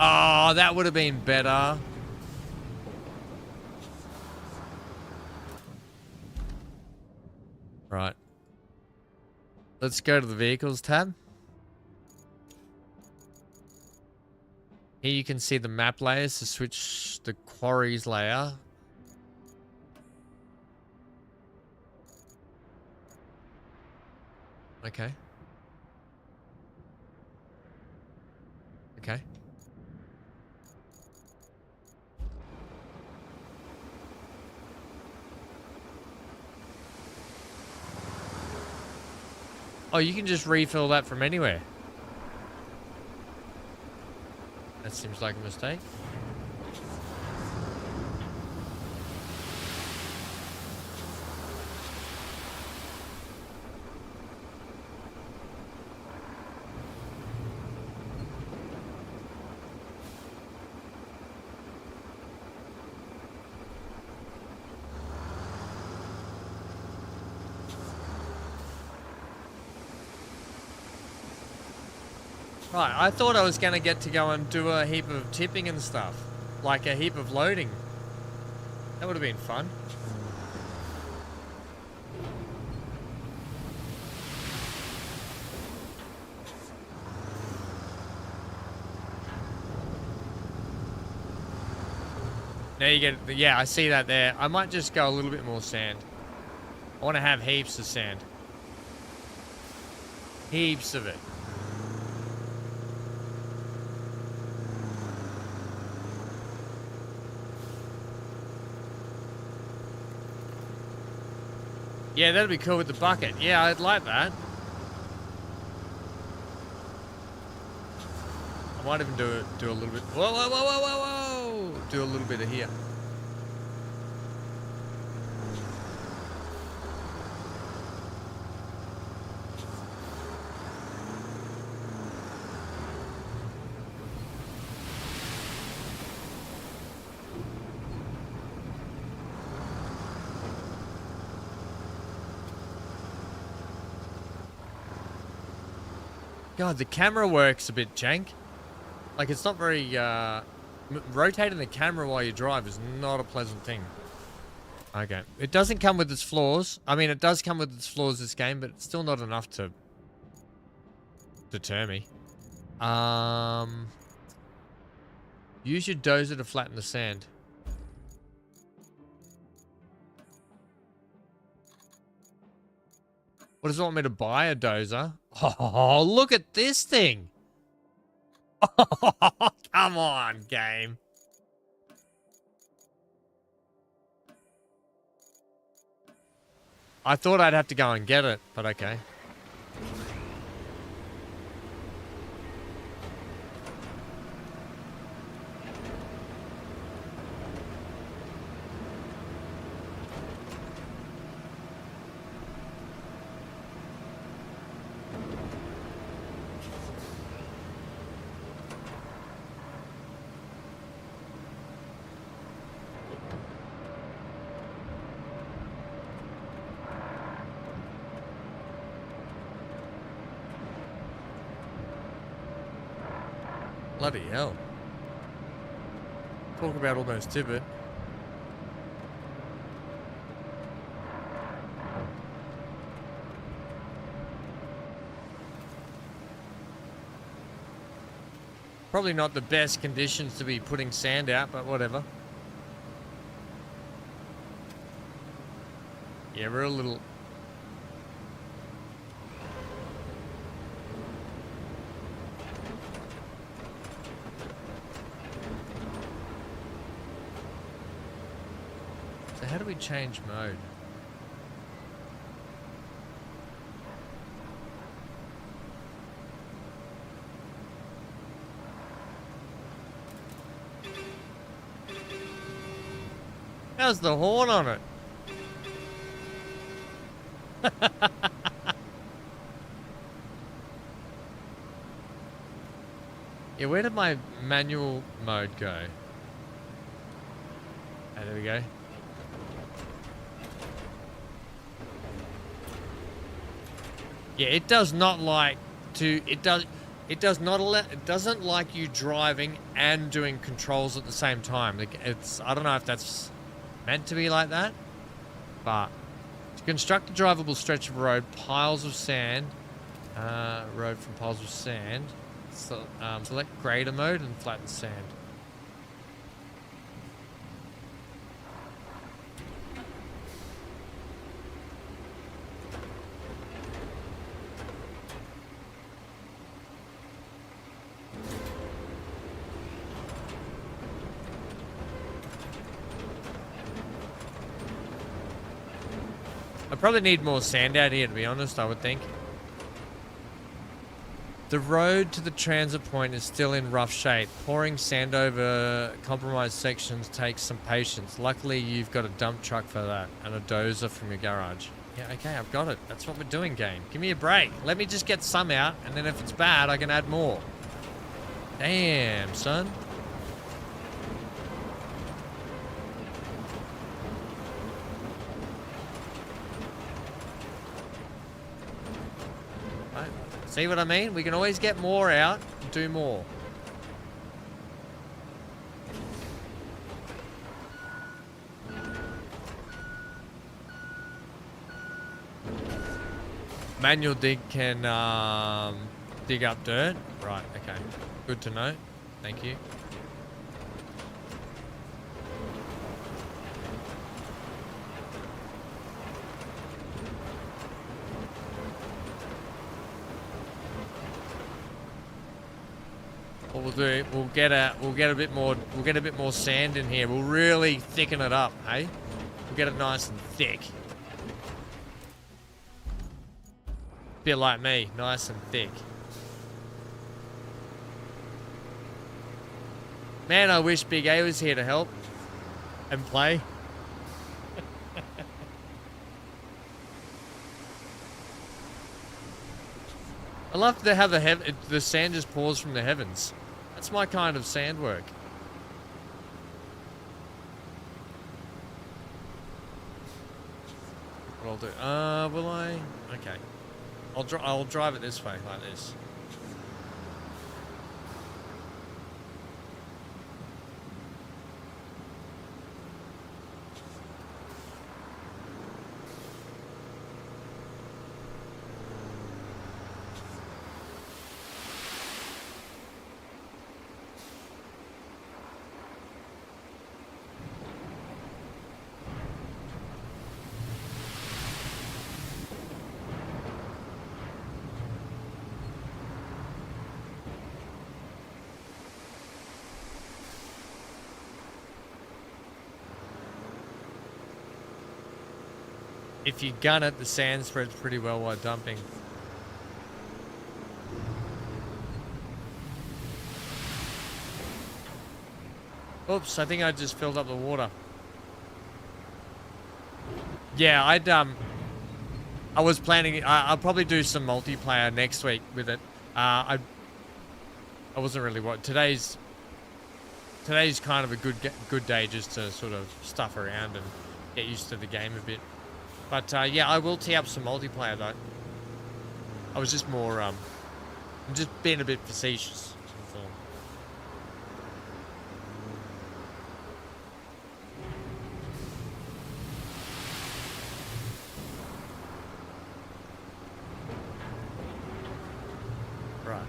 A: Oh, that would have been better. Right. Let's go to the vehicles tab. Here you can see the map layers to switch the quarries layer. Okay. Okay. Oh, you can just refill that from anywhere. That seems like a mistake. Right, I thought I was going to get to go and do a heap of tipping and stuff. Like a heap of loading. That would have been fun. Now you get, yeah, I see that there. I might just go a little bit more sand. I want to have heaps of sand. Heaps of it. Yeah, that'd be cool with the bucket. Yeah, I'd like that. I might even do a little bit. Whoa, whoa, whoa, whoa, whoa, whoa! Do a little bit of here. God, the camera works a bit jank. Like, it's not very, rotating the camera while you drive is not a pleasant thing. Okay. It doesn't come with its flaws. I mean, it does come with its flaws, this game, but it's still not enough to deter me. Use your dozer to flatten the sand. What does it want me to buy? A dozer? Oh, look at this thing. Oh, come on, game. I thought I'd have to go and get it, but okay. Bloody hell. Talk about almost Tibbet. Probably not the best conditions to be putting sand out, but whatever. Yeah, we're a little... So how do we change mode? How's the horn on it? Yeah, where did my manual mode go? Oh, there we go. Yeah, it does not like to. It doesn't like you driving and doing controls at the same time. It's, I don't know if that's meant to be like that, but to construct a drivable stretch of road, piles of sand, road from piles of sand. So, select grader mode and flatten sand. I probably need more sand out here, to be honest, I would think. The road to the transit point is still in rough shape. Pouring sand over compromised sections takes some patience. Luckily, you've got a dump truck for that and a dozer from your garage. Yeah, okay, I've got it. That's what we're doing, game. Give me a break. Let me just get some out, and then if it's bad, I can add more. Damn, son. See what I mean? We can always get more out, do more. Manual dig can dig up dirt. Right, okay. Good to know. Thank you. what we'll do, we'll get a bit more sand in here. We'll really thicken it up, hey? We'll get it nice and thick. Bit like me, nice and thick. Man, I wish Big A was here to help and play. I love to have the sand just pours from the heavens. That's my kind of sand work. What I'll do? Will I? Okay. I'll drive it this way, like this. If you gun it, the sand spreads pretty well while dumping. Oops, I think I just filled up the water. Yeah, I was planning, I'll probably do some multiplayer next week with it. I wasn't really today's kind of a good day just to sort of stuff around and get used to the game a bit. But yeah, I will tee up some multiplayer though. I was just more, I'm just being a bit facetious. Right.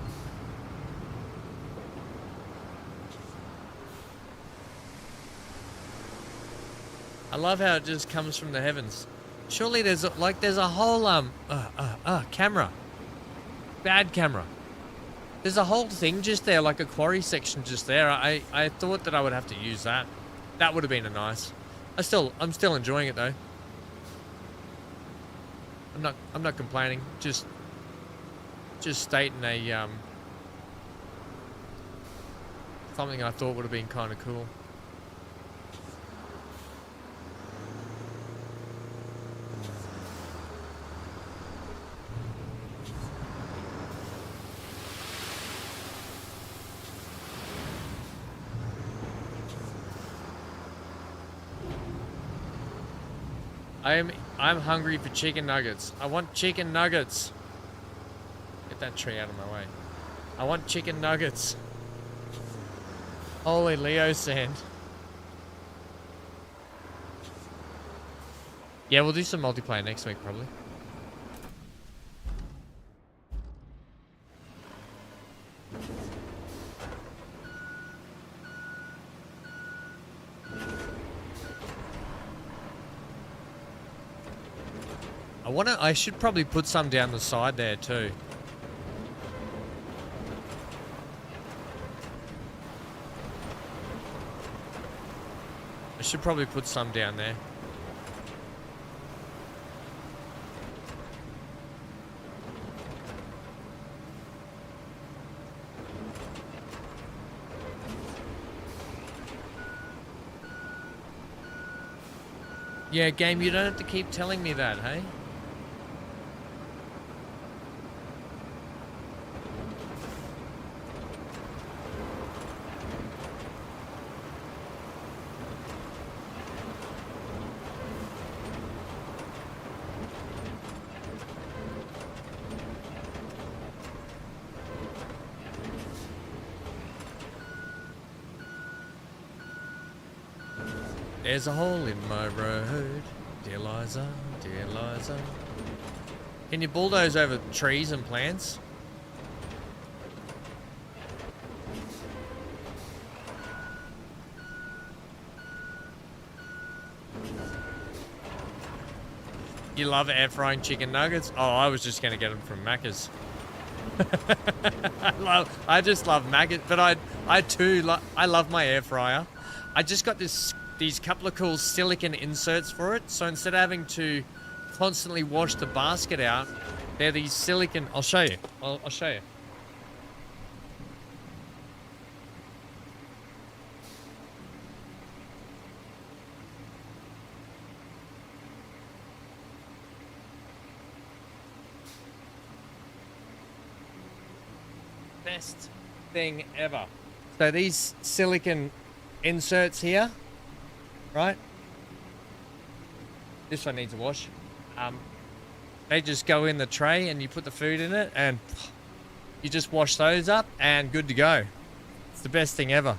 A: I love how it just comes from the heavens. Surely there's a whole camera. Bad camera. There's a whole thing just there, like a quarry section just there. I thought that I would have to use that. That would have been a nice. I'm still enjoying it though. I'm not complaining. Just stating a something I thought would have been kind of cool. I'm hungry for chicken nuggets. I want chicken nuggets. Get that tree out of my way. I want chicken nuggets. Holy Leo sand. Yeah, we'll do some multiplayer next week probably. I should probably put some down the side there too. I should probably put some down there. Yeah, game, you don't have to keep telling me that, hey? There's a hole in my road, dear Liza, dear Liza. Can you bulldoze over trees and plants? You love air frying chicken nuggets? Oh, I was just going to get them from Macca's. I just love maggots, but I too I love my air fryer. I just got these couple of cool silicone inserts for it, so instead of having to constantly wash the basket out, they're these silicone. I'll show you. I'll show you. Best thing ever. So these silicone inserts here, right? This one needs a wash. They just go in the tray and you put the food in it and you just wash those up and good to go. It's the best thing ever.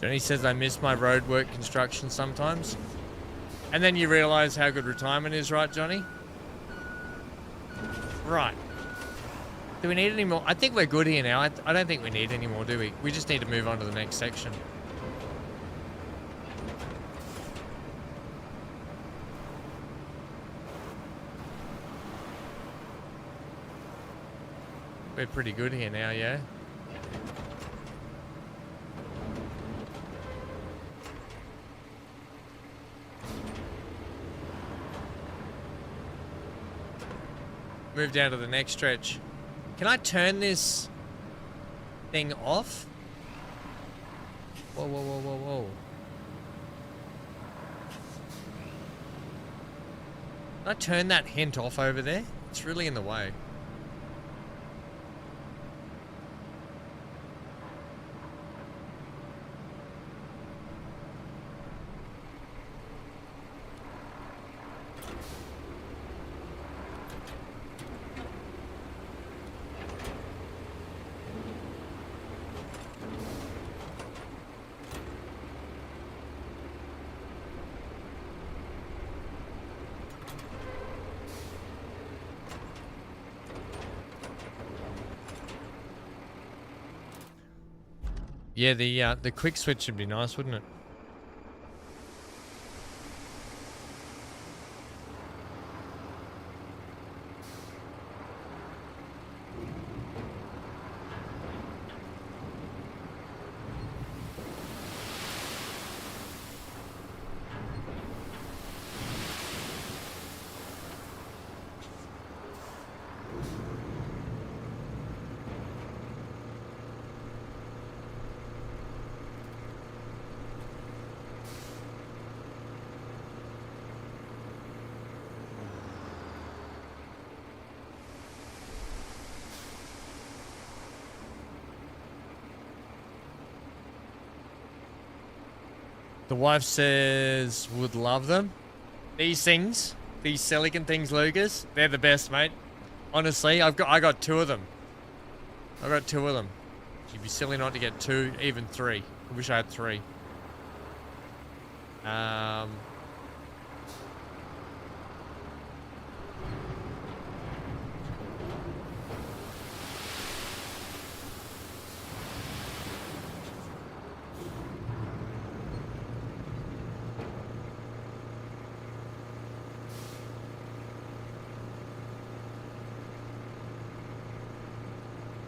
A: Johnny says I miss my roadwork construction sometimes. And then you realise how good retirement is, right, Johnny? Right. Do we need any more? I think we're good here now. I don't think we need any more, do we? We just need to move on to the next section. We're pretty good here now, yeah? Move down to the next stretch. Can I turn this thing off? Whoa, whoa, whoa, whoa, whoa. Can I turn that hint off over there? It's really in the way. Yeah, the quick switch would be nice, wouldn't it? The wife says would love them. These things, these silicon things, Lucas, they're the best, mate. Honestly, I got two of them. I got two of them. You'd be silly not to get two, even three. I wish I had three.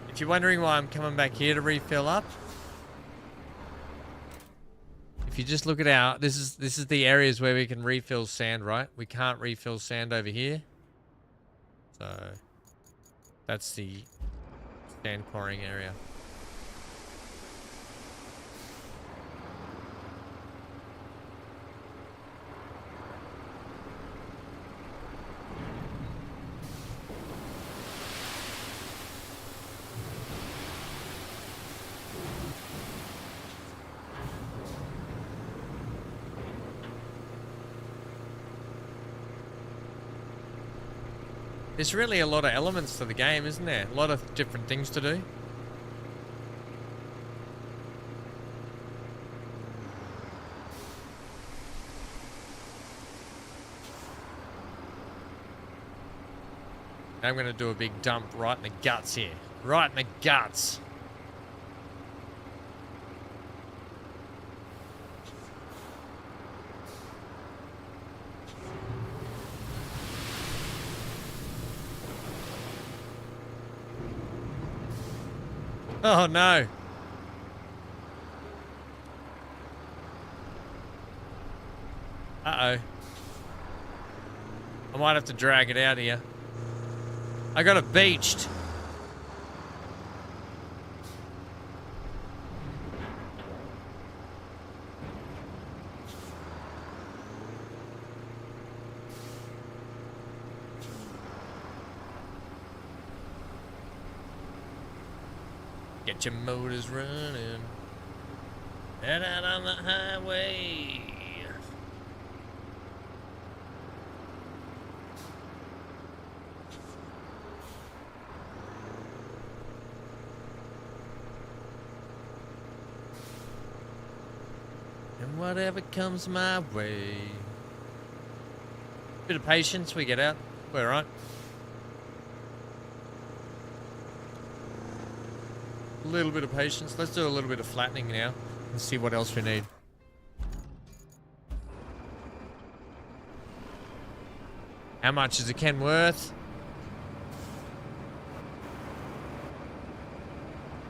A: If you're wondering why I'm coming back here to refill up, if you just look at this is the areas where we can refill sand, right? We can't refill sand over here. So that's the sand quarrying area. There's really a lot of elements to the game, isn't there? A lot of different things to do. I'm going to do a big dump right in the guts here. Right in the guts. Oh no. Uh-oh. I might have to drag it out here. I got it beached. Get your motors running. Head out on the highway. And whatever comes my way. Bit of patience, we get out. We're all right. A little bit of patience. Let's do a little bit of flattening now and see what else we need. How much is a Ken worth?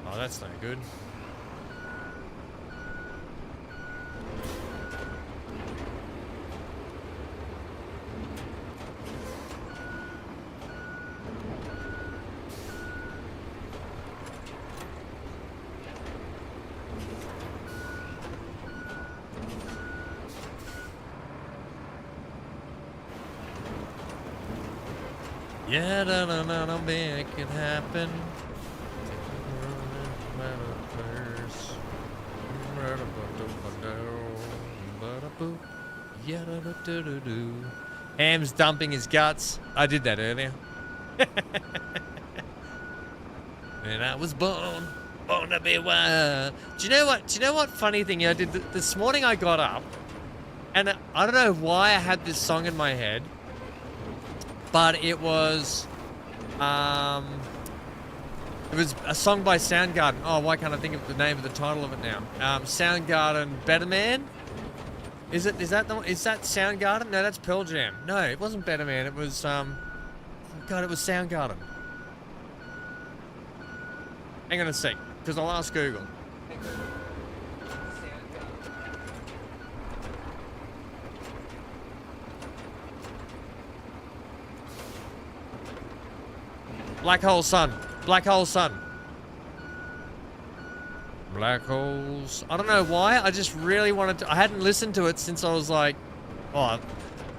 A: Oh, that's no good. Yeah, no, make it happen. Ham's dumping his guts. I did that earlier. And I was born to be wild. Do you know what? Do you know what funny thing I did this morning? I got up, and I don't know why I had this song in my head. But it was a song by Soundgarden. Oh, why can't I think of the name of the title of it now? Soundgarden, Better Man. Is that Soundgarden? No, that's Pearl Jam. No, it wasn't Better Man. It was God, it was Soundgarden. Hang on a sec, because I'll ask Google. Black Hole Sun. Black Hole Sun. Black Holes. I don't know why. I just really wanted to. I hadn't listened to it since I was like, oh,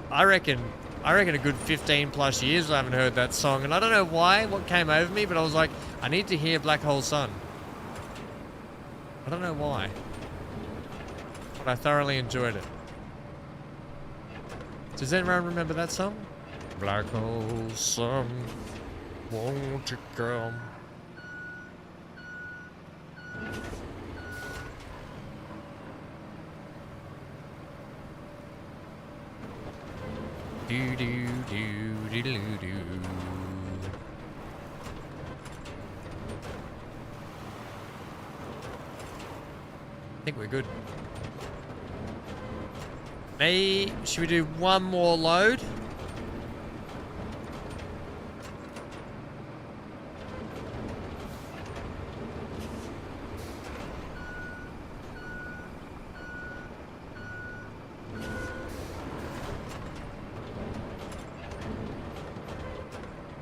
A: I reckon a good 15 plus years I haven't heard that song. And I don't know why, what came over me, but I was like, I need to hear Black Hole Sun. I don't know why. But I thoroughly enjoyed it. Does anyone remember that song? Black Hole Sun. Won't you come? Do do do do do do. I think we're good. Should we do one more load?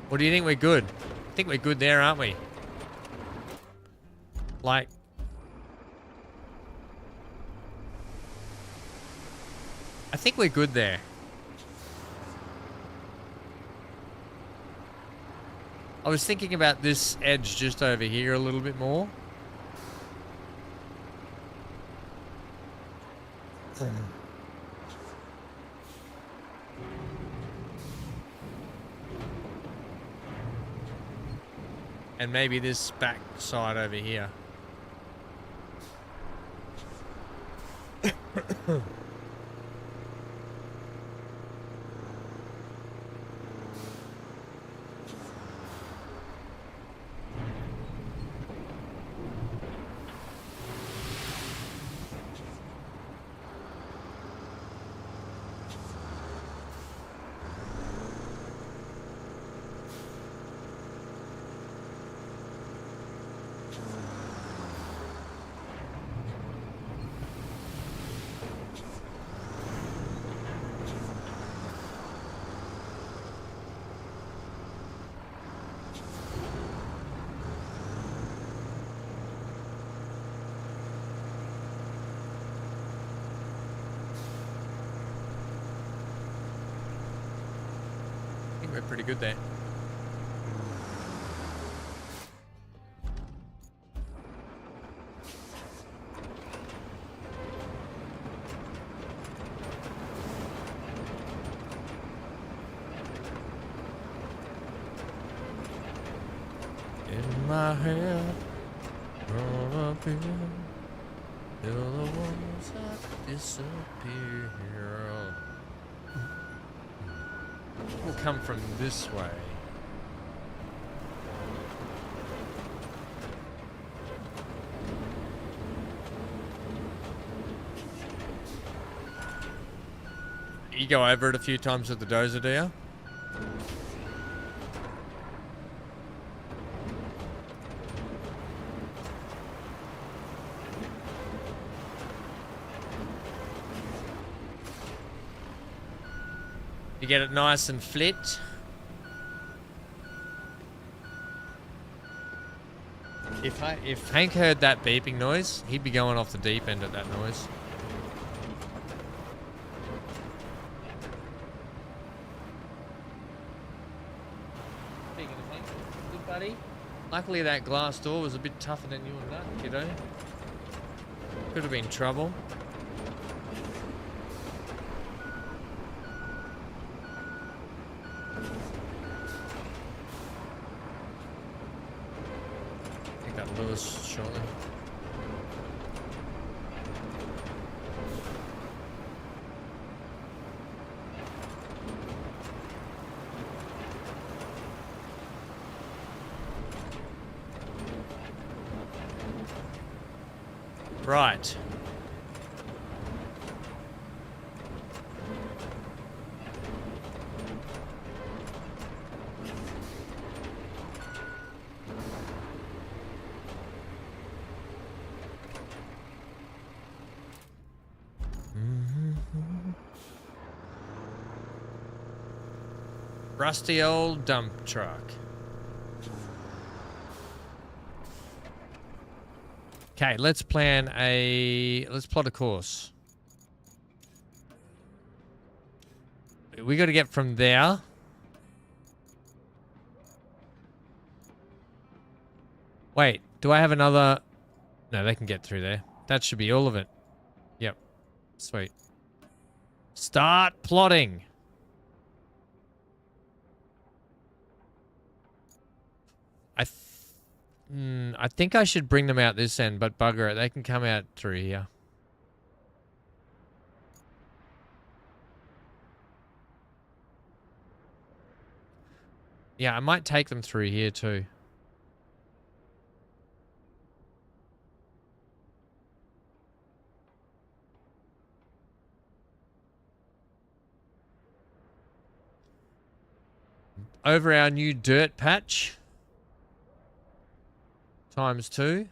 A: Or do you think we're good? I think we're good there, aren't we? Like... I think we're good there. I was thinking about this edge just over here a little bit more. And maybe this back side over here. we're pretty good there. In my head, all up here, till the ones that disappear. Will come from this way. You go over it a few times with the dozer, do you? You get it nice and flat. If Hank heard that beeping noise, he'd be going off the deep end at that noise. Speaking of Hank, good buddy. Luckily that glass door was a bit tougher than you and that, kiddo. Could have been trouble. Shortly. Right. Rusty old dump truck. Okay, let's plot a course. We got to get from there. Wait, do I have another? No, they can get through there. That should be all of it. Yep. Sweet. Start plotting. I think I should bring them out this end, but bugger it, they can come out through here. Yeah, I might take them through here too. Over our new dirt patch. ×2.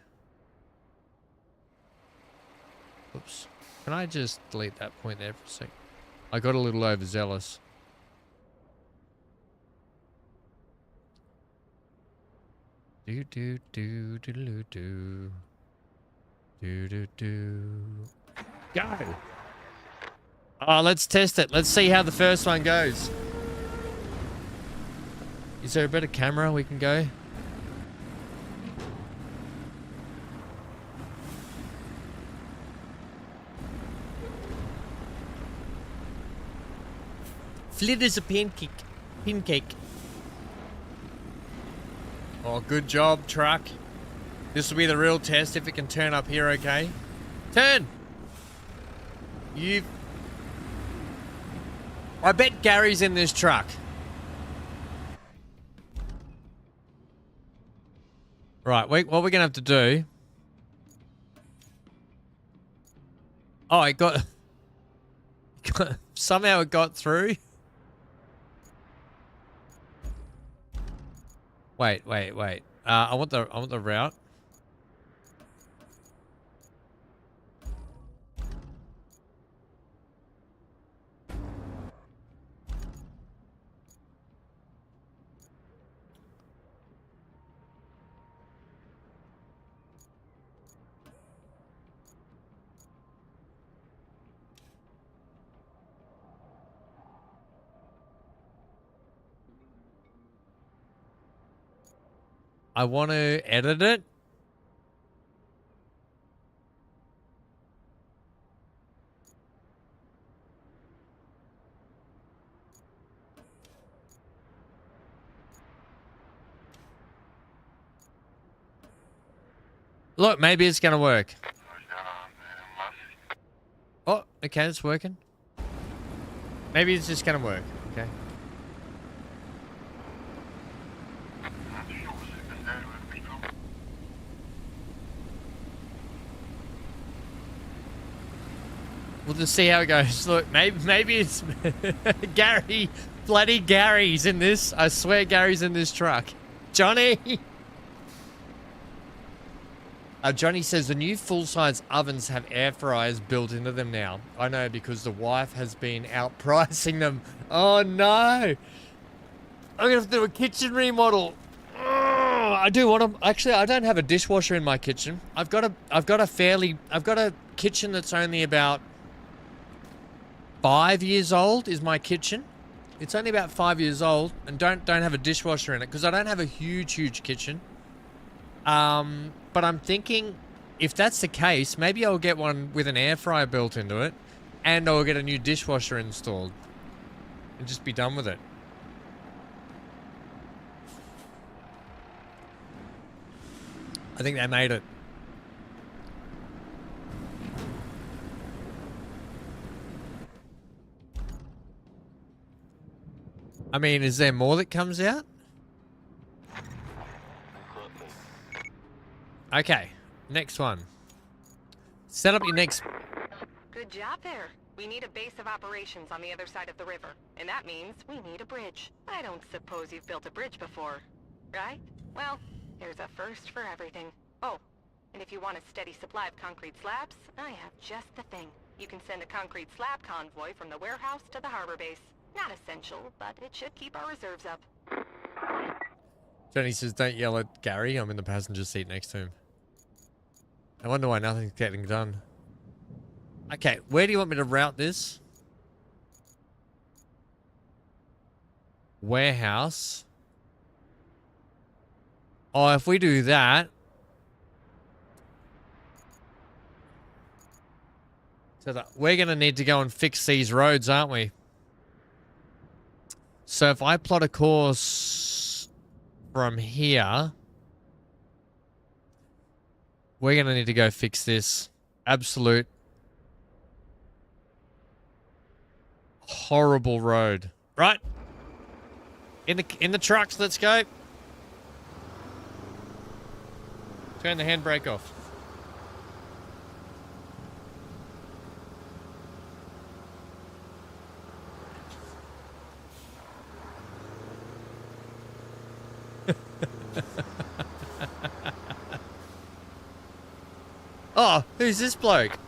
A: Oops. Can I just delete that point there for a sec? I got a little overzealous. Do do do do do do do do do. Go. Oh, let's test it. Let's see how the first one goes. Is there a better camera we can go? Flit is a pancake. Pancake. Oh, good job, truck. This will be the real test if it can turn up here, okay? Turn! I bet Gary's in this truck. Right, what we're gonna have to do... Oh, it got... Somehow it got through. Wait. I want the route. I want to edit it. Look, maybe it's going to work. Oh, okay, it's working. Maybe it's just going to work. Okay. We'll just see how it goes. Look, maybe it's Gary. Bloody Gary's in this. I swear Gary's in this truck. Johnny! Johnny says the new full-size ovens have air fryers built into them now. I know, because the wife has been outpricing them. Oh no! I'm gonna have to do a kitchen remodel. Oh, I do want to. Actually, I don't have a dishwasher in my kitchen. I've got a kitchen that's only about 5 years old. Is my kitchen? It's only about 5 years old, and don't have a dishwasher in it because I don't have a huge kitchen. But I'm thinking, if that's the case, maybe I'll get one with an air fryer built into it, and I'll get a new dishwasher installed, and just be done with it. I think they made it. I mean, is there more that comes out? Okay, next one. Set up your next...
B: Good job there. We need a base of operations on the other side of the river, and that means we need a bridge. I don't suppose you've built a bridge before, right? Well, there's a first for everything. Oh, and if you want a steady supply of concrete slabs, I have just the thing. You can send a concrete slab convoy from the warehouse to the harbor base. Not essential, but it should keep our reserves up.
A: Johnny says, don't yell at Gary. I'm in the passenger seat next to him. I wonder why nothing's getting done. Okay, where do you want me to route this? Warehouse. Oh, if we do that... So we're going to need to go and fix these roads, aren't we? So if I plot a course from here, we're going to need to go fix this absolute horrible road. Right? In the trucks, let's go. Turn the handbrake off. Oh, who's this bloke?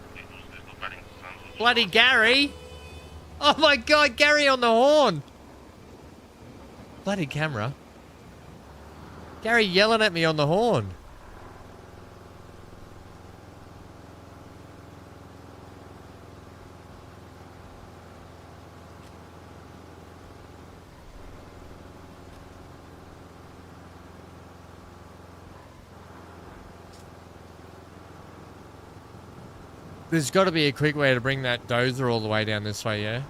A: Bloody Gary! Oh my god, Gary on the horn! Bloody camera. Gary yelling at me on the horn. There's got to be a quick way to bring that dozer all the way down this way, yeah?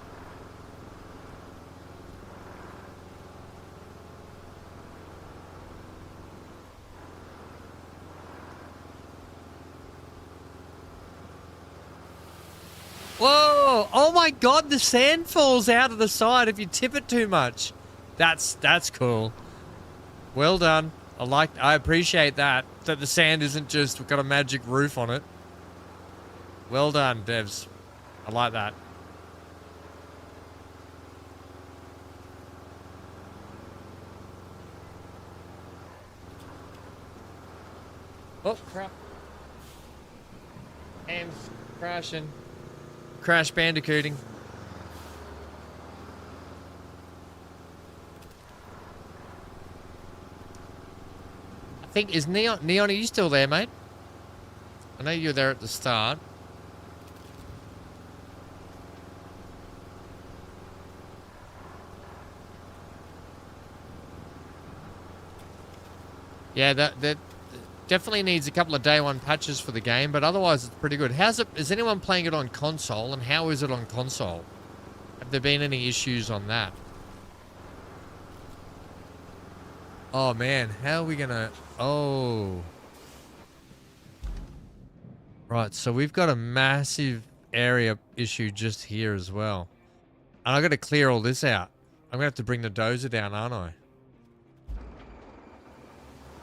A: Whoa! Oh my god, the sand falls out of the side if you tip it too much. That's cool. Well done. I appreciate that the sand isn't just got a magic roof on it. Well done, devs. I like that. Oh, crap. Hands crashing. Crash bandicooting. I think, is Neon, are you still there, mate? I know you were there at the start. Yeah, that definitely needs a couple of day one patches for the game, but otherwise it's pretty good. Is anyone playing it on console, and how is it on console? Have there been any issues on that? Oh man, how are we gonna... Oh. Right, so we've got a massive area issue just here as well. And I've got to clear all this out. I'm going to have to bring the dozer down, aren't I?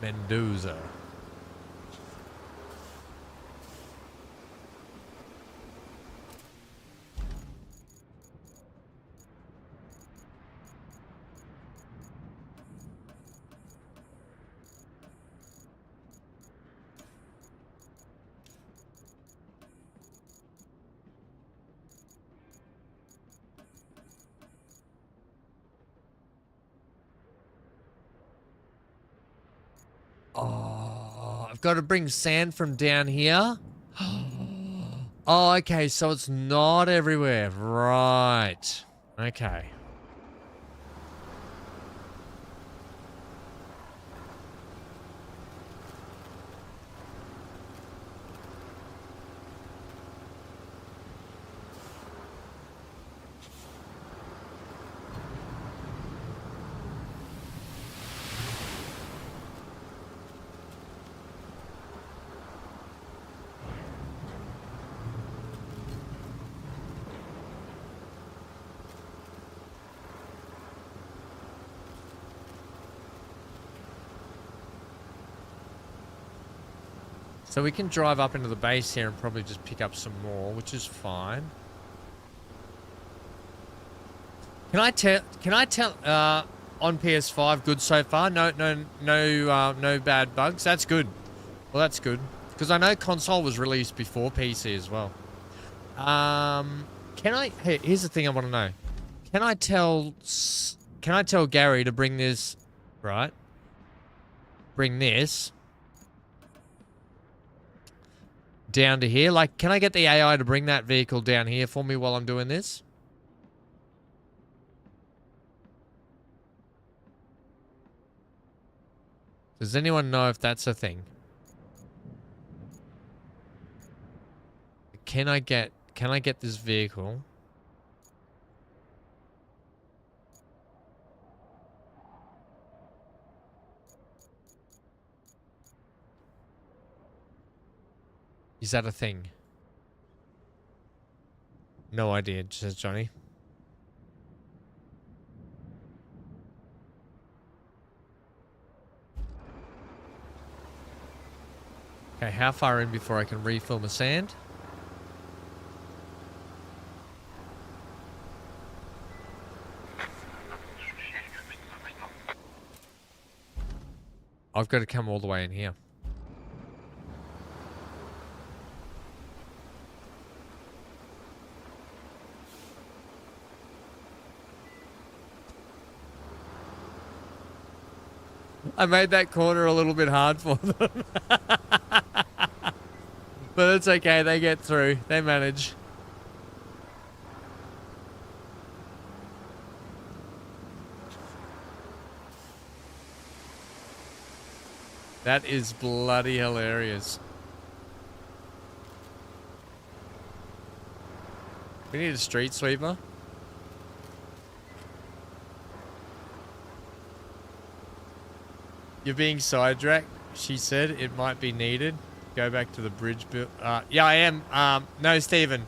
A: Mendoza. Oh, I've got to bring sand from down here. Oh, okay, so it's not everywhere. Right. Okay. So we can drive up into the base here and probably just pick up some more, which is fine. Can I tell on PS5 good so far? No bad bugs. That's good. Well, that's good because I know console was released before PC as well. Hey, here's the thing I want to know. Can I tell Gary to bring this, right? Bring this down to here. Like, can I get the AI to bring that vehicle down here for me while I'm doing this? Does anyone know if that's a thing? Can I get this vehicle? Is that a thing? No idea, says Johnny. Okay, how far in before I can refill the sand? I've got to come all the way in here. I made that corner a little bit hard for them. But it's okay, they get through. They manage. That is bloody hilarious. We need a street sweeper. You're being sidetracked, she said. It might be needed. Go back to the bridge build. Yeah, I am. No, Stephen.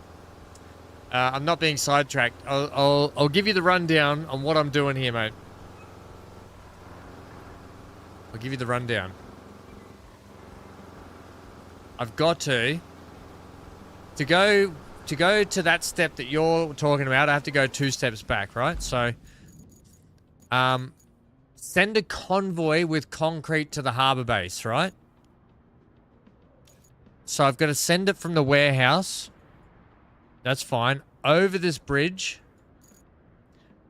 A: I'm not being sidetracked. I'll give you the rundown on what I'm doing here, mate. I'll give you the rundown. I've got to go to that step that you're talking about. I have to go 2 steps back, right? So, send a convoy with concrete to the harbor base, right? So I've got to send it from the warehouse. That's fine. Over this bridge.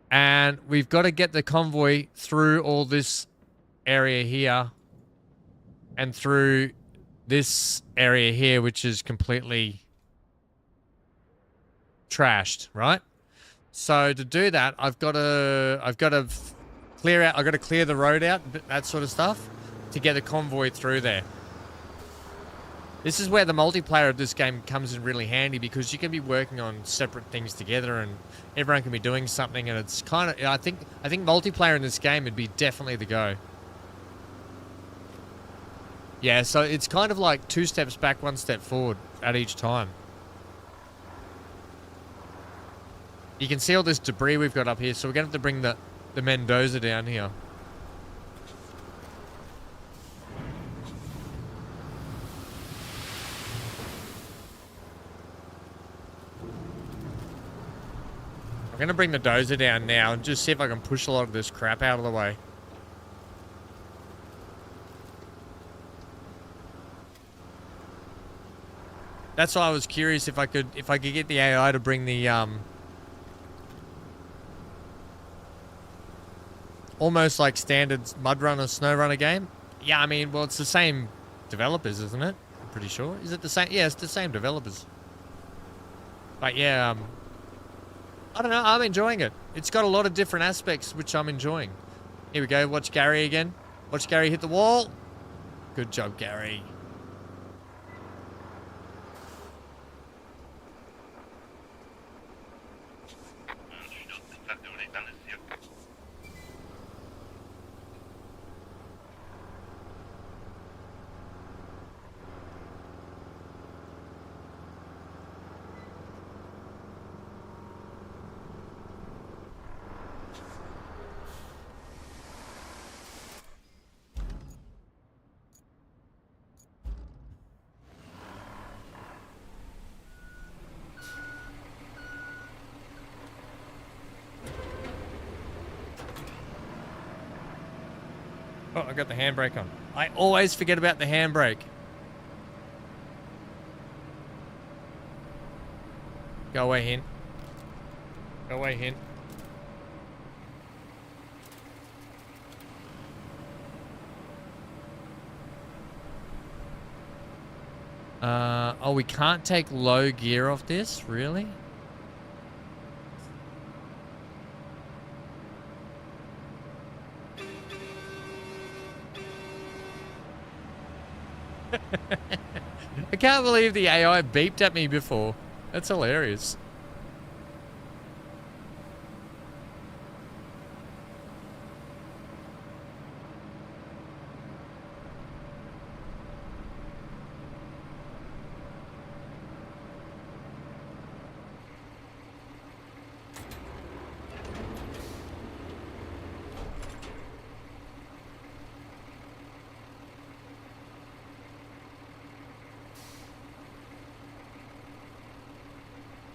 A: And we've got to get the convoy through all this area here. And through this area here, which is completely trashed, right? So to do that, I've got to clear out. I've got to clear the road out, that sort of stuff, to get the convoy through there. This is where the multiplayer of this game comes in really handy, because you can be working on separate things together and everyone can be doing something, and it's kind of, I think multiplayer in this game would be definitely the go. Yeah, so it's kind of like 2 steps back, 1 step forward at each time. You can see all this debris we've got up here, so we're going to have to bring the Mendoza down here. I'm going to bring the dozer down now and just see if I can push a lot of this crap out of the way. That's why I was curious if I could get the AI to bring the almost like standard mud runner, snow runner game. Yeah, I mean, well, it's the same developers, isn't it? I'm pretty sure. Is it the same? Yeah, it's the same developers. But yeah, I don't know. I'm enjoying it. It's got a lot of different aspects, which I'm enjoying. Here we go. Watch Gary again. Watch Gary hit the wall. Good job, Gary. Oh, I got the handbrake on. I always forget about the handbrake. Go away, Hint. Go away, Hint. Oh, we can't take low gear off this? Really? I can't believe the AI beeped at me before. That's hilarious.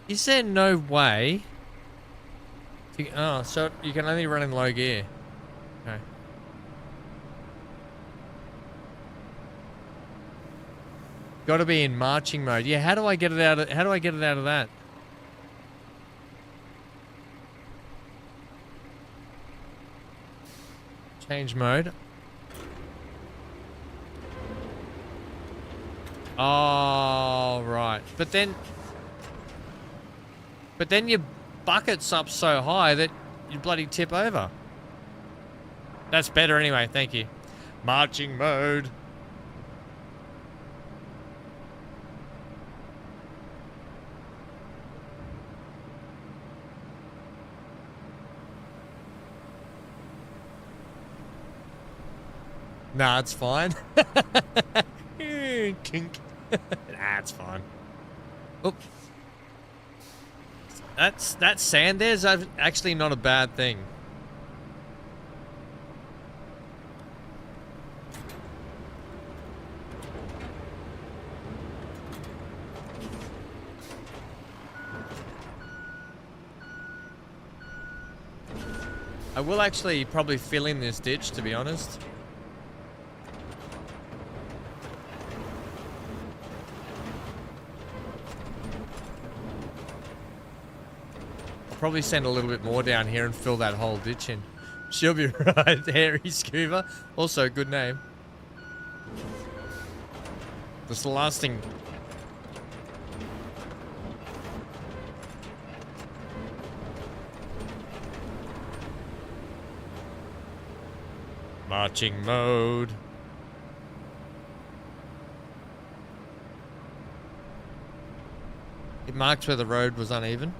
A: Is there no way? Oh, so you can only run in low gear. Okay. Got to be in marching mode. Yeah. How do I get it out of? How do I get it out of that? Change mode. Oh, right. But then your bucket's up so high that you bloody tip over. That's better anyway, thank you. Marching mode. Nah, it's fine. Kink. Nah, it's fine. Oop. That sand there's actually not a bad thing. I will actually probably fill in this ditch, to be honest. Probably send a little bit more down here and fill that whole ditch in. She'll be right, Hairy Scuba. Also, good name. That's the last thing. Marching mode. It marks where the road was uneven.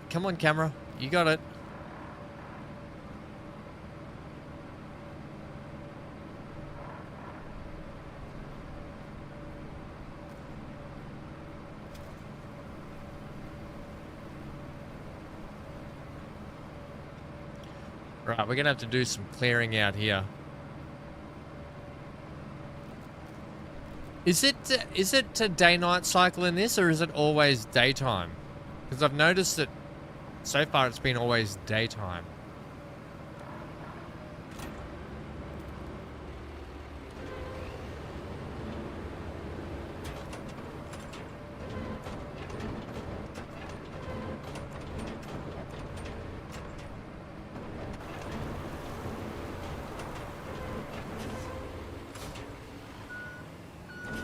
A: Come on, camera. You got it. Right, we're gonna have to do some clearing out here. Is it a day-night cycle in this, or is it always daytime? Because I've noticed that so far it's been always daytime.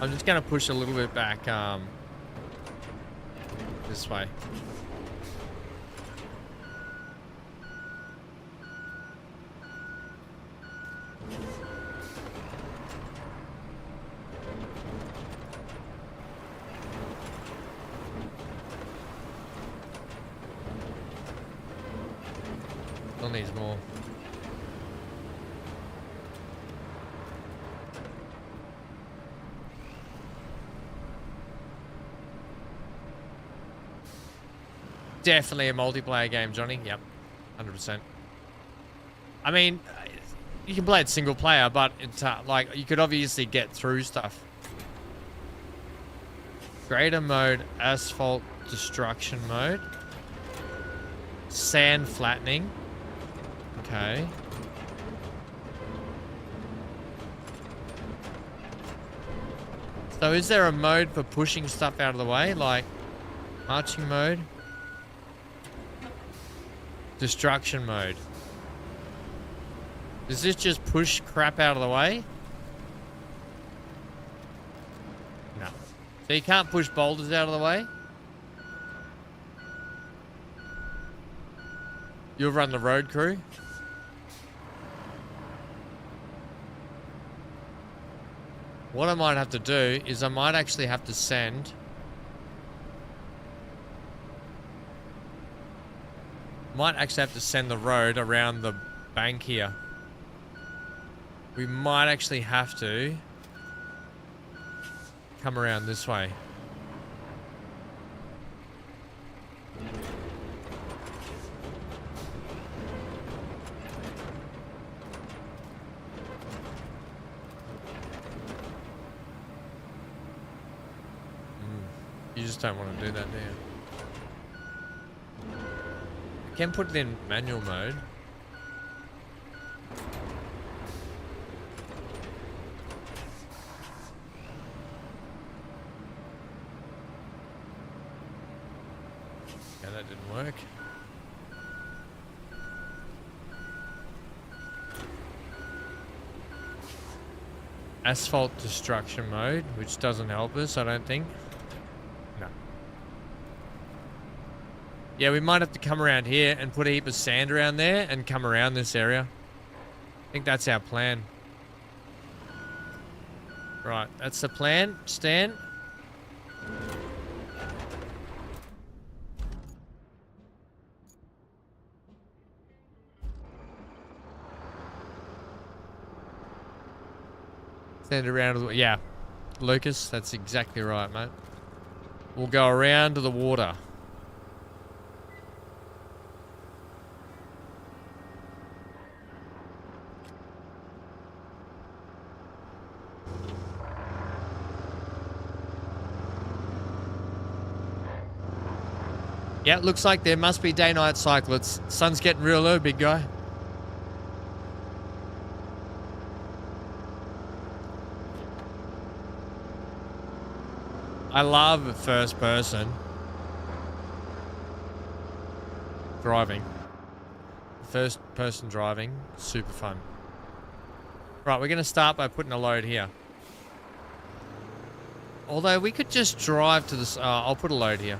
A: I'm just gonna push a little bit back this way. Still needs more. Definitely a multiplayer game, Johnny. Yep, 100%. I mean, you can play it single player, but it's like you could obviously get through stuff. Grader mode, asphalt destruction mode, sand flattening. Okay. So is there a mode for pushing stuff out of the way, like marching mode? Destruction mode. Does this just push crap out of the way? No. So you can't push boulders out of the way? You'll run the road crew? What I might have to do is I might actually have to send... Might actually have to send the road around the bank here. We might actually have to come around this way. You just don't want to do that, do you? Can put it in manual mode. Yeah, that didn't work. Asphalt destruction mode, which doesn't help us, I don't think. No. Yeah, we might have to come around here and put a heap of sand around there and come around this area. I think that's our plan. Right, that's the plan, Stan. Send it around to the... Yeah, Lucas, that's exactly right, mate. We'll go around to the water. Yeah, it looks like there must be day-night cycle. It's sun's getting real low, big guy. I love first person driving. First person driving, super fun. Right, we're going to start by putting a load here. Although we could just drive to this. I'll put a load here.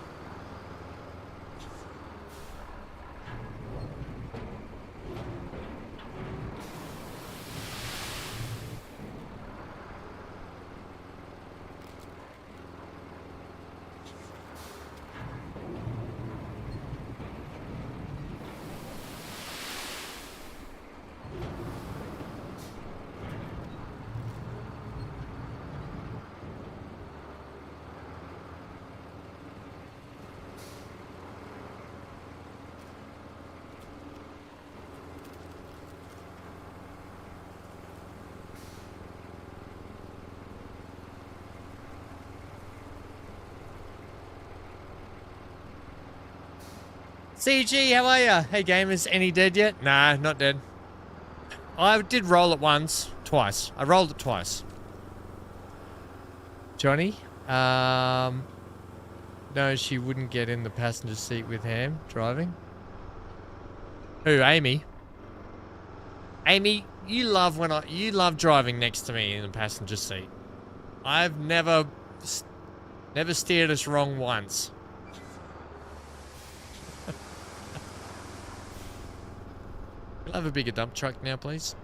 A: CG, how are ya? Hey gamers, any dead yet? Nah, not dead. I did roll it once, twice. I rolled it twice. Johnny? No, she wouldn't get in the passenger seat with Ham driving. Who, Amy? Amy, you love driving next to me in the passenger seat. I've never steered us wrong once. Can I have a bigger dump truck now, please?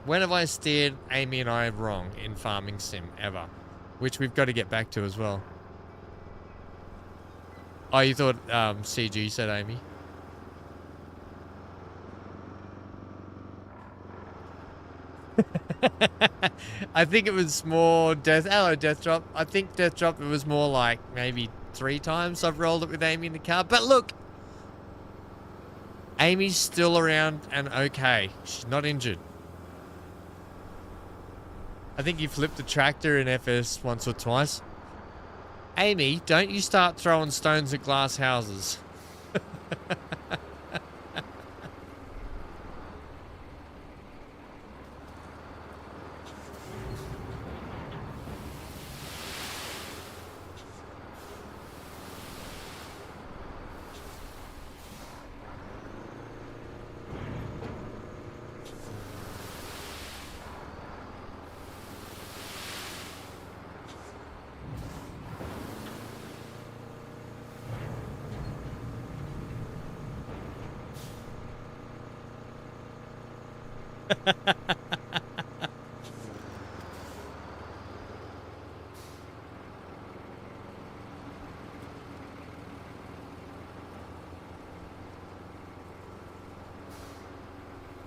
A: When have I steered Amy and I wrong in Farming Sim ever? Which we've got to get back to as well. Oh, you thought CG said Amy? I think it was more Hello, Death Drop. I think Death Drop, it was more like maybe 3 times I've rolled it with Amy in the car. But look, Amy's still around and okay. She's not injured. I think you flipped the tractor in FS once or twice. Amy, don't you start throwing stones at glass houses.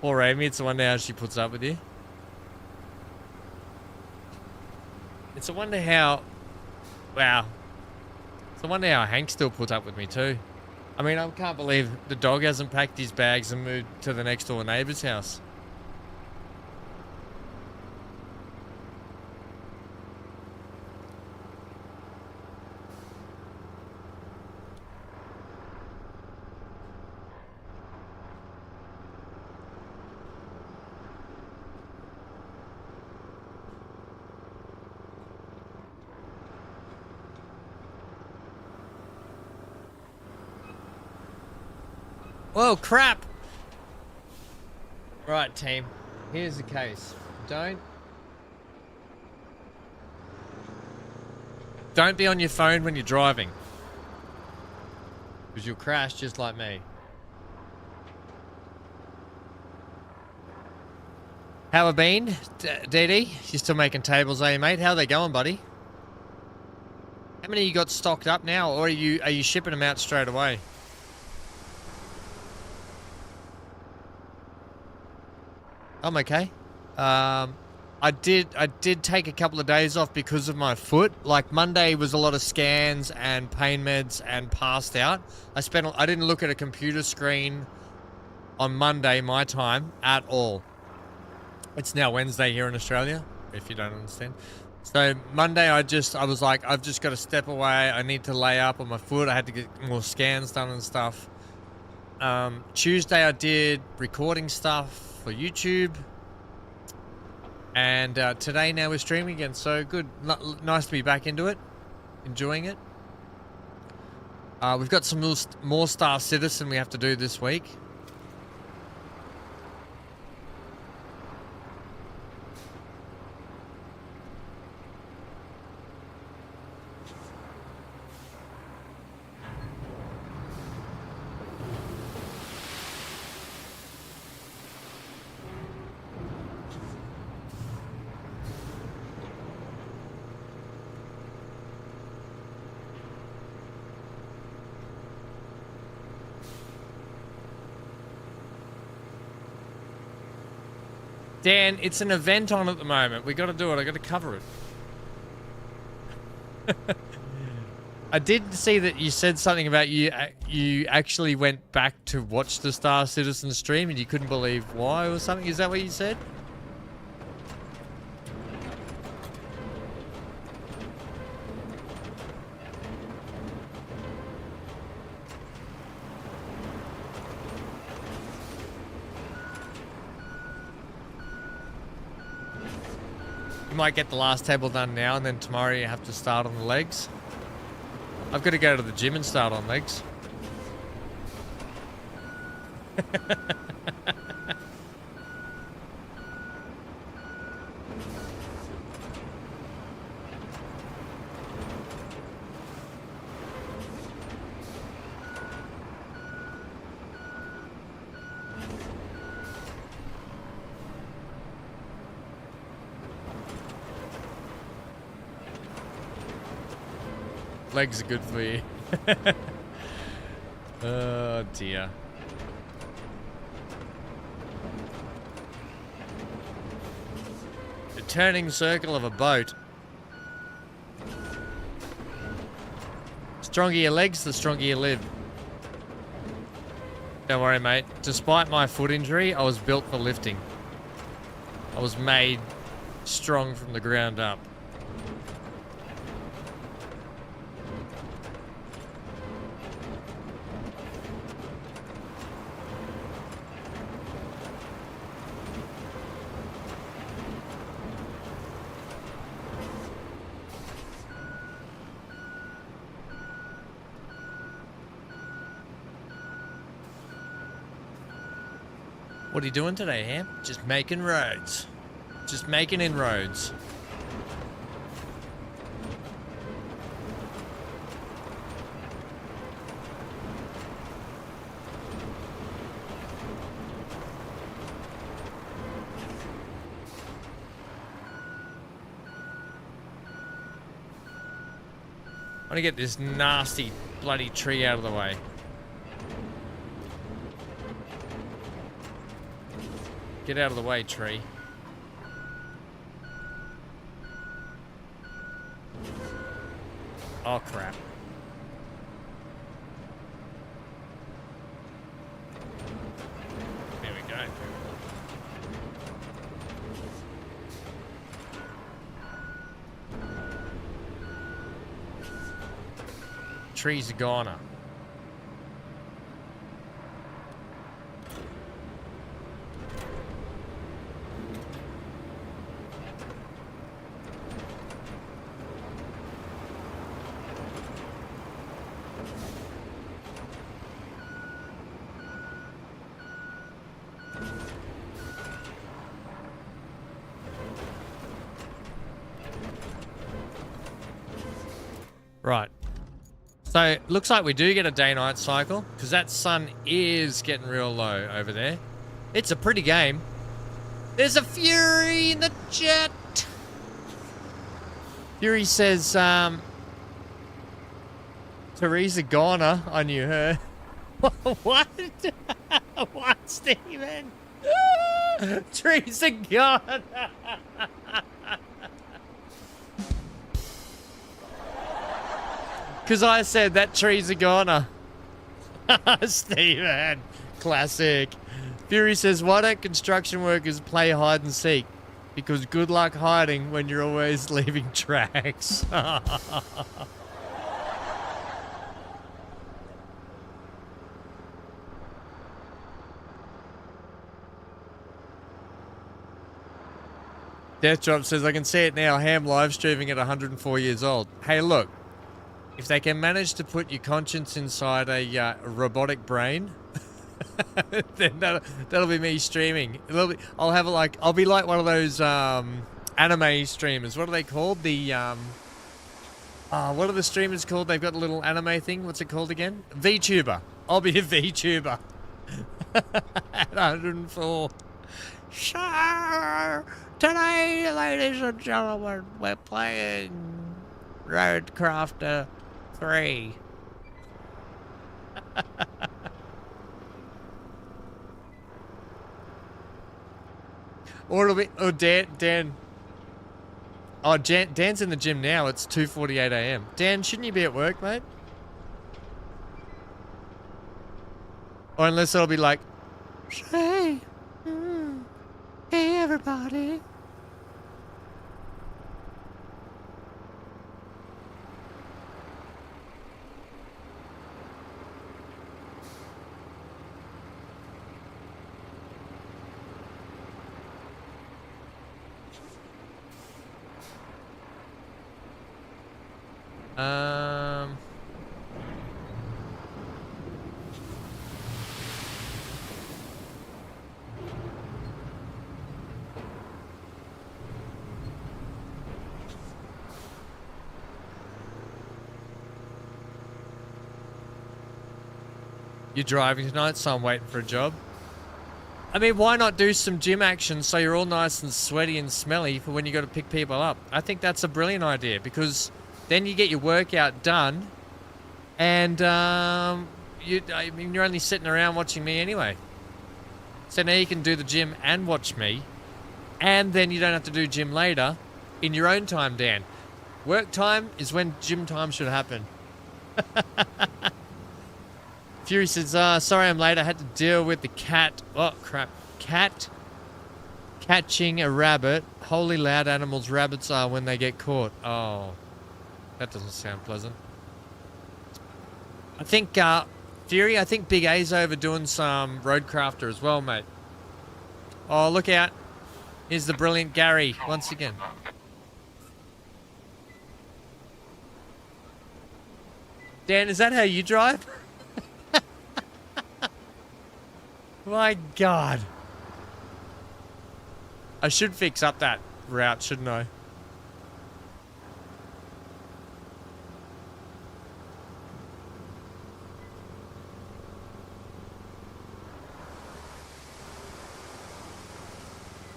A: Poor Amy, it's a wonder how she puts up with you. It's a wonder how... Wow. It's a wonder how Hank still puts up with me too. I mean, I can't believe the dog hasn't packed his bags and moved to the next door neighbour's house. Whoa, crap! Right, team. Here's the case. Don't be on your phone when you're driving. Because you'll crash just like me. How have been? DD? You still making tables, are you, mate? How are they going, buddy? How many you got stocked up now, or are you shipping them out straight away? I'm okay. I did take a couple of days off because of my foot. Like Monday was a lot of scans and pain meds and passed out. I didn't look at a computer screen on Monday, my time, at all. It's now Wednesday here in Australia, if you don't understand. So Monday I was like, I've just got to step away. I need to lay up on my foot. I had to get more scans done and stuff. Tuesday I did recording stuff for YouTube, and today now we're streaming again, so good. Nice to be back into it, enjoying it. We've got some more Star Citizen we have to do this week. Dan, it's an event on at the moment. We got to do it. I got to cover it. I did see that you said something about you actually went back to watch the Star Citizen stream and you couldn't believe why or something. Is that what you said? You might get the last table done now, and then tomorrow you have to start on the legs. I've got to go to the gym and start on legs. Legs are good for you. Oh dear. The turning circle of a boat. Stronger your legs, the stronger you live. Don't worry, mate. Despite my foot injury, I was built for lifting. I was made strong from the ground up. What are you doing today, Ham? Just making roads. Just making inroads. I want to get this nasty bloody tree out of the way. Get out of the way, tree. Oh, crap. There we go. Trees are goner. Right. So, it looks like we do get a day-night cycle, because that sun is getting real low over there. It's a pretty game. There's a Fury in the chat. Fury says, Teresa Garner, I knew her. What? What, Steven? Teresa Garner. Because I said that tree's a goner. Steven. Classic. Fury says, why don't construction workers play hide and seek? Because good luck hiding when you're always leaving tracks. Death Drop says, I can see it now. Ham live streaming at 104 years old. Hey, look. If they can manage to put your conscience inside a robotic brain, then that'll be me streaming. I'll be like one of those anime streamers. What are they called? The what are the streamers called? They've got a little anime thing. What's it called again? VTuber. I'll be a VTuber at 104. So today, ladies and gentlemen, we're playing RoadCraft 3. Or it'll be, oh, Dan. Oh, Dan's in the gym now. It's 2:48 a.m. Dan, shouldn't you be at work, mate? Or unless it'll be like, hey, hey everybody. Um... You're driving tonight, so I'm waiting for a job. I mean, why not do some gym action so you're all nice and sweaty and smelly for when you got to pick people up? I think that's a brilliant idea because then you get your workout done and you're only sitting around watching me anyway. So now you can do the gym and watch me and then you don't have to do gym later in your own time, Dan. Work time is when gym time should happen. Fury says, sorry I'm late. I had to deal with the cat. Oh, crap. Cat catching a rabbit. Holy loud animals rabbits are when they get caught. Oh, that doesn't sound pleasant. I think, Fury, I think Big A's over doing some RoadCrafter as well, mate. Oh, look out. Here's the brilliant Gary once again. Dan, is that how you drive? My God. I should fix up that route, shouldn't I?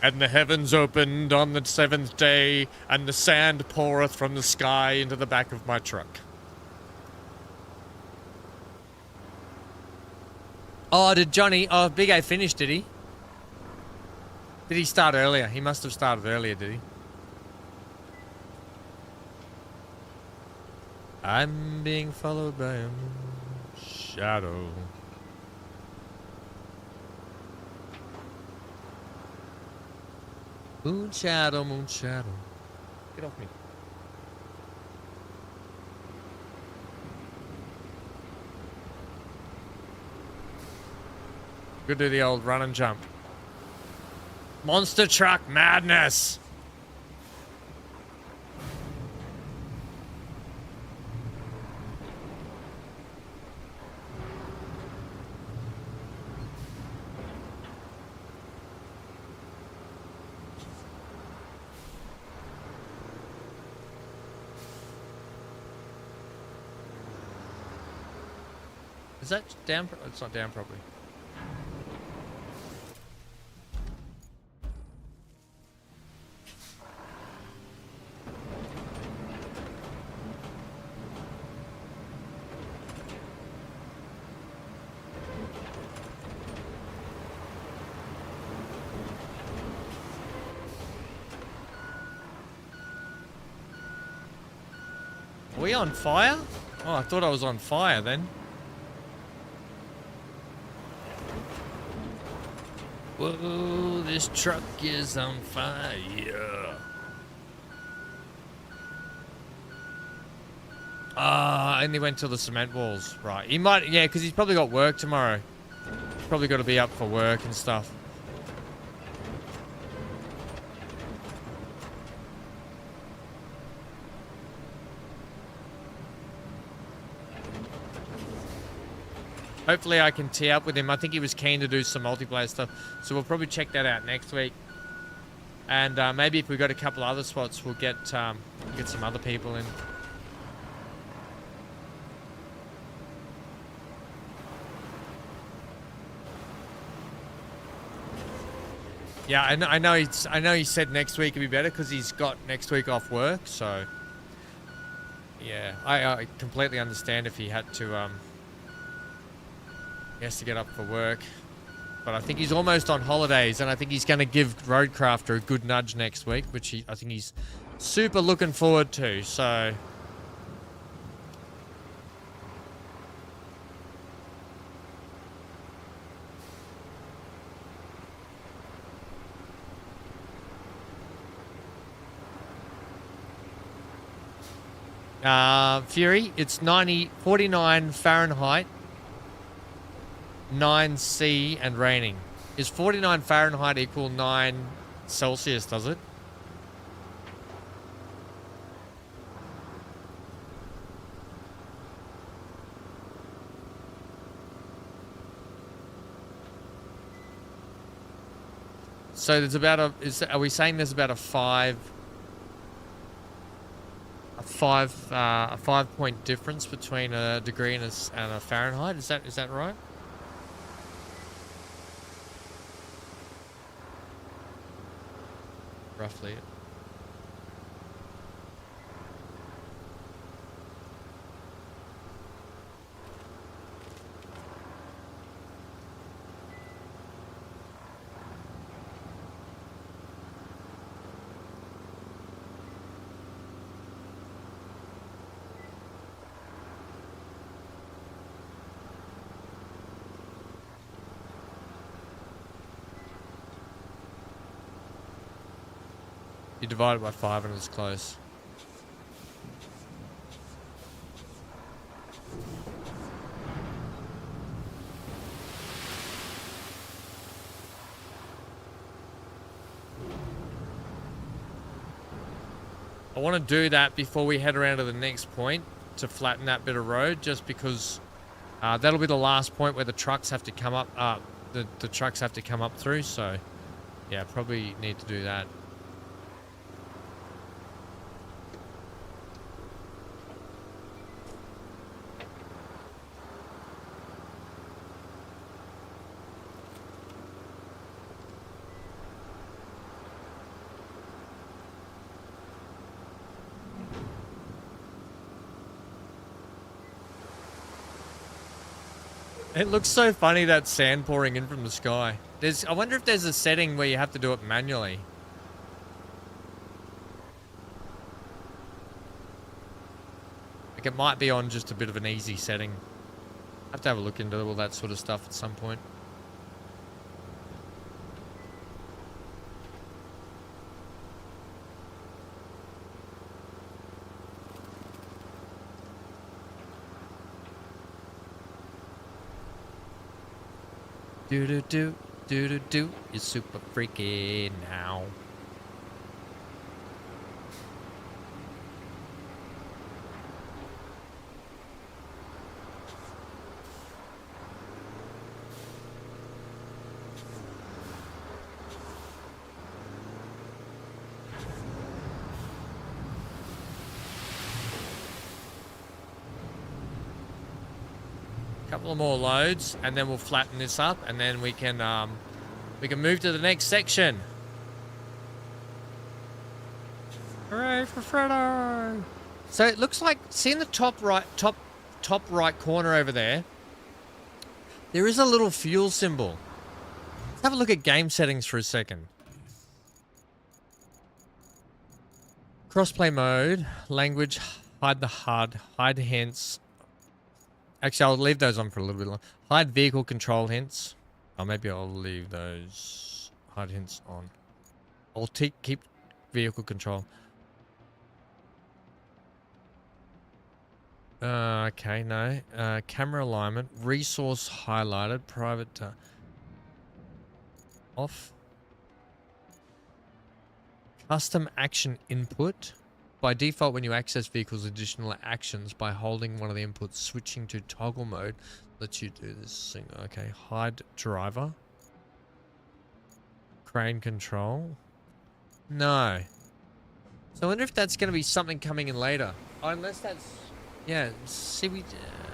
A: And the heavens opened on the seventh day, and the sand poureth from the sky into the back of my truck. Oh, did Johnny... Oh, Big A finish, did he? Did he start earlier? He must have started earlier, did he? I'm being followed by a shadow. Moon shadow, moon shadow. Get off me. Go do the old run and jump. Monster truck madness. Is that down? It's not down properly. Are we on fire? Oh, I thought I was on fire then. Whoa, this truck is on fire. Ah, and he went to the cement walls. Right, he might, yeah, because he's probably got work tomorrow. He's probably got to be up for work and stuff. Hopefully I can tee up with him. I think he was keen to do some multiplayer stuff. So we'll probably check that out next week. And maybe if we got a couple other spots, we'll get some other people in. Yeah, I know he said next week would be better because he's got next week off work. So yeah, I completely understand if he had to he has to get up for work. But I think he's almost on holidays, and I think he's going to give RoadCrafter a good nudge next week, which I think he's super looking forward to. So Fury, it's 49 Fahrenheit, 9C and raining. Is 49 Fahrenheit equal 9 Celsius, does it? So there's about are we saying there's about a 5-point difference between a degree and a Fahrenheit? Is that right? Roughly. You divide it by 5 and it's close. I want to do that before we head around to the next point to flatten that bit of road, just because that'll be the last point where the trucks have to come up. The trucks have to come up through. So, yeah, probably need to do that. It looks so funny, that sand pouring in from the sky. I wonder if there's a setting where you have to do it manually. Like, it might be on just a bit of an easy setting. I have to have a look into all that sort of stuff at some point. Do. You're super freaky now. Couple of more loads, and then we'll flatten this up, and then we can move to the next section. Hooray for Freddo! So it looks like, see in the top right corner over there, there is a little fuel symbol. Let's have a look at game settings for a second. Crossplay mode, language, hide the HUD, hide hints. Actually, I'll leave those on for a little bit longer. Hide vehicle control hints. Or maybe I'll leave those hide hints on. I'll keep vehicle control. Okay, no. Camera alignment. Resource highlighted. Private. Off. Custom action input. By default, when you access vehicles, additional actions by holding one of the inputs, switching to toggle mode lets you do this thing. Okay, hide driver. Crane control. No. So I wonder if that's going to be something coming in later. Oh, unless that's... Yeah, see,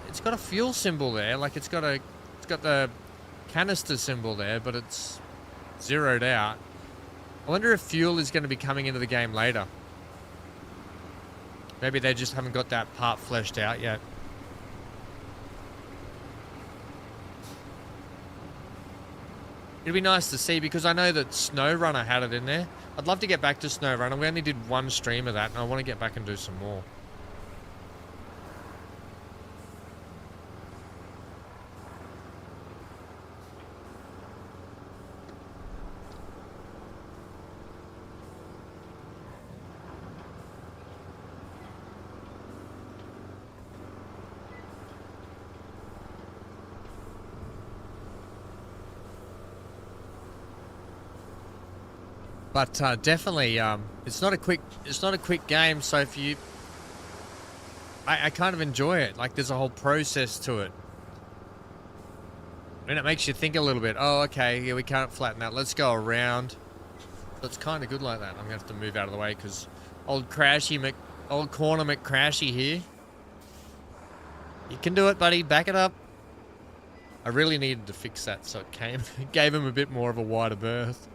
A: it's got a fuel symbol there. Like, it's got the canister symbol there, but it's zeroed out. I wonder if fuel is going to be coming into the game later. Maybe they just haven't got that part fleshed out yet. It'd be nice to see, because I know that SnowRunner had it in there. I'd love to get back to SnowRunner. We only did one stream of that, and I want to get back and do some more. But definitely, it's not a quick game. So if you, I kind of enjoy it. Like, there's a whole process to it, and it makes you think a little bit. Oh, okay, yeah, we can't flatten that. Let's go around. So it's kind of good like that. I'm gonna have to move out of the way because old corner McCrashy here. You can do it, buddy. Back it up. I really needed to fix that, so it gave him a bit more of a wider berth.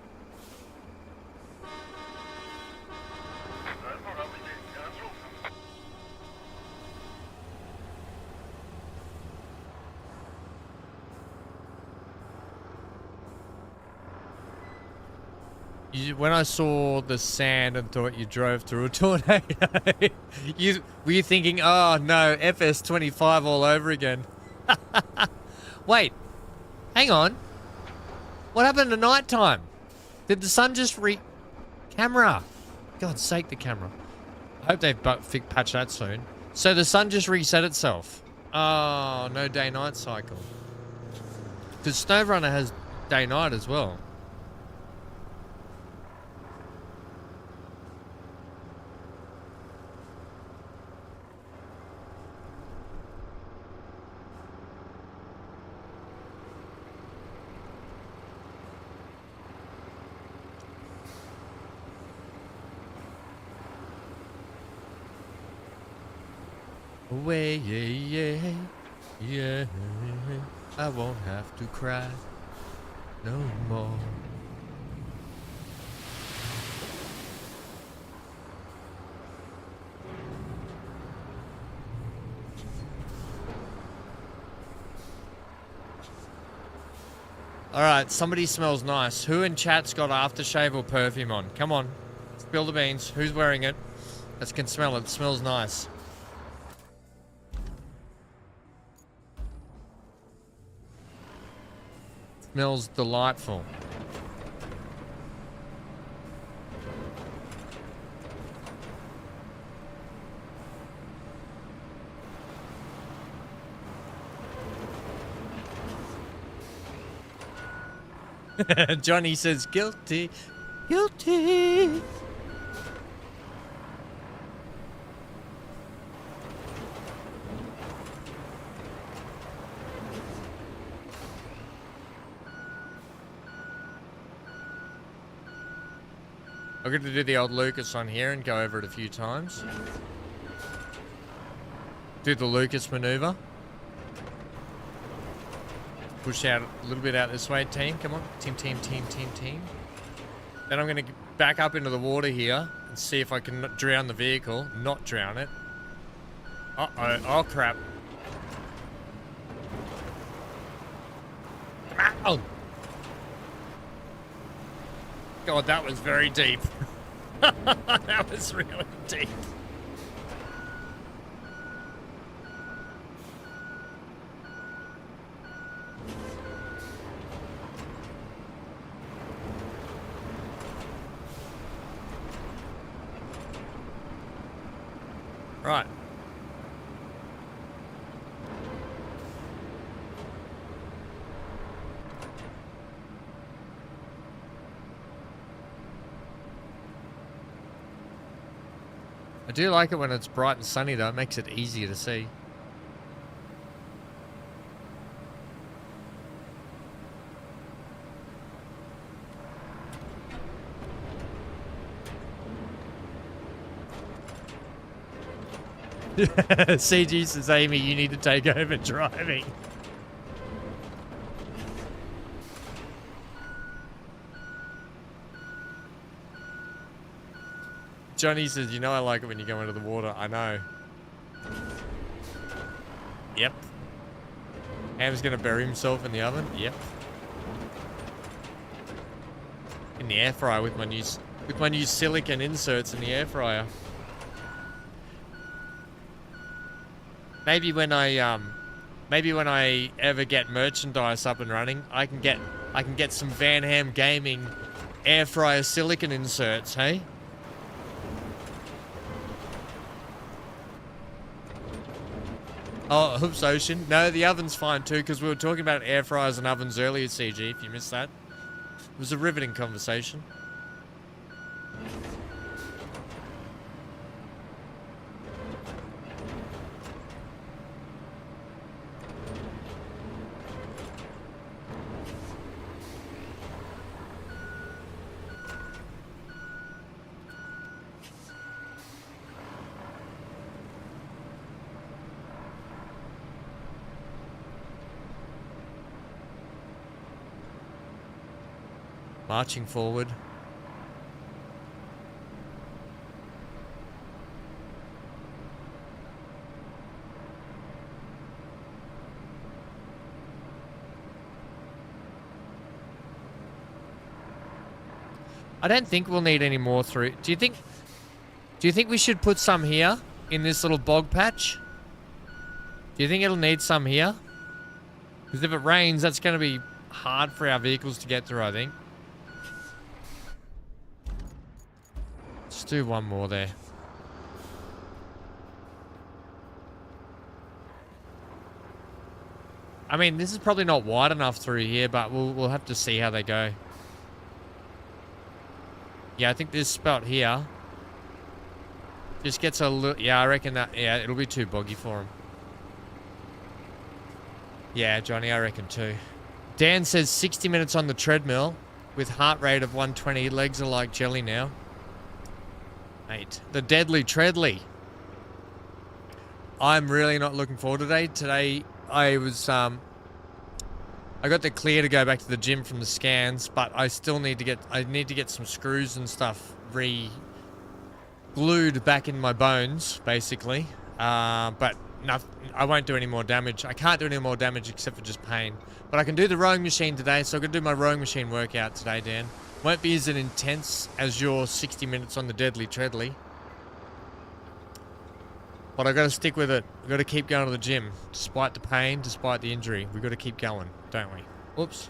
A: When I saw the sand and thought you drove through a tornado, were you thinking, oh no, FS25 all over again? Wait, hang on. What happened to nighttime? Did the sun just Camera. God's sake, the camera. I hope they've patched that soon. So the sun just reset itself. Oh, no day-night cycle. Because SnowRunner has day-night as well. Away, yeah, yeah, I won't have to cry no more. Alright, somebody smells nice. Who in chat's got aftershave or perfume on? Come on, spill the beans. Who's wearing it? That can smell it. It smells nice. Smells delightful. Johnny says guilty, guilty. I'm going to do the old Lucas on here and go over it a few times. Do the Lucas maneuver. Push out a little bit out this way, team. Come on. Team, team, team, team, team. Then I'm going to back up into the water here and see if I can drown the vehicle. Not drown it. Uh-oh. Oh, crap. Ow! God, that was very deep. That was really deep. Right. I do like it when it's bright and sunny though, it makes it easier to see. CG says, Amy, you need to take over driving. Johnny says, you know I like it when you go into the water. I know. Yep. Ham's gonna bury himself in the oven. Yep. In the air fryer with my new silicone inserts in the air fryer. Maybe when I ever get merchandise up and running, I can get some VanHam Gaming air fryer silicone inserts, hey? Oh, Hoops Ocean. No, the oven's fine too, because we were talking about air fryers and ovens earlier, CG, if you missed that. It was a riveting conversation. Marching forward. I don't think we'll need any more through. Do you think we should put some here in this little bog patch? Do you think it'll need some here? Because if it rains, that's going to be hard for our vehicles to get through, I think. Let's do one more there. I mean, this is probably not wide enough through here, but we'll have to see how they go. Yeah, I think this spot here just gets a little... Yeah, I reckon that... Yeah, it'll be too boggy for him. Yeah, Johnny, I reckon too. Dan says 60 minutes on the treadmill with heart rate of 120. Legs are like jelly now. Mate, the deadly treadly. I'm really not looking forward to today. Today, I was... I got the clear to go back to the gym from the scans, but I still need to get... I need to get some screws and stuff glued back in my bones, basically. But I won't do any more damage. I can't do any more damage except for just pain. But I can do the rowing machine today, so I'm going to do my rowing machine workout today, Dan. Won't be as intense as your 60 minutes on the deadly treadly. But I've got to stick with it. I've got to keep going to the gym. Despite the pain, despite the injury. We've got to keep going, don't we? Whoops.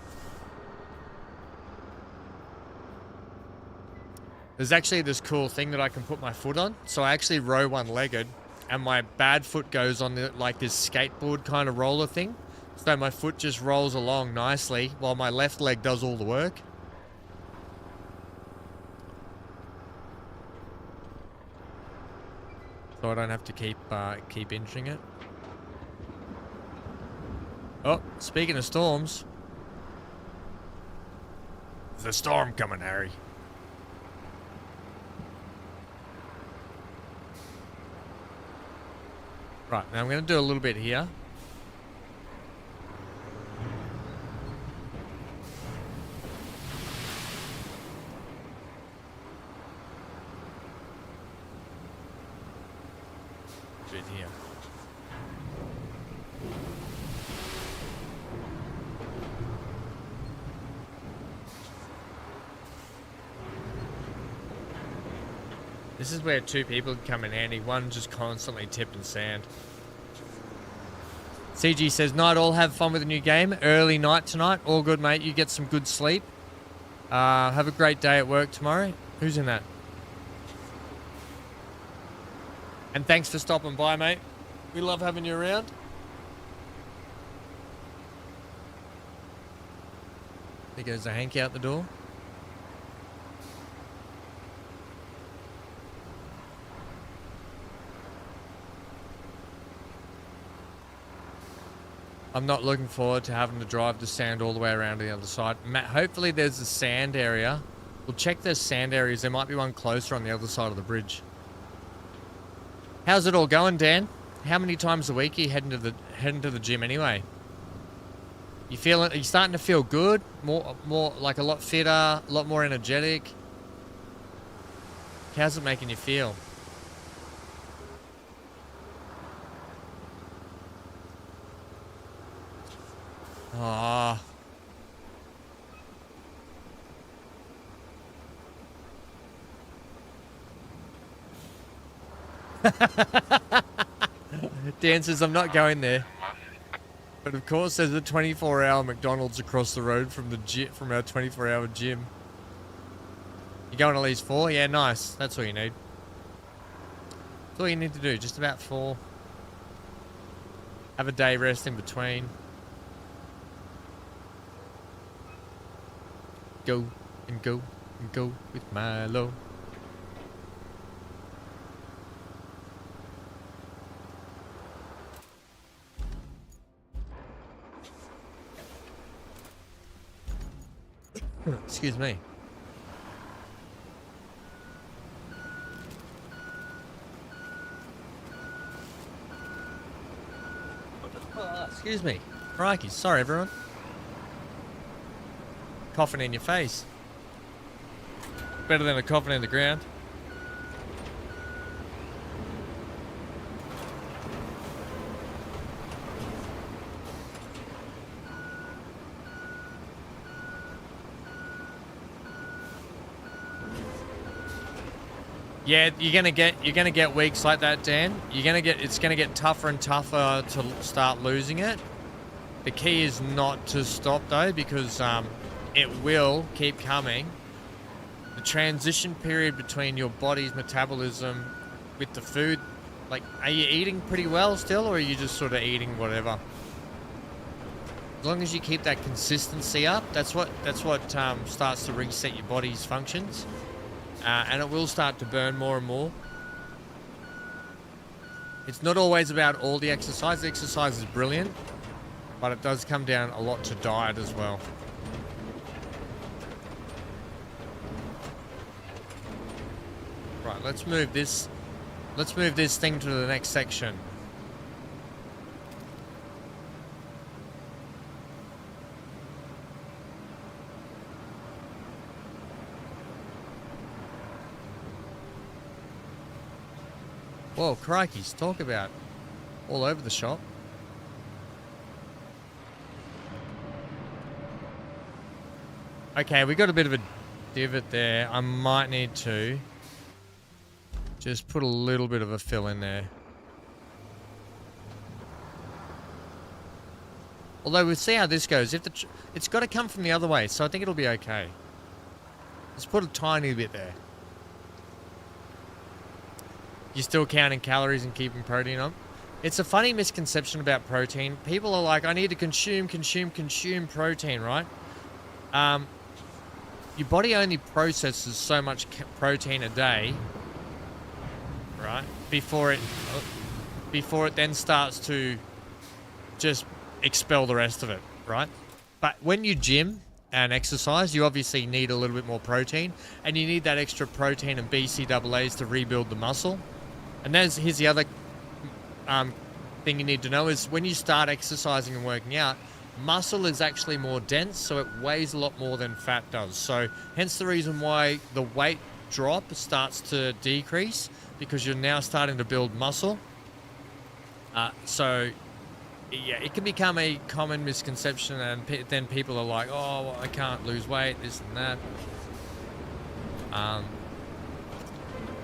A: There's actually this cool thing that I can put my foot on. So I actually row one-legged, and my bad foot goes on the, like this skateboard kind of roller thing. So my foot just rolls along nicely while my left leg does all the work. So I don't have to keep injuring it. Oh, speaking of storms. There's a storm coming, Harry. Right, now I'm going to do a little bit here. Bit here. This is where two people come in handy. One just constantly tipping sand. CG says, night all, have fun with the new game. Early night tonight. All good, mate. You get some good sleep. Have a great day at work tomorrow. Who's in that? And thanks for stopping by, mate. We love having you around. There goes the Hank out the door. I'm not looking forward to having to drive the sand all the way around to the other side. Matt, hopefully there's a sand area. We'll check those sand areas. There might be one closer on the other side of the bridge. How's it all going, Dan? How many times a week are you heading to the gym anyway? Are you starting to feel good? More like a lot fitter, a lot more energetic? How's it making you feel? Ah. Dan says, I'm not going there. But of course, there's a 24-hour McDonald's across the road from our 24-hour gym. You going at least 4? Yeah, nice. That's all you need. That's all you need to do. Just about 4. Have a day rest in between. Go and go and go with Milo. Excuse me. Excuse me. Crikey. Sorry, everyone. Coughing in your face. Better than a coffin in the ground. Yeah, you're gonna get weeks like that, Dan. It's gonna get tougher and tougher to start losing it. The key is not to stop though, because it will keep coming. The transition period between your body's metabolism with the food, like, are you eating pretty well still, or are you just sort of eating whatever? As long as you keep that consistency up, that's what starts to reset your body's functions. And it will start to burn more and more. It's not always about all the exercise. The exercise is brilliant, but it does come down a lot to diet as well. Right, let's move this thing to the next section. Whoa, crikeys, talk about all over the shop. Okay, we got a bit of a divot there. I might need to just put a little bit of a fill in there. Although we'll see how this goes. It's got to come from the other way, so I think it'll be okay. Let's put a tiny bit there. You're still counting calories and keeping protein on? It's a funny misconception about protein. People are like, I need to consume protein, right? Your body only processes so much protein a day, right? Before it then starts to just expel the rest of it, right? But when you gym and exercise, you obviously need a little bit more protein, and you need that extra protein and BCAAs to rebuild the muscle. And here's the other thing you need to know is when you start exercising and working out, muscle is actually more dense, so it weighs a lot more than fat does. So hence the reason why the weight drop starts to decrease, because you're now starting to build muscle. So yeah, it can become a common misconception, and then people are like, oh, well, I can't lose weight, this and that.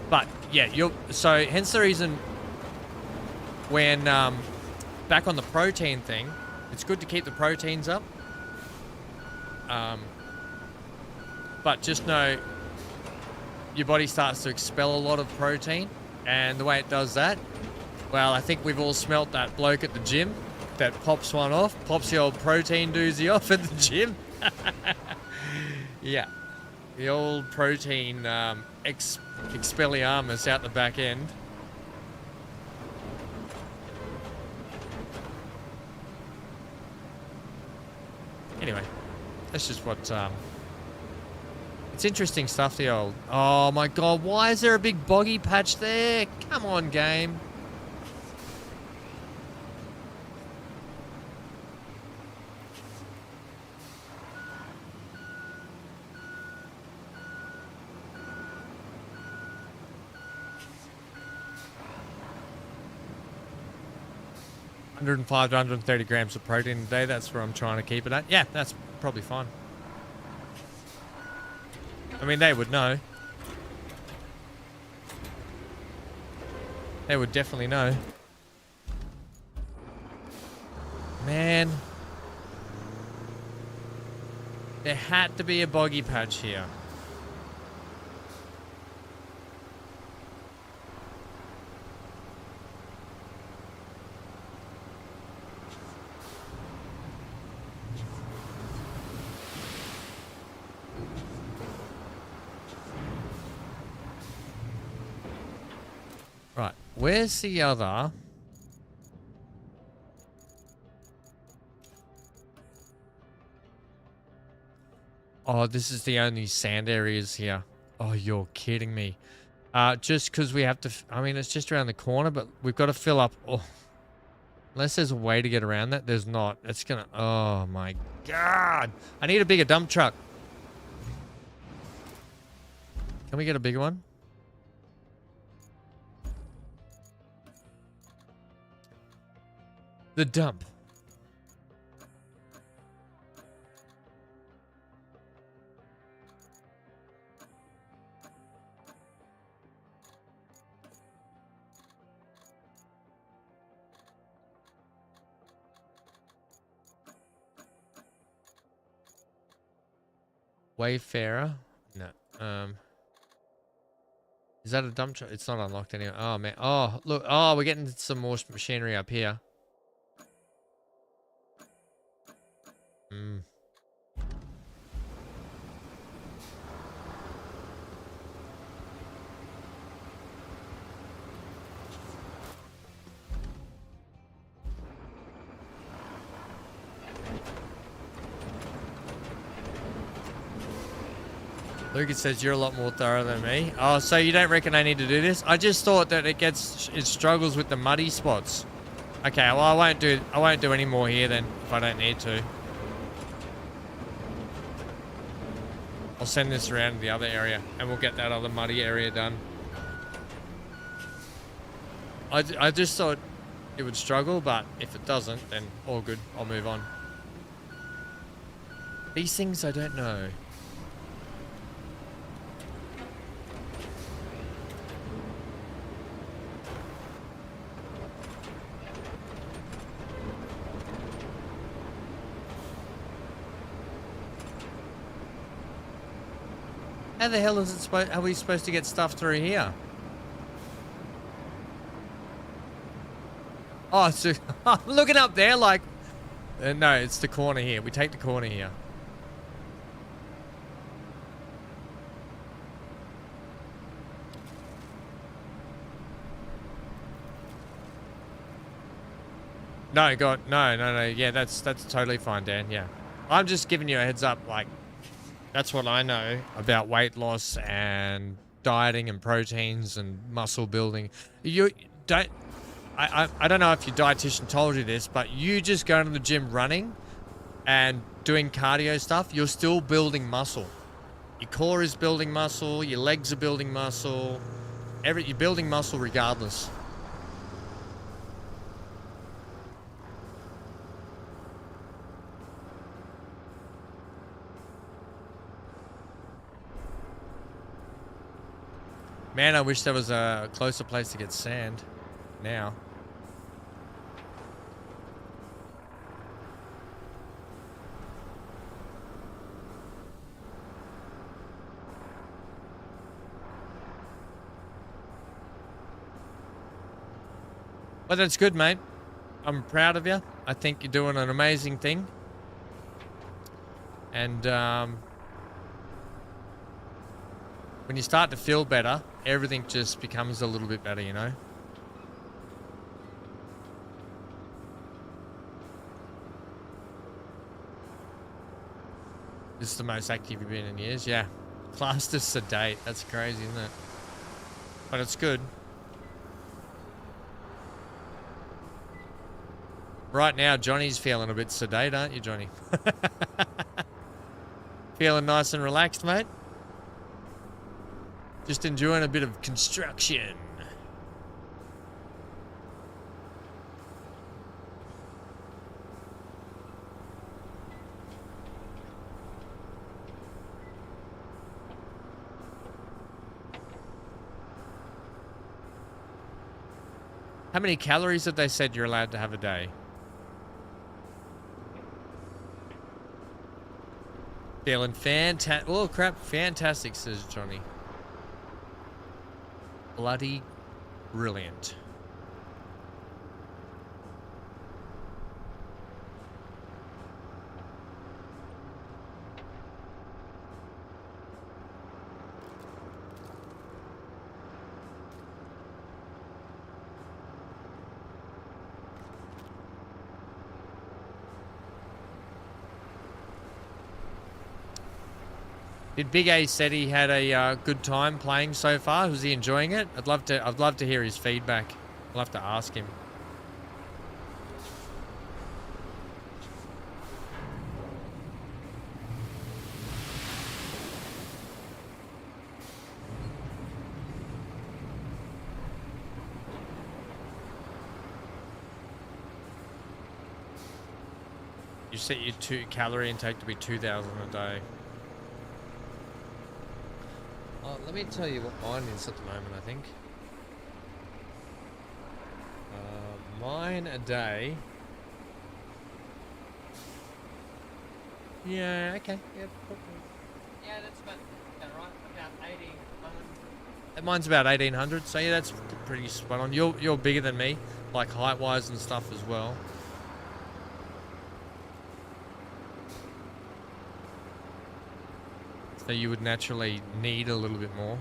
A: But yeah, so hence the reason when back on the protein thing, it's good to keep the proteins up. But just know your body starts to expel a lot of protein, and the way it does that, well, I think we've all smelt that bloke at the gym that pops one off, pops the old protein doozy off at the gym. Yeah, the old protein Expelliarmus out the back end. Anyway, that's just what it's interesting stuff, the old. Oh my god, why is there a big boggy patch there? Come on, game. $105 to 130 grams of protein a day, that's where I'm trying to keep it at. Yeah, that's probably fine. I mean, they would know. They would definitely know. Man. There had to be a boggy patch here. Right, where's the other? Oh, this is the only sand areas here. Oh, you're kidding me. Just because we have to, I mean, it's just around the corner, but we've got to fill up. Oh, unless there's a way to get around that, there's not. It's gonna, oh my God. I need a bigger dump truck. Can we get a bigger one? The dump. Wayfarer? No. Is that a dump truck? It's not unlocked anyway. Oh, man. Oh, look. Oh, we're getting some more machinery up here. Hmm. Lucas says you're a lot more thorough than me. Oh, so you don't reckon I need to do this? I just thought that it struggles with the muddy spots. Okay, well I won't do any more here then if I don't need to. I'll send this around to the other area and we'll get that other muddy area done. I just thought it would struggle, but if it doesn't, then all good. I'll move on. These things I don't know. How the hell is it supposed? Are we supposed to get stuff through here? Oh, so I'm looking up there like. No, it's the corner here. We take the corner here. No, God, no. Yeah, that's totally fine, Dan. Yeah, I'm just giving you a heads up, like. That's what I know about weight loss and dieting and proteins and muscle building. You don't. I don't know if your dietitian told you this, but you just going to the gym running and doing cardio stuff, you're still building muscle. Your core is building muscle. Your legs are building muscle. You're building muscle regardless. Man, I wish there was a closer place to get sand now. But that's good, mate. I'm proud of you. I think you're doing an amazing thing. And when you start to feel better, everything just becomes a little bit better, you know? This is the most active you've been in years, yeah. Classed as sedate. That's crazy, isn't it? But it's good. Right now, Johnny's feeling a bit sedate, aren't you, Johnny? Feeling nice and relaxed, mate? Just enjoying a bit of construction. How many calories have they said you're allowed to have a day? Feeling fantastic. Oh, crap. Fantastic, says Johnny. Bloody brilliant. Did Big A said he had a good time playing so far? Was he enjoying it? I'd love to hear his feedback. I'll have to ask him. You set your calorie intake to be 2,000 a day. Oh, let me tell you what mine is at the moment, I think. Mine a day. Yeah, okay. Yeah, that's about right. About 1,800. Mine's about 1,800, so yeah, that's pretty spot on. You're bigger than me, like height-wise and stuff as well. So you would naturally need a little bit more.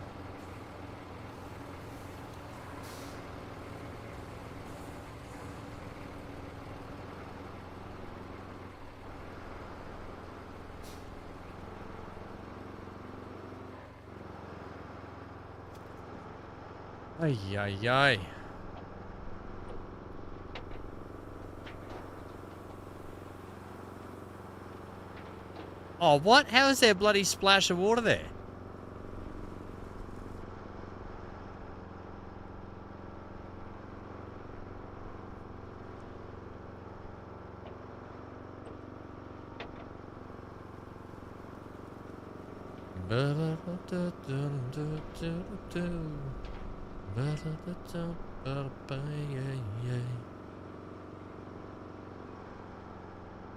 A: Ay, ay, ay. Oh, what? How is there a bloody splash of water there?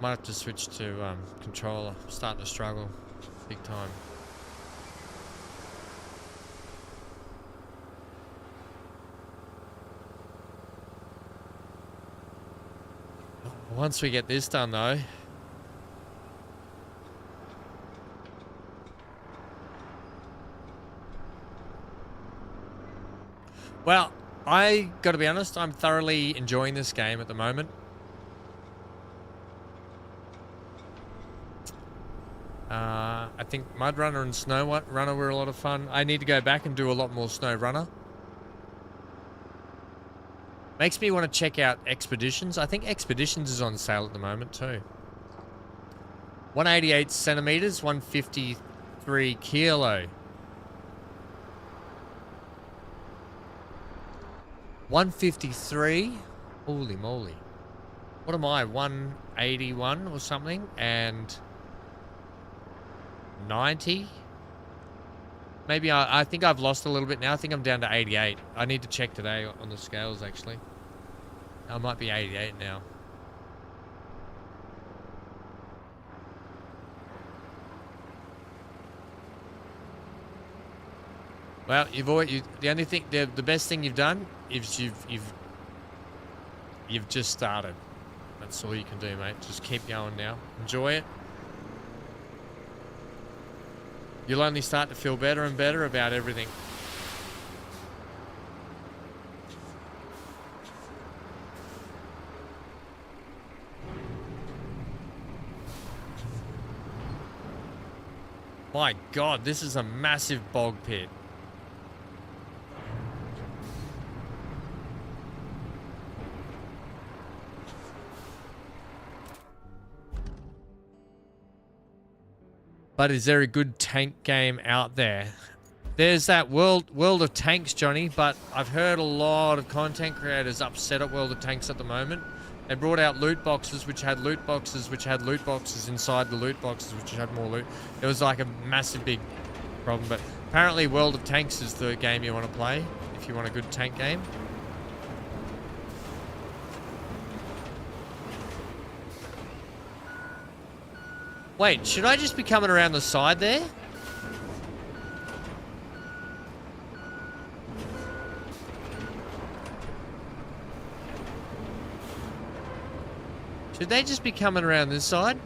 A: Might have to switch to controller. Starting to struggle big time. Once we get this done though. Well, I gotta be honest, I'm thoroughly enjoying this game at the moment. I think Mud Runner and Snow Runner were a lot of fun. I need to go back and do a lot more Snow Runner. Makes me want to check out Expeditions. I think Expeditions is on sale at the moment too. 188 centimeters, 153 kilo. 153? Holy moly. What am I, 181 or something? And 90? Maybe I think I've lost a little bit now. I think I'm down to 88. I need to check today on the scales, actually. I might be 88 now. Well, the only thing, the best thing you've done is you've just started. That's all you can do, mate. Just keep going now. Enjoy it. You'll only start to feel better and better about everything. My God, this is a massive bog pit. But is there a good tank game out there? There's that World of Tanks, Johnny, but I've heard a lot of content creators upset at World of Tanks at the moment. They brought out loot boxes which had loot boxes which had loot boxes inside the loot boxes which had more loot. It was like a massive big problem, but apparently World of Tanks is the game you want to play if you want a good tank game. Wait, should I just be coming around the side there? Should they just be coming around this side?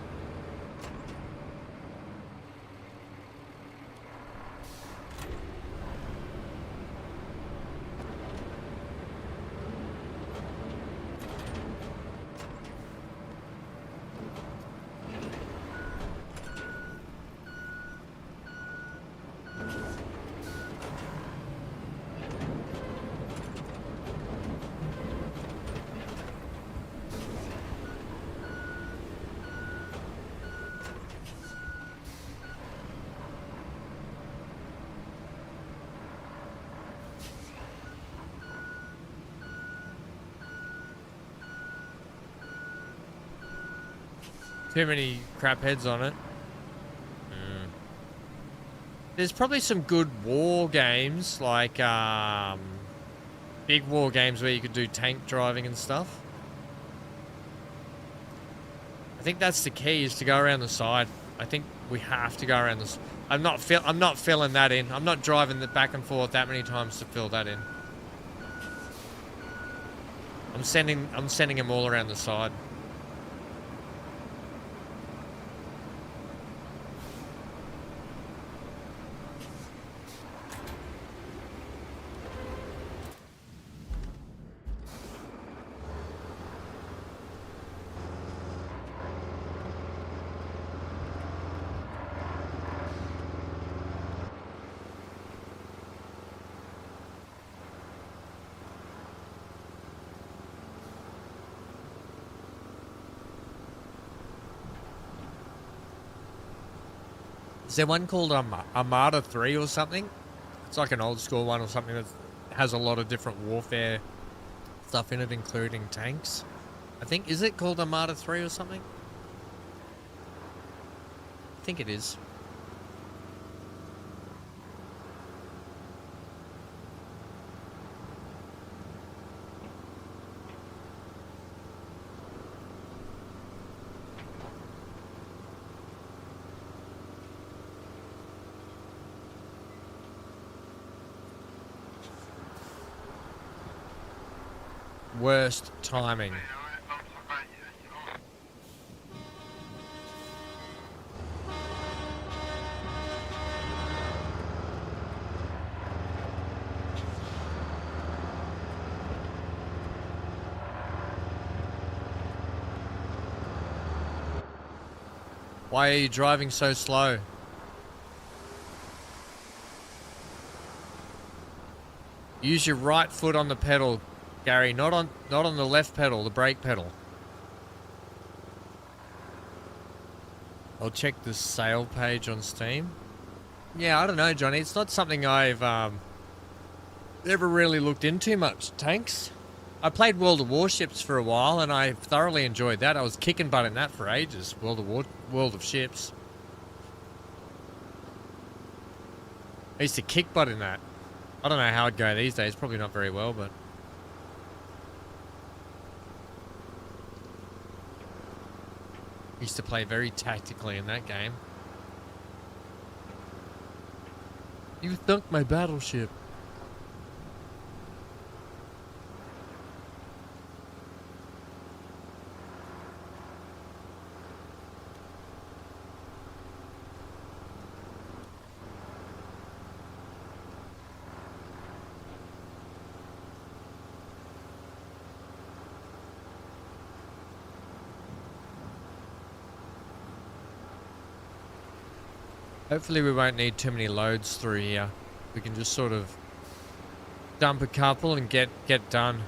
A: Too many crap heads on it. There's probably some good war games, like big war games where you could do tank driving and stuff. I think that's the key, is to go around the side. I think we have to go around this. I'm not filling that in. I'm not driving the back and forth that many times to fill that in. I'm sending them all around the side. Is there one called Armada 3 or something? It's like an old school one or something that has a lot of different warfare stuff in it, including tanks. I think, is it called Armada 3 or something? I think it is. Worst timing. Why are you driving so slow? Use your right foot on the pedal, Gary, not on the left pedal, the brake pedal. I'll check the sale page on Steam. Yeah, I don't know, Johnny. It's not something I've ever really looked into much. Tanks. I played World of Warships for a while, and I thoroughly enjoyed that. I was kicking butt in that for ages. World of Ships. I used to kick butt in that. I don't know how it'd go these days. Probably not very well, but. Used to play very tactically in that game. You thunk my battleship. Hopefully we won't need too many loads through here. We can just sort of dump a couple and get done.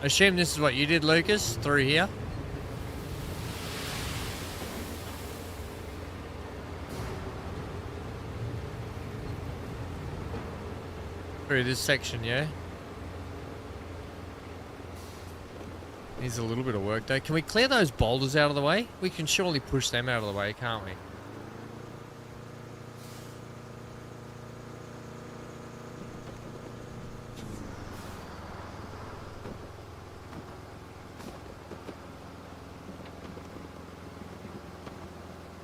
A: I assume this is what you did, Lucas, through here? Through this section, yeah? Needs a little bit of work though. Can we clear those boulders out of the way? We can surely push them out of the way, can't we?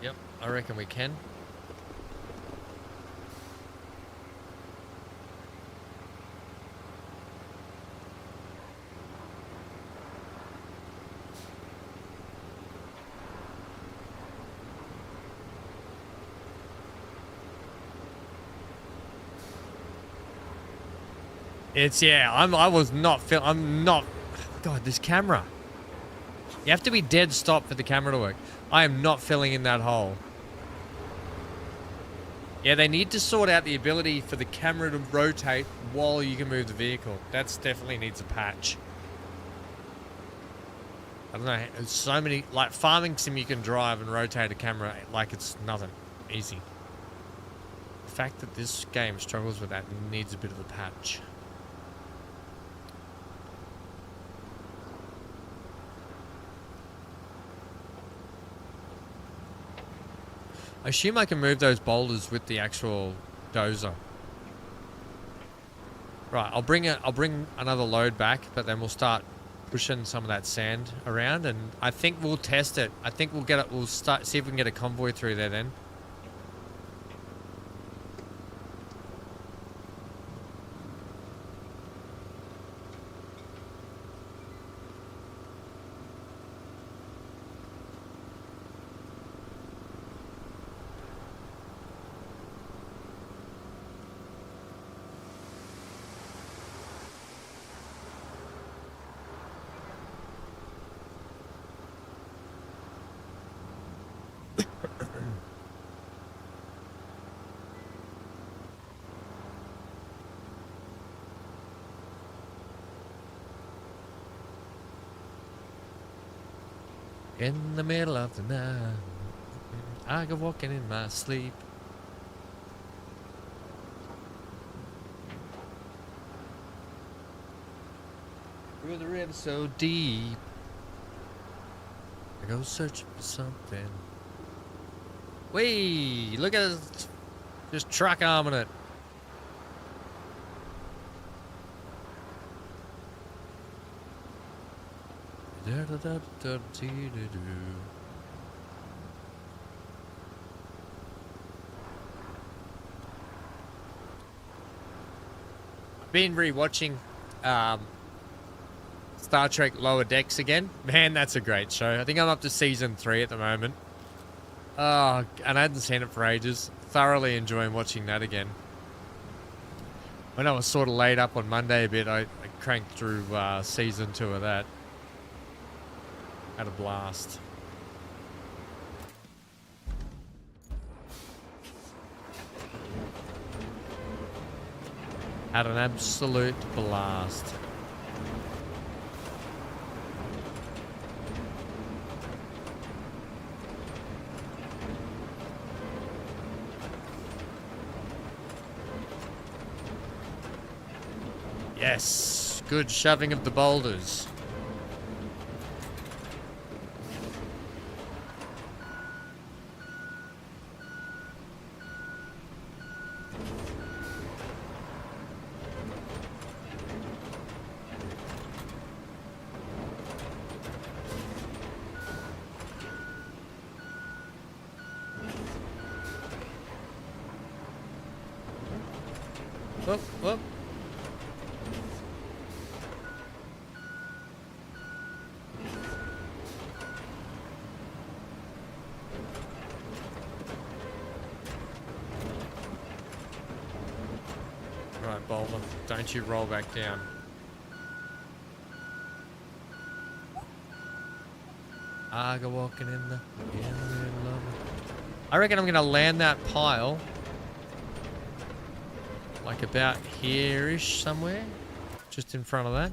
A: Yep, I reckon we can. It's, yeah, I'm not, God, this camera. You have to be dead stop for the camera to work. I am not filling in that hole. Yeah, they need to sort out the ability for the camera to rotate while you can move the vehicle. That's definitely needs a patch. I don't know, there's so many, like farming sim you can drive and rotate a camera like it's nothing. Easy. The fact that this game struggles with that needs a bit of a patch. I assume I can move those boulders with the actual dozer. Right, I'll bring another load back, but then we'll start pushing some of that sand around, and I think we'll test it. I think we'll get it. We'll start see if we can get a convoy through there then. In the middle of the night, I go walking in my sleep. Through the river so deep, I go searching for something. Whee! Look at this, just truck arming it. Been rewatching Star Trek Lower Decks again. Man, that's a great show. I think I'm up to season 3 at the moment. Oh, and I hadn't seen it for ages. Thoroughly enjoying watching that again. When I was sort of laid up on Monday a bit, I cranked through season 2 of that. Had a blast. Had an absolute blast. Yes, good shoving of the boulders. Whoop, whoop. Right, Boulder, don't you roll back down. I go walking in the middle of it. I reckon I'm gonna land that pile like about here-ish somewhere, just in front of that.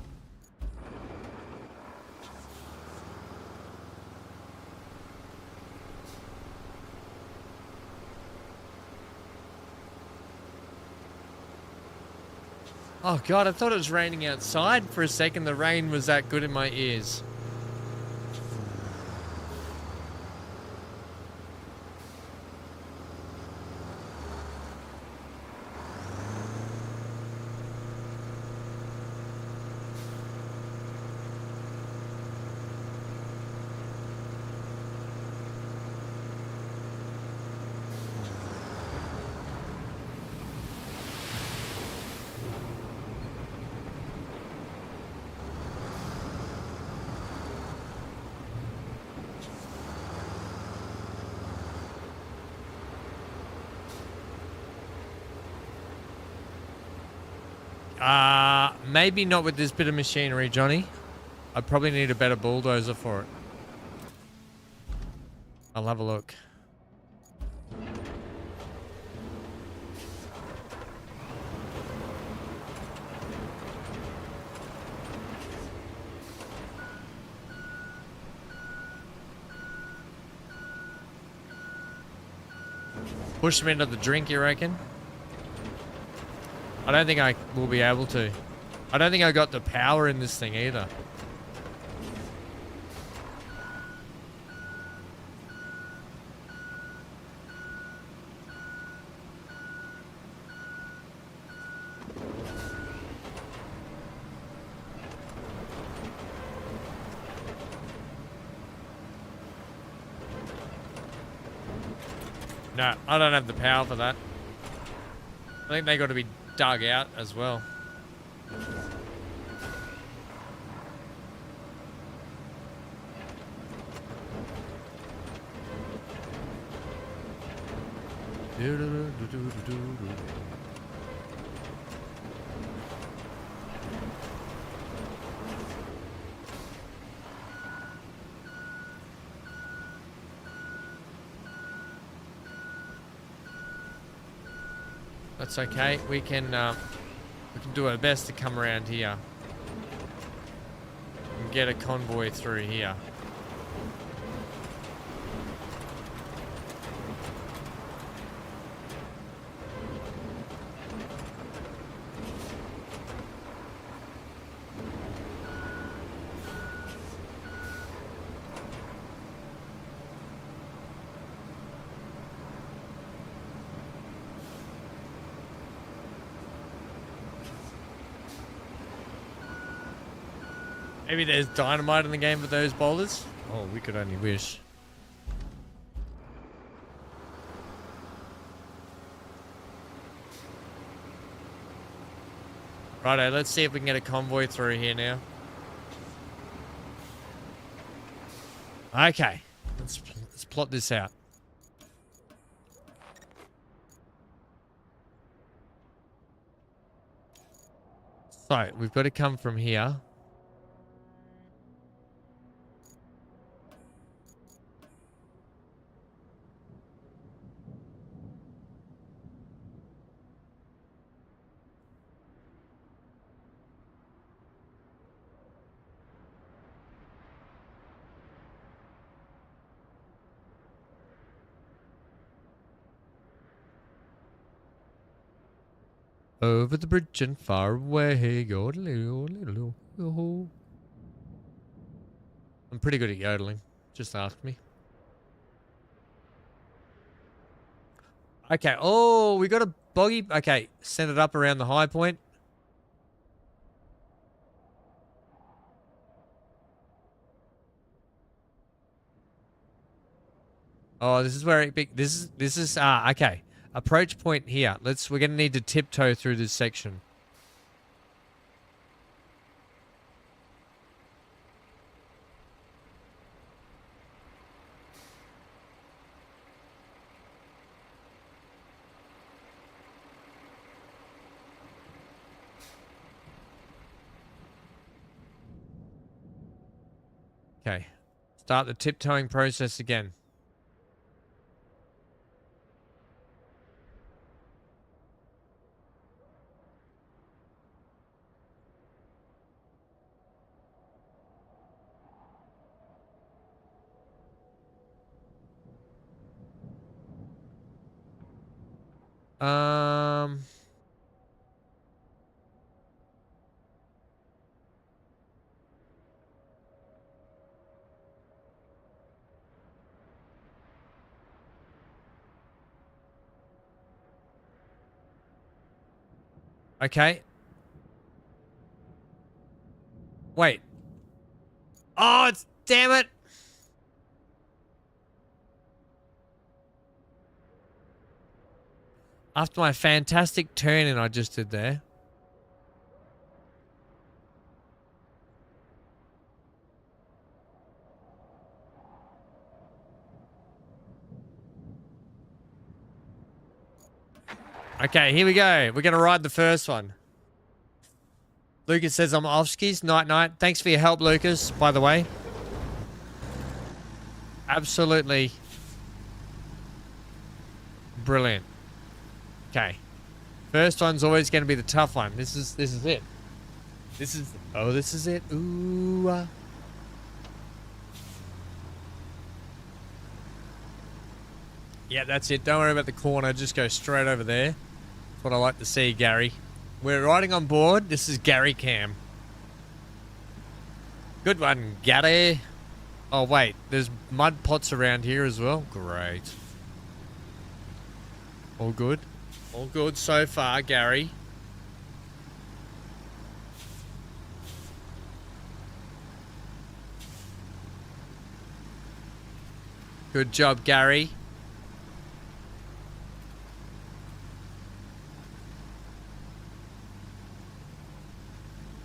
A: Oh God, I thought it was raining outside for a second. The rain was that good in my ears. Maybe not with this bit of machinery, Johnny. I probably need a better bulldozer for it. I'll have a look. Push them into the drink, you reckon? I don't think I will be able to. I don't think I got the power in this thing either. No, I don't have the power for that. I think they got to be dug out as well. That's okay. We can do our best to come around here and get a convoy through here. Maybe there's dynamite in the game with those boulders? Oh, we could only wish. Righto, let's see if we can get a convoy through here now. Okay, let's plot this out. So, we've got to come from here. Over the bridge and far away. I'm pretty good at yodeling. Just ask me. Okay. Oh, we got a boggy. Okay. Send it up around the high point. Oh, this is where it big. This is okay. Approach point here. We're gonna need to tiptoe through this section. Okay. Start the tiptoeing process again. Okay. Wait. Oh, damn it. After my fantastic turning I just did there. Okay, here we go. We're going to ride the first one. Lucas says I'm off skis. Night, night. Thanks for your help, Lucas, by the way. Absolutely brilliant. Okay. First one's always going to be the tough one. This is it. This is it. Ooh. Yeah, that's it. Don't worry about the corner. Just go straight over there. That's what I like to see, Gary. We're riding on board. This is Gary Cam. Good one, Gary. Oh, wait. There's mud pots around here as well. Great. All good. All good so far, Gary. Good job, Gary.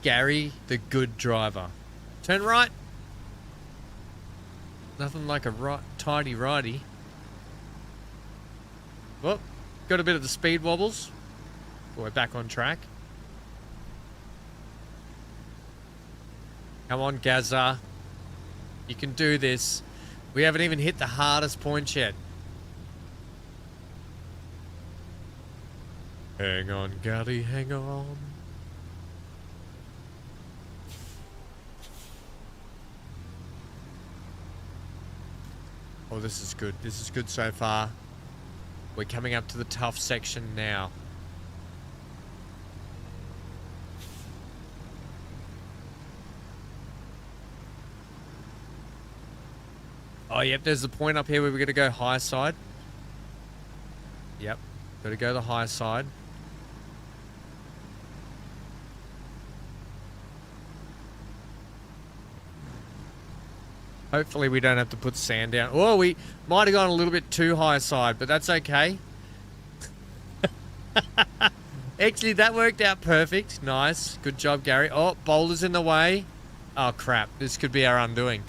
A: Gary, the good driver. Turn right. Nothing like a tidy righty. Well, got a bit of the speed wobbles. We're back on track. Come on, Gazza. You can do this. We haven't even hit the hardest point yet. Hang on, Gary, hang on. Oh, this is good. This is good so far. We're coming up to the tough section now. Oh, yep, there's the point up here where we're going to go high side. Yep, got to go the high side. Hopefully we don't have to put sand down. Oh, we might have gone a little bit too high side, but that's okay. Actually, that worked out perfect. Nice. Good job, Gary. Oh, boulders in the way. Oh, crap. This could be our undoing.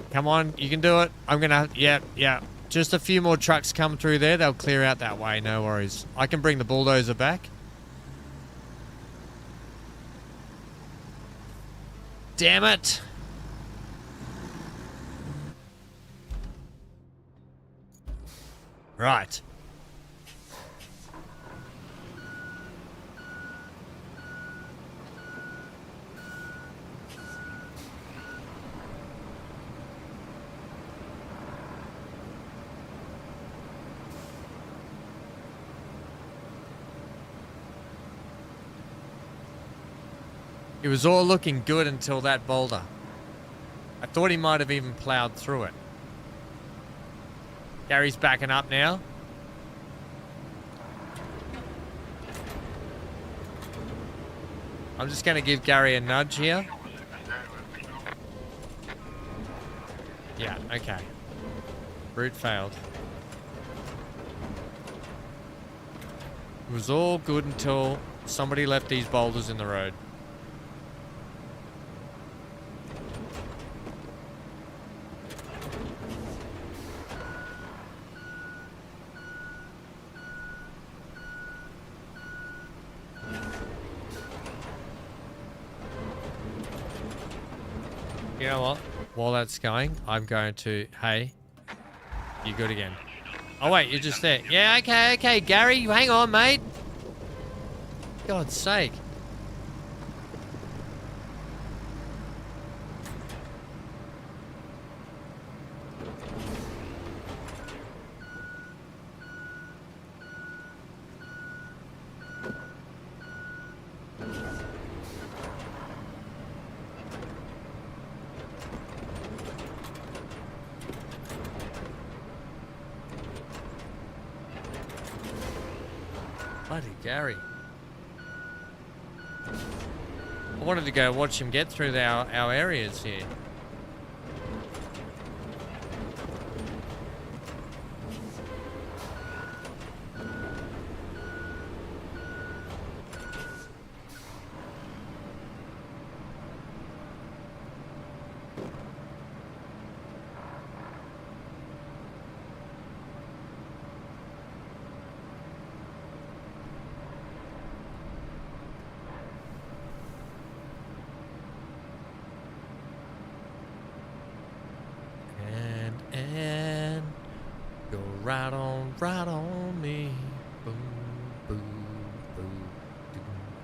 A: Come on, you can do it. I'm going to... Yeah. Just a few more trucks come through there. They'll clear out that way. No worries. I can bring the bulldozer back. Damn it. Right. It was all looking good until that boulder. I thought he might have even plowed through it. Gary's backing up now. I'm just going to give Gary a nudge here. Yeah, okay. Route failed. It was all good until somebody left these boulders in the road. You know what? While that's going, I'm going to... Hey, you good again. Oh, wait, you're just there. Yeah, okay. Gary, you hang on, mate. God's sake. Bloody Gary. I wanted to go watch him get through our areas here. And go right on me. Boom, boom, boom, do,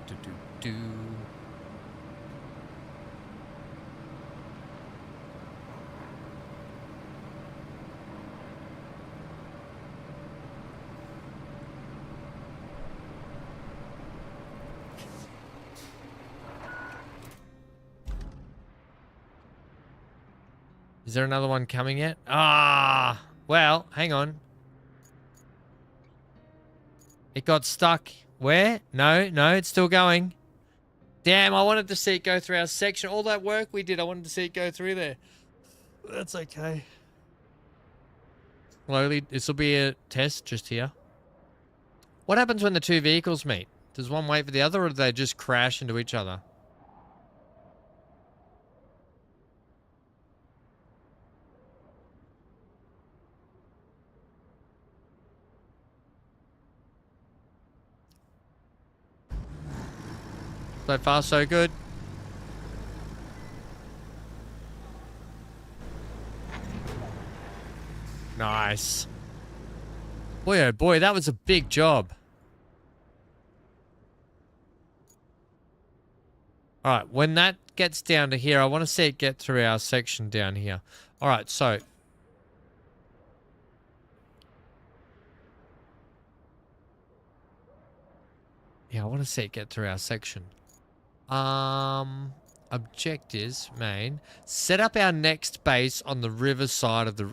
A: do, do, do. Is there another one coming yet? Ah, well, hang on. It got stuck. Where? No, it's still going. Damn, I wanted to see it go through our section. All that work we did, I wanted to see it go through there. That's okay. Slowly, this will be a test just here. What happens when the two vehicles meet? Does one wait for the other, or do they just crash into each other? So far, so good. Nice. Boy, oh boy, that was a big job. Alright, when that gets down to here, I want to see it get through our section down here. Alright, so... yeah, I want to see it get through our section. Objectives, main. Set up our next base on the river side of the...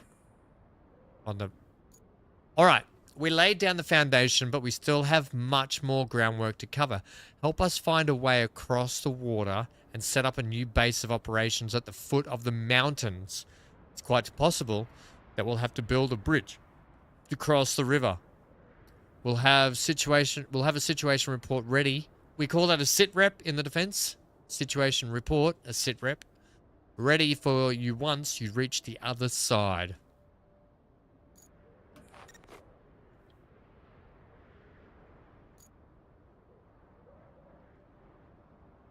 A: Alright, we laid down the foundation, but we still have much more groundwork to cover. Help us find a way across the water and set up a new base of operations at the foot of the mountains. It's quite possible that we'll have to build a bridge to cross the river. We'll have a situation report ready. We call that a sit rep in the defense. Situation report, a sit rep. Ready for you once you reach the other side.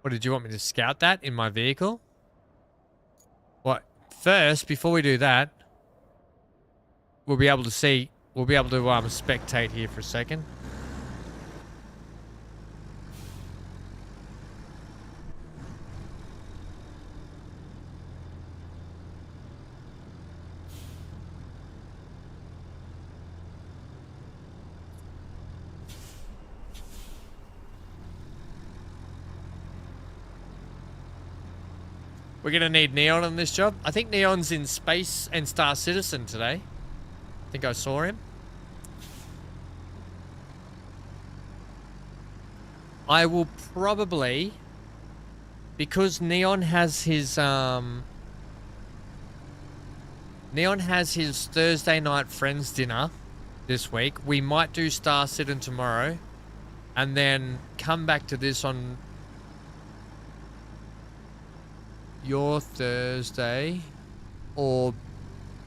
A: What, did you want me to scout that in my vehicle? What? First, before we do that, we'll be able to spectate here for a second. We're going to need Neon on this job. I think Neon's in Space and Star Citizen today. I think I saw him. I will probably... because Neon has his Thursday night friends dinner this week. We might do Star Citizen tomorrow. And then come back to this on... your Thursday, or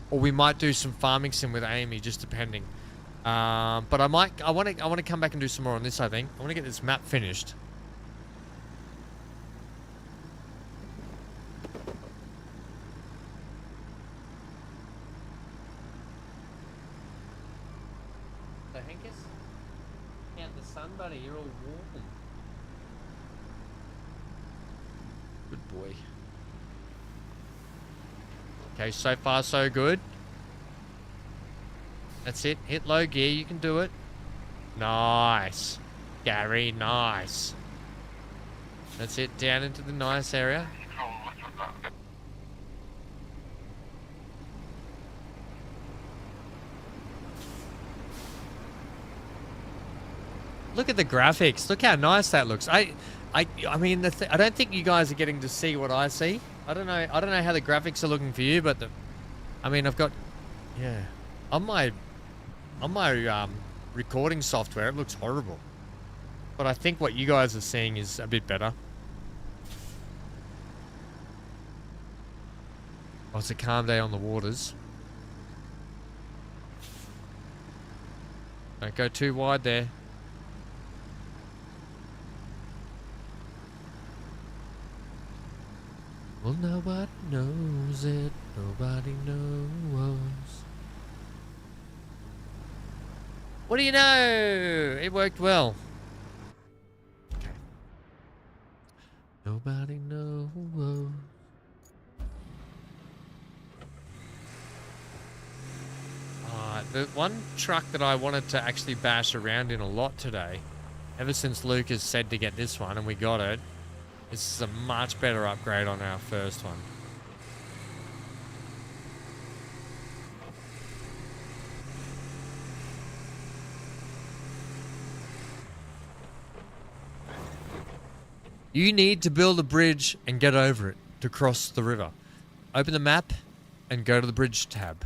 A: we might do some farming sim with Amy, just depending. But I want to come back and do some more on this. I think I want to get this map finished. So Henkus, count the sun, buddy. You're all warm. Good boy. Okay, so far so good. That's it. Hit low gear. You can do it. Nice. Gary, nice. That's it. Down into the nice area. Look at the graphics. Look how nice that looks. I mean, I don't think you guys are getting to see what I see. I don't know how the graphics are looking for you, but I mean, I've got, yeah, on my recording software, it looks horrible. But I think what you guys are seeing is a bit better. Oh, it's a calm day on the waters. Don't go too wide there. Well, nobody knows it. Nobody knows. What do you know? It worked well. Okay. Nobody knows. The one truck that I wanted to actually bash around in a lot today, ever since Lucas said to get this one and we got it, this is a much better upgrade on our first one. You need to build a bridge and get over it to cross the river. Open the map and go to the bridge tab.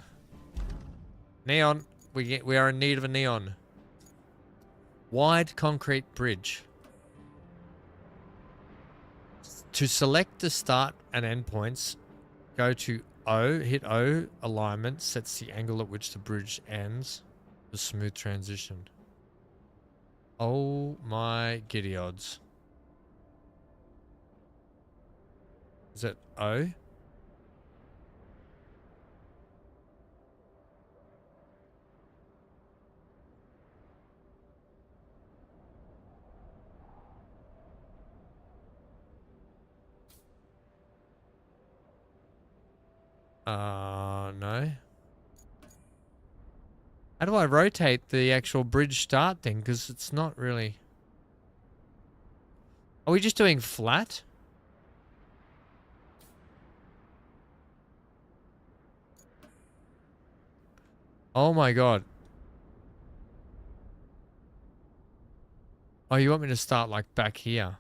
A: Neon. We are in need of a neon. Wide concrete bridge. To select the start and end points, go to O, hit O, alignment, sets the angle at which the bridge ends. The smooth transition. Oh my giddy odds. Is it O? No. How do I rotate the actual bridge start thing? Because it's not really... Are we just doing flat? Oh my god. Oh, you want me to start like back here?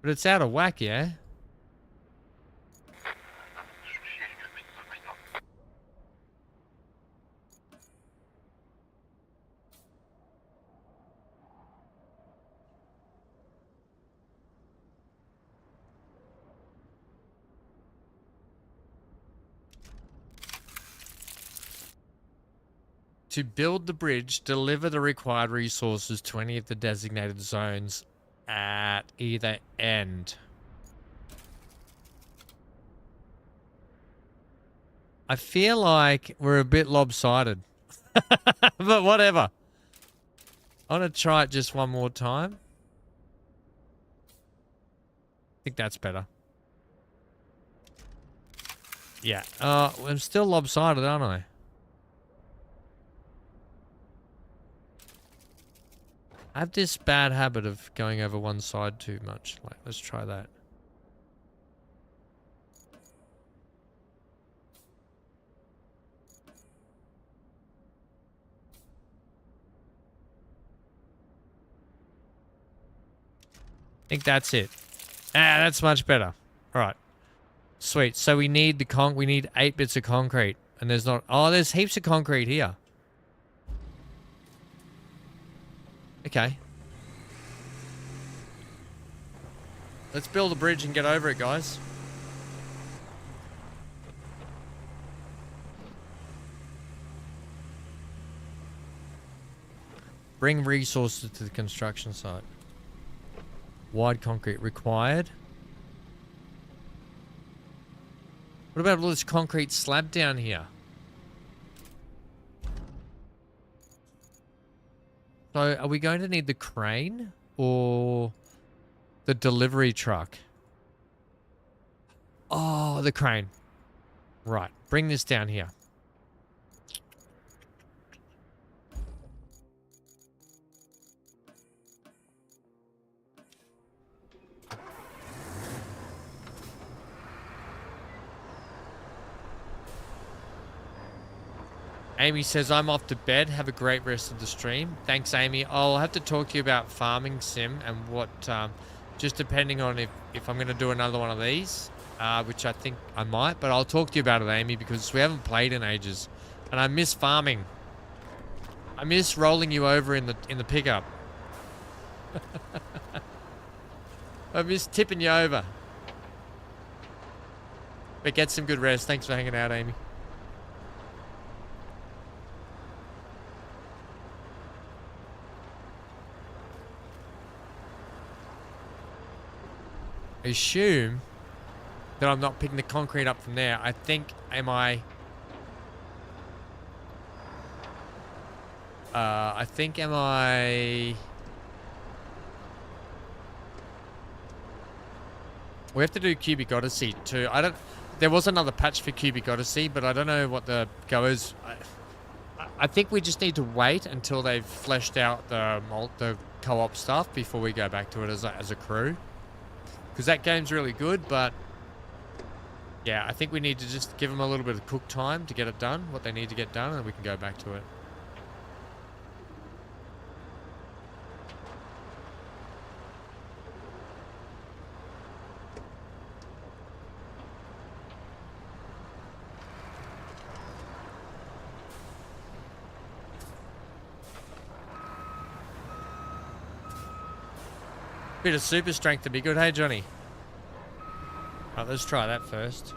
A: But it's out of whack, yeah? To build the bridge, deliver the required resources to any of the designated zones at either end. I feel like we're a bit lopsided. But whatever. I want to try it just one more time. I think that's better. Yeah. I'm still lopsided, aren't I? I have this bad habit of going over one side too much. Like, let's try that. I think that's it. Ah, that's much better. All right. Sweet. So we need we need 8 bits of concrete, and there's not. Oh, there's heaps of concrete here. Okay. Let's build a bridge and get over it, guys. Bring resources to the construction site. Wide concrete required. What about all this concrete slab down here? So are we going to need the crane or the delivery truck? Oh, the crane. Right. Bring this down here. Amy says, I'm off to bed. Have a great rest of the stream. Thanks, Amy. I'll have to talk to you about farming sim and what, just depending on if I'm going to do another one of these, which I think I might, but I'll talk to you about it, Amy, because we haven't played in ages. And I miss farming. I miss rolling you over in the pickup. I miss tipping you over. But get some good rest. Thanks for hanging out, Amy. Assume that I'm not picking the concrete up from there. I think, I think, we have to do Cubic Odyssey too. There was another patch for Cubic Odyssey, but I don't know what the go is. I think we just need to wait until they've fleshed out the co-op stuff before we go back to it as a crew. Because that game's really good, but yeah, I think we need to just give them a little bit of cook time to get it done, what they need to get done, and we can go back to it. Bit of super strength to be good. Hey, Johnny. Right, let's try that first.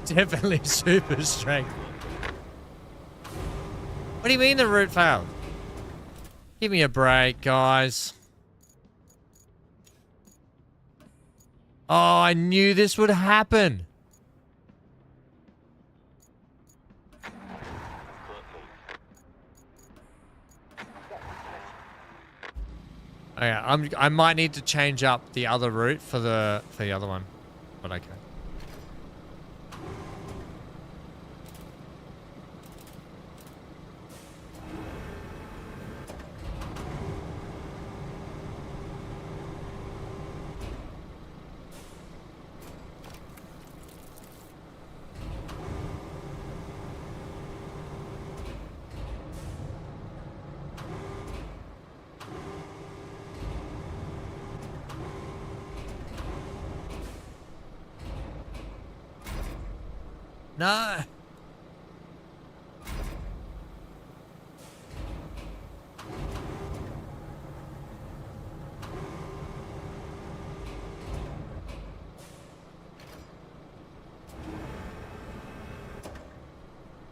A: Definitely super strength. What do you mean the route failed? Give me a break, guys. Oh, I knew this would happen. Oh, yeah, I might need to change up the other route for the other one, but okay. No.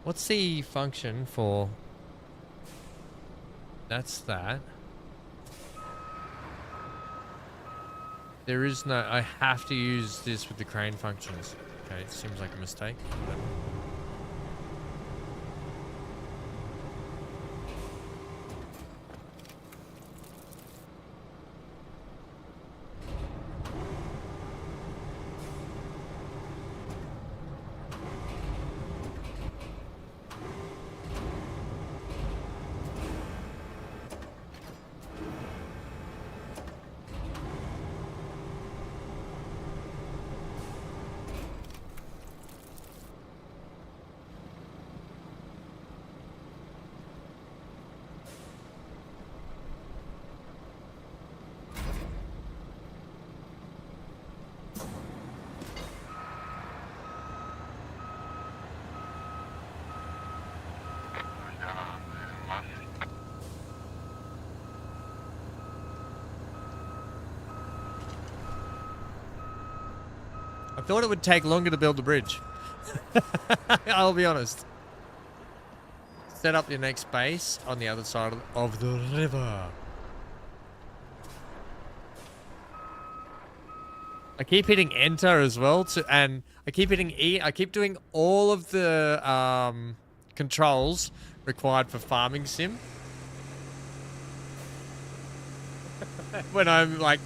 A: What's the function for... That's that. There is no... I have to use this with the crane functions. Okay, it seems like a mistake. But... I thought it would take longer to build the bridge. I'll be honest. Set up your next base on the other side of the river. I keep hitting enter as well, and I keep hitting E. I keep doing all of the controls required for farming sim. When I'm like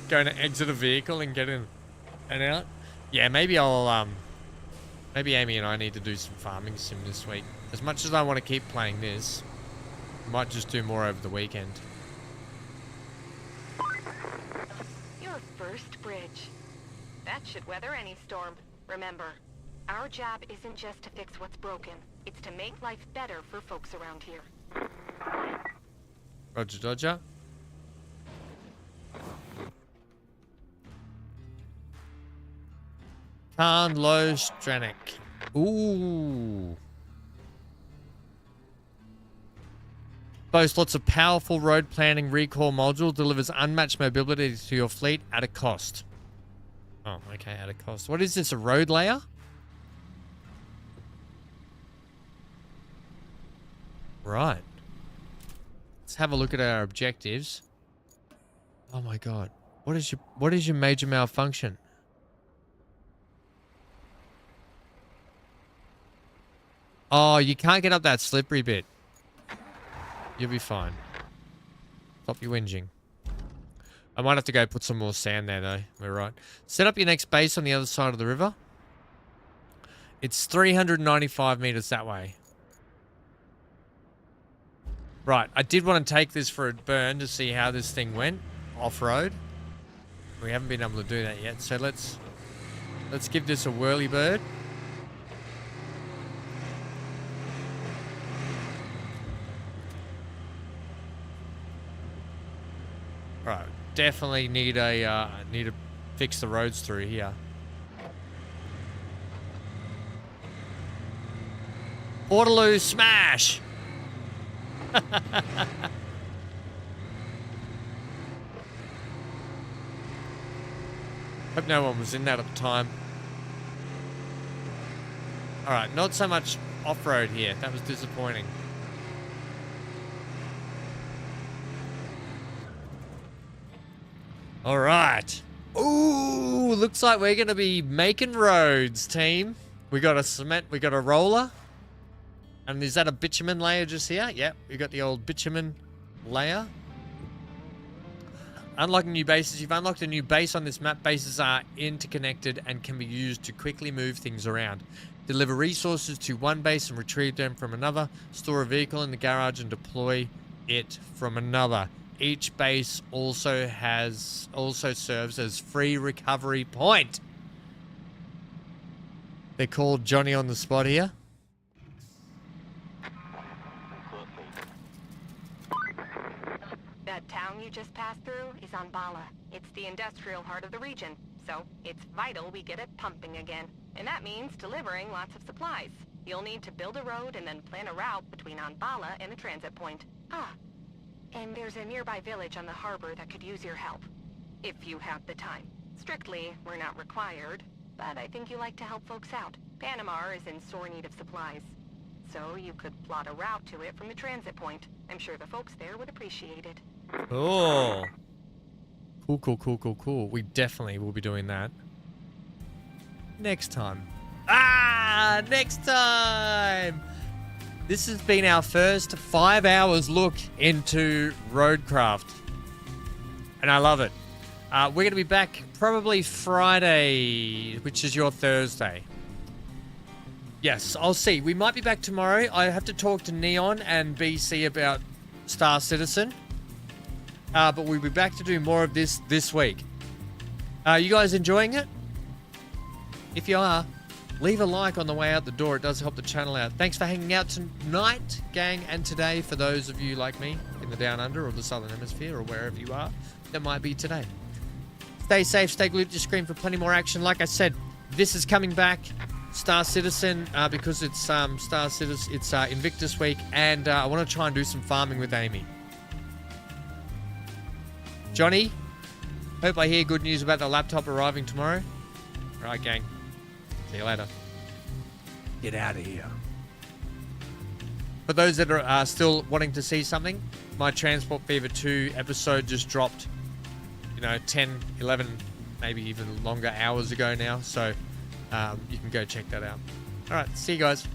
A: going to exit a vehicle and get in and out. Yeah, maybe I'll maybe Amy and I need to do some farming sim this week. As much as I want to keep playing this, I might just do more over the weekend.
B: Your first bridge. That should weather any storm. Remember, our job isn't just to fix what's broken. It's to make life better for folks around here.
A: Roger, Dodger. Khan Low Stranik. Ooh. Boasts lots of powerful road planning recall module. Delivers unmatched mobility to your fleet at a cost. Oh, okay, at a cost. What is this, a road layer? Right. Let's have a look at our objectives. Oh my god. What is your major malfunction? Oh, you can't get up that slippery bit. You'll be fine. Stop your whinging. I might have to go put some more sand there, though. We're right. Set up your next base on the other side of the river. It's 395 meters that way. Right, I did want to take this for a burn to see how this thing went off-road. We haven't been able to do that yet, so let's give this a whirly bird. Right, definitely need to fix the roads through here. Portaloo smash! Hope no one was in that at the time. Alright, not so much off-road here. That was disappointing. Alright. Ooh, looks like we're going to be making roads, team. We got a cement, we got a roller. And is that a bitumen layer just here? Yep, we got the old bitumen layer. Unlocking new bases. You've unlocked a new base on this map. Bases are interconnected and can be used to quickly move things around. Deliver resources to one base and retrieve them from another. Store a vehicle in the garage and deploy it from another. Each base also serves as free recovery point. They're called Johnny on the spot here.
B: That town you just passed through is on Bala. It's the industrial heart of the region, so it's vital we get it pumping again. And that means delivering lots of supplies. You'll need to build a road and then plan a route between Anbala and a transit point. And there's a nearby village on the harbor that could use your help. If you have the time. Strictly, we're not required, but I think you like to help folks out. Panama is in sore need of supplies. So you could plot a route to it from the transit point. I'm sure the folks there would appreciate it.
A: Oh. Cool. We definitely will be doing that. Next time. Next time! This has been our first 5 hours look into RoadCraft. And I love it. We're going to be back probably Friday, which is your Thursday. Yes, I'll see. We might be back tomorrow. I have to talk to Neon and BC about Star Citizen. But we'll be back to do more of this week. You guys enjoying it? If you are, leave a like on the way out the door. It does help the channel out. Thanks for hanging out tonight, gang, and today for those of you like me in the Down Under or the Southern Hemisphere or wherever you are that might be today. Stay safe, stay glued to your screen for plenty more action. Like I said, this is coming back. Star Citizen, because it's Star Citizen, it's Invictus week, and I want to try and do some farming with Amy. Johnny, hope I hear good news about the laptop arriving tomorrow. All right, gang. See you later. Get out of here. For those that are still wanting to see something, my Transport Fever 2 episode just dropped, 10, 11, maybe even longer hours ago now. So you can go check that out. All right, see you guys.